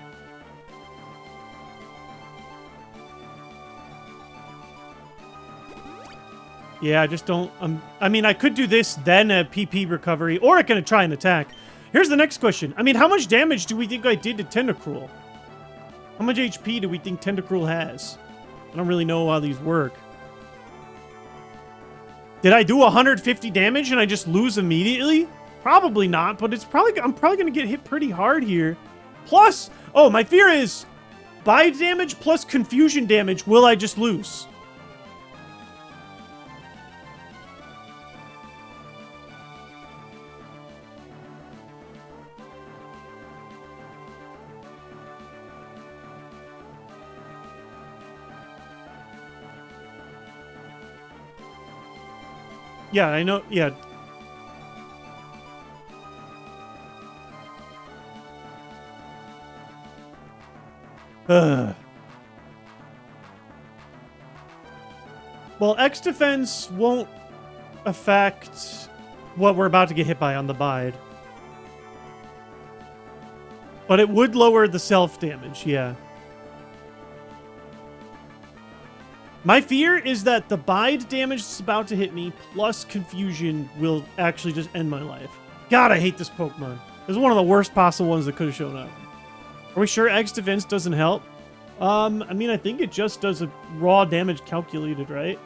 Yeah, I just don't... I mean, I could do this, then a PP recovery, or I can try an attack. Here's the next question. I mean, how much damage do we think I did to Tentacruel? How much HP do we think Tentacruel has? I don't really know how these work. Did I do 150 damage and I just lose immediately? Probably not, but I'm probably going to get hit pretty hard here. Plus, oh, my fear is bide damage plus confusion damage. Will I just lose? Yeah, I know. Yeah. Ugh. Well, X defense won't affect what we're about to get hit by on the bide. But it would lower the self damage, yeah. My fear is that the bide damage that's about to hit me plus confusion will actually just end my life. God, I hate this Pokemon. This is one of the worst possible ones that could have shown up. Are we sure X defense doesn't help? I mean, I think it just does a raw damage calculated, right?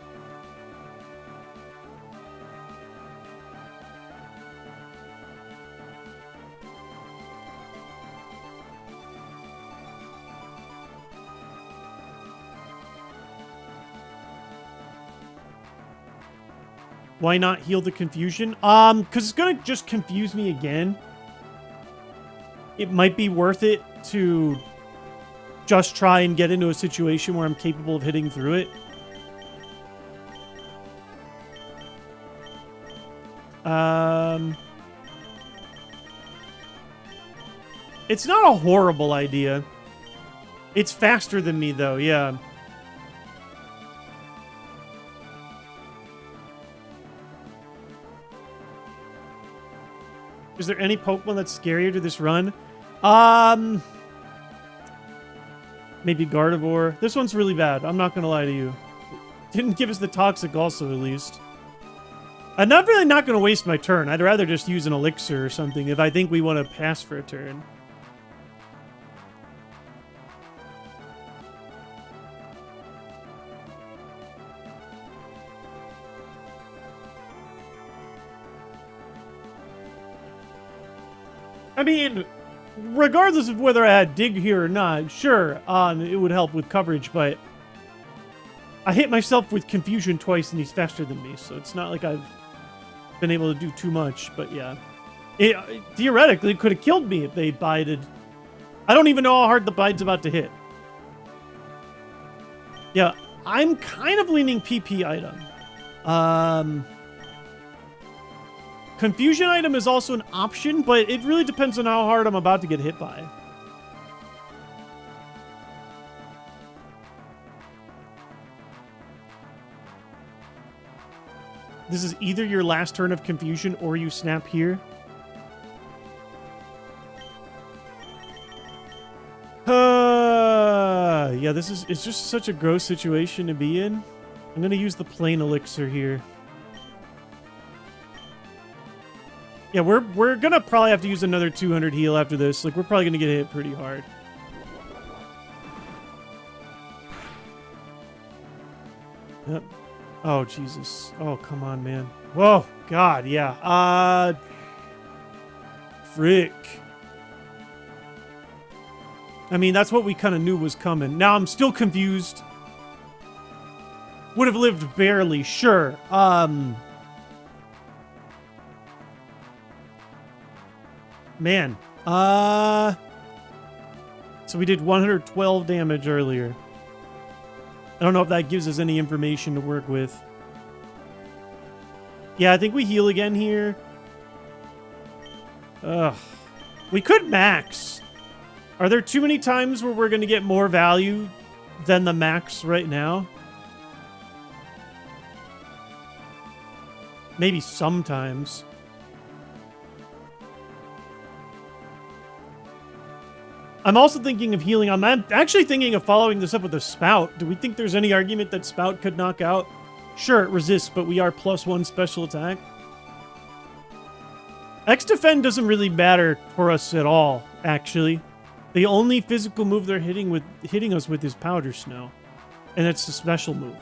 Why not heal the confusion? Because it's gonna just confuse me again. It might be worth it to just try and get into a situation where I'm capable of hitting through it. It's not a horrible idea. It's faster than me, though, yeah. Is there any Pokemon that's scarier to this run? Maybe Gardevoir. This one's really bad. I'm not going to lie to you. Didn't give us the Toxic also, at least. I'm not going to waste my turn. I'd rather just use an Elixir or something if I think we want to pass for a turn. I mean, regardless of whether I had Dig here or not, sure, it would help with coverage, but I hit myself with Confusion twice and he's faster than me, so it's not like I've been able to do too much, but yeah. It theoretically could have killed me if they bided. I don't even know how hard the bide's about to hit. Yeah, I'm kind of leaning PP item. Confusion item is also an option, but it really depends on how hard I'm about to get hit by. This is either your last turn of confusion or you snap here. Yeah, it's just such a gross situation to be in. I'm going to use the plain elixir here. Yeah, we're gonna probably have to use another 200 heal after this. Like, we're probably gonna get hit pretty hard. Yep. Oh, Jesus. Oh, come on, man. Whoa, God, yeah. Frick. I mean, that's what we kind of knew was coming. Now I'm still confused. Would have lived barely, sure. Man, so we did 112 damage earlier. I don't know if that gives us any information to work with. Yeah, I think we heal again here. Ugh. We could max. Are there too many times where we're going to get more value than the max right now? Maybe sometimes. I'm also thinking of healing. I'm actually thinking of following this up with a Spout. Do we think there's any argument that Spout could knock out? Sure, it resists, but we are +1 special attack. X-Defend doesn't really matter for us at all, actually. The only physical move they're hitting us with is Powder Snow. And it's a special move.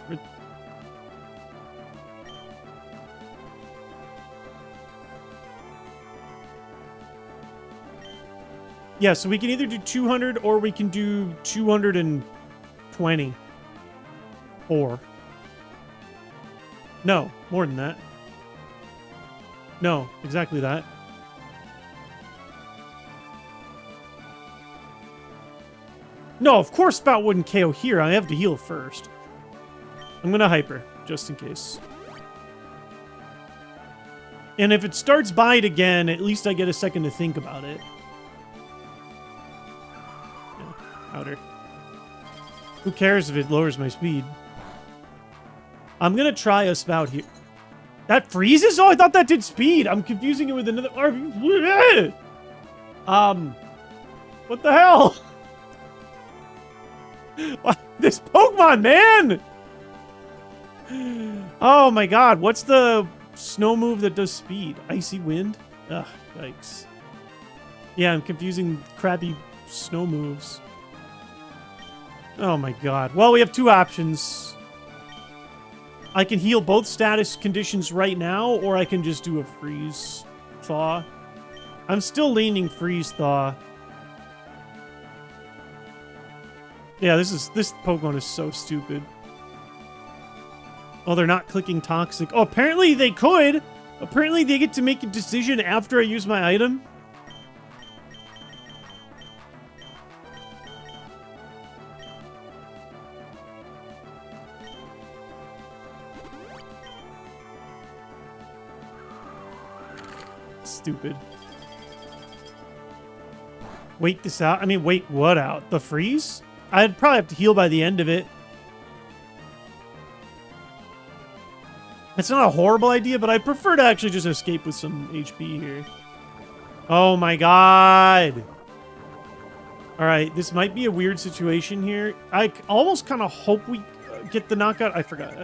Yeah, so we can either do 200 or we can do 220. Or. No, more than that. No, exactly that. No, of course Spout wouldn't KO here. I have to heal first. I'm going to hyper, just in case. And if it starts bite again, at least I get a second to think about it. Yeah, outer. Who cares if it lowers my speed? I'm going to try a Spout here. That freezes? Oh, I thought that did speed. I'm confusing it with another... What the hell? This Pokemon, man! Oh my god, what's the snow move that does speed? Icy Wind? Ugh, yikes. Yeah, I'm confusing crappy snow moves. Oh my god. Well, we have two options. I can heal both status conditions right now, or I can just do a Freeze Thaw. I'm still leaning Freeze Thaw. Yeah, this Pokemon is so stupid. Oh, they're not clicking Toxic. Oh, apparently they could. Apparently they get to make a decision after I use my item. Stupid. Wait this out. I mean, wait what out? The freeze? I'd probably have to heal by the end of it. It's not a horrible idea, but I'd prefer to actually just escape with some HP here. Oh my god. Alright, this might be a weird situation here. I almost kind of hope we get the knockout. I forgot.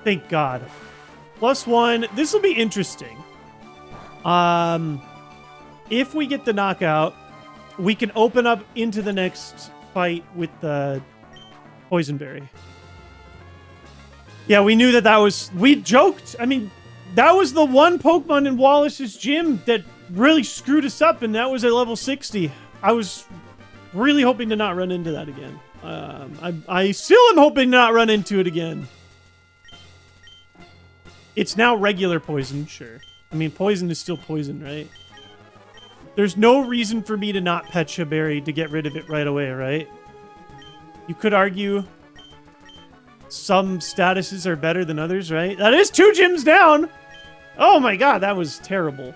Thank god. +1. This will be interesting. If we get the knockout, we can open up into the next fight with the Poison Berry. Yeah, we knew that was... We joked. I mean, that was the one Pokemon in Wallace's gym that really screwed us up, and that was at level 60. I was really hoping to not run into that again. I still am hoping to not run into it again. It's now regular poison, sure. I mean, poison is still poison, right? There's no reason for me to not Pecha Berry to get rid of it right away, right? You could argue some statuses are better than others, right? That is 2 gyms down! Oh my god, that was terrible.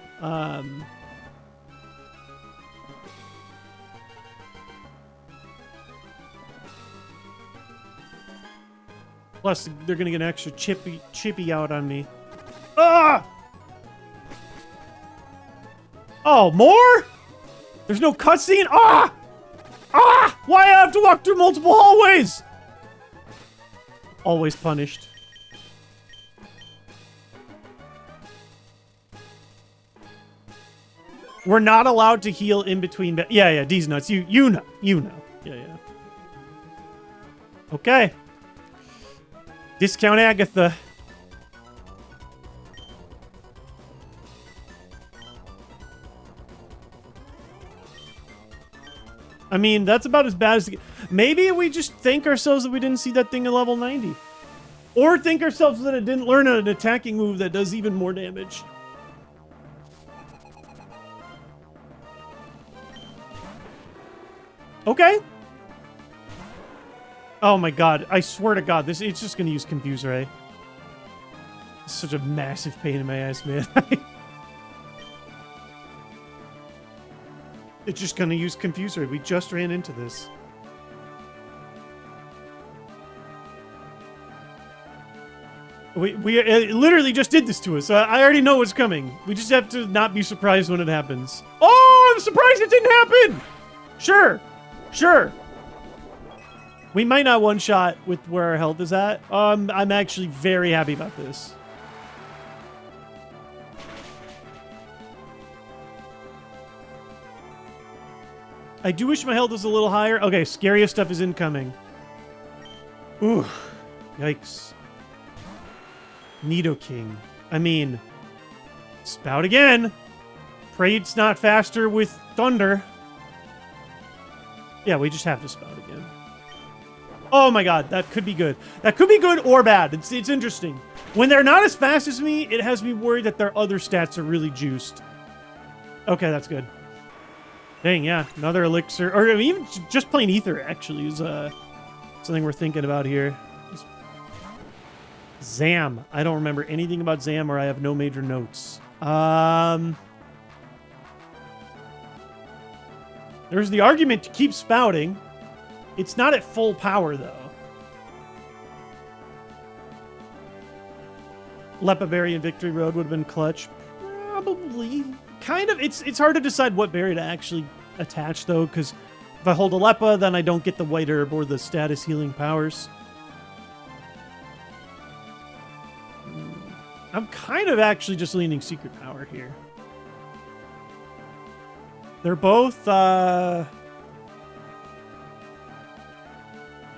Plus, they're gonna get an extra chippy out on me. Ah! Oh, more? There's no cutscene? Ah! Ah! Why do I have to walk through multiple hallways? Always punished. We're not allowed to heal in between. Yeah, D's nuts. You know. Yeah. Okay. Discount Agatha. I mean, that's about as bad as... Maybe we just thank ourselves that we didn't see that thing at level 90. Or thank ourselves that it didn't learn an attacking move that does even more damage. Okay. Oh my god. I swear to god, it's just going to use Confuse Ray. It's such a massive pain in my ass, man. It's just going to use Confuse Ray. We just ran into this. It literally just did this to us. I already know what's coming. We just have to not be surprised when it happens. Oh, I'm surprised it didn't happen! Sure. We might not one-shot with where our health is at. I'm actually very happy about this. I do wish my health was a little higher. Okay, scariest stuff is incoming. Ooh, yikes. Nidoking. I mean, Spout again. Pray it's not faster with Thunder. Yeah, we just have to spout again. Oh my god, that could be good. That could be good or bad. It's interesting. When they're not as fast as me, it has me worried that their other stats are really juiced. Okay, that's good. Dang, yeah. Another elixir. Or I mean, even just plain ether, actually, is something we're thinking about here. Zam. I don't remember anything about Zam, or I have no major notes. There's the argument to keep spouting. It's not at full power, though. Lepa Berry and Victory Road would have been clutch. Probably. Kind of. It's hard to decide what berry to actually attach, though, because if I hold a Lepa, then I don't get the white herb or the status healing powers. I'm kind of actually just leaning Secret Power here. They're both, I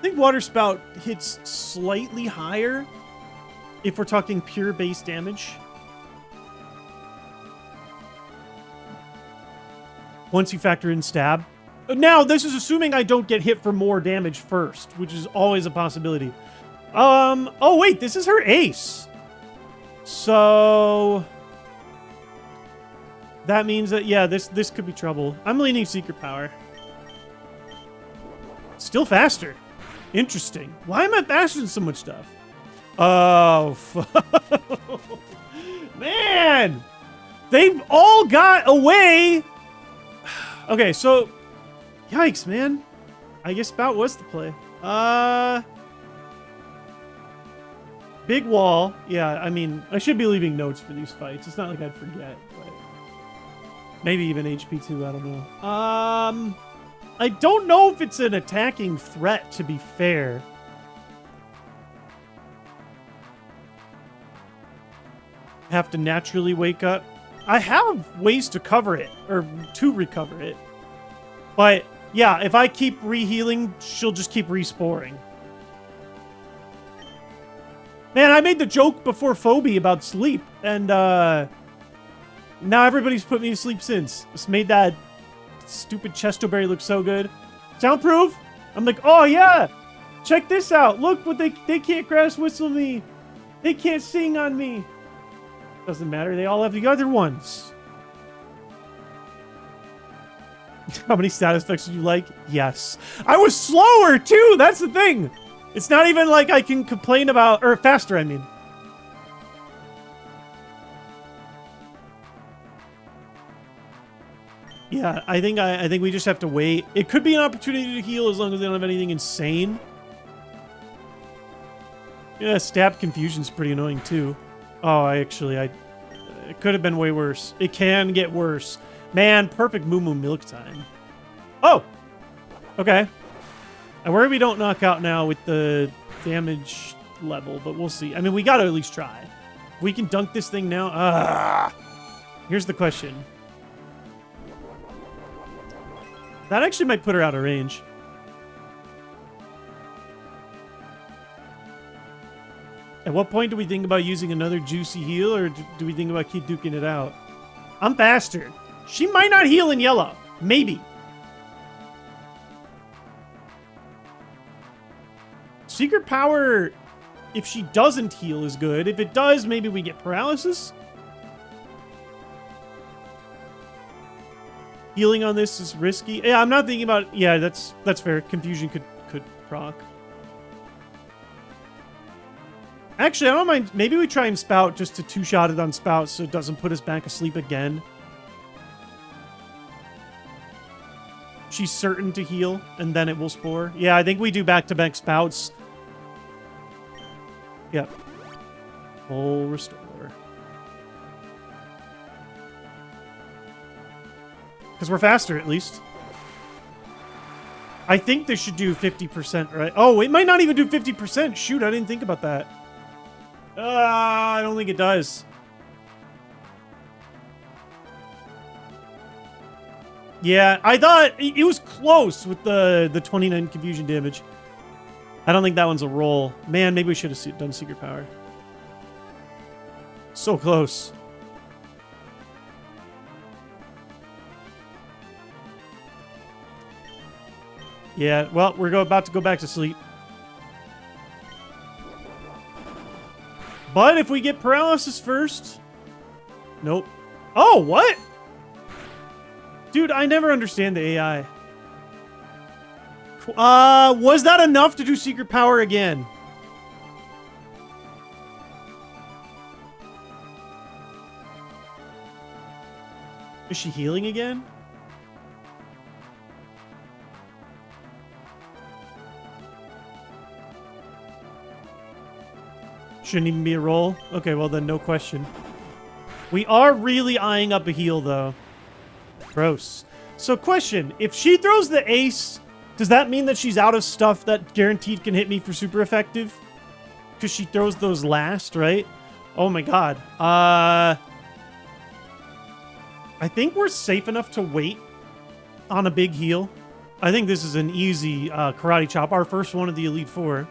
think Water Spout hits slightly higher if we're talking pure base damage. Once you factor in stab. Now, this is assuming I don't get hit for more damage first, which is always a possibility. Oh wait, this is her ace. So that means that, yeah, this could be trouble. I'm leaning Secret Power. Still faster. Interesting. Why am I faster than so much stuff? Oh, man. They've all got away. Okay, so yikes, man. I guess Spout was the play. Big wall. Yeah, I mean, I should be leaving notes for these fights. It's not like I'd forget, but maybe even HP 2, I don't know. I don't know if it's an attacking threat, to be fair. Have to naturally wake up. I have ways to cover it, or to recover it. But yeah, if I keep re-healing, she'll just keep resporing. Man, I made the joke before Phobie about sleep, and now everybody's put me to sleep since. Just made that stupid Chestoberry look so good. Soundproof? I'm like, oh yeah! Check this out! Look, what they can't grass whistle me! They can't sing on me! Doesn't matter, they all have the other ones. How many status effects did you like? Yes. I was slower too! That's the thing! It's not even like I can complain about, or faster, I mean. Yeah, I think we just have to wait. It could be an opportunity to heal as long as they don't have anything insane. Yeah, stab confusion's pretty annoying too. Oh, it could have been way worse. It can get worse. Man, perfect Moo Moo Milk time. Oh! Okay. I worry we don't knock out now with the damage level, but we'll see. I mean, we gotta at least try. If we can dunk this thing now. Here's the question. That actually might put her out of range. At what point do we think about using another juicy heal, or do we think about keep duking it out? I'm faster. She might not heal in yellow. Maybe. Secret Power, if she doesn't heal, is good. If it does, maybe we get paralysis. Healing on this is risky. Yeah, I'm not thinking about... Yeah, that's fair. Confusion could proc. Actually, I don't mind. Maybe we try and Spout just to two-shot it on Spout so it doesn't put us back asleep again. She's certain to heal, and then it will Spore. Yeah, I think we do back-to-back Spouts. Yep. Full Restore. Because we're faster, at least. I think this should do 50%, right? Oh, it might not even do 50%. Shoot, I didn't think about that. I don't think it does. Yeah, I thought it was close with the 29 confusion damage. I don't think that one's a roll. Man, maybe we should have done Secret Power. So close. Yeah, well, we're about to go back to sleep. But if we get paralysis first... Nope. Oh, what? Dude, I never understand the AI. Was that enough to do secret power again? Is she healing again? Shouldn't even be a roll. Okay, well then, no question. We are really eyeing up a heal, though. Gross. So, question. If she throws the ace, does that mean that she's out of stuff that guaranteed can hit me for super effective? Because she throws those last, right? Oh my god. I think we're safe enough to wait on a big heal. I think this is an easy karate chop. Our first one of the Elite Four.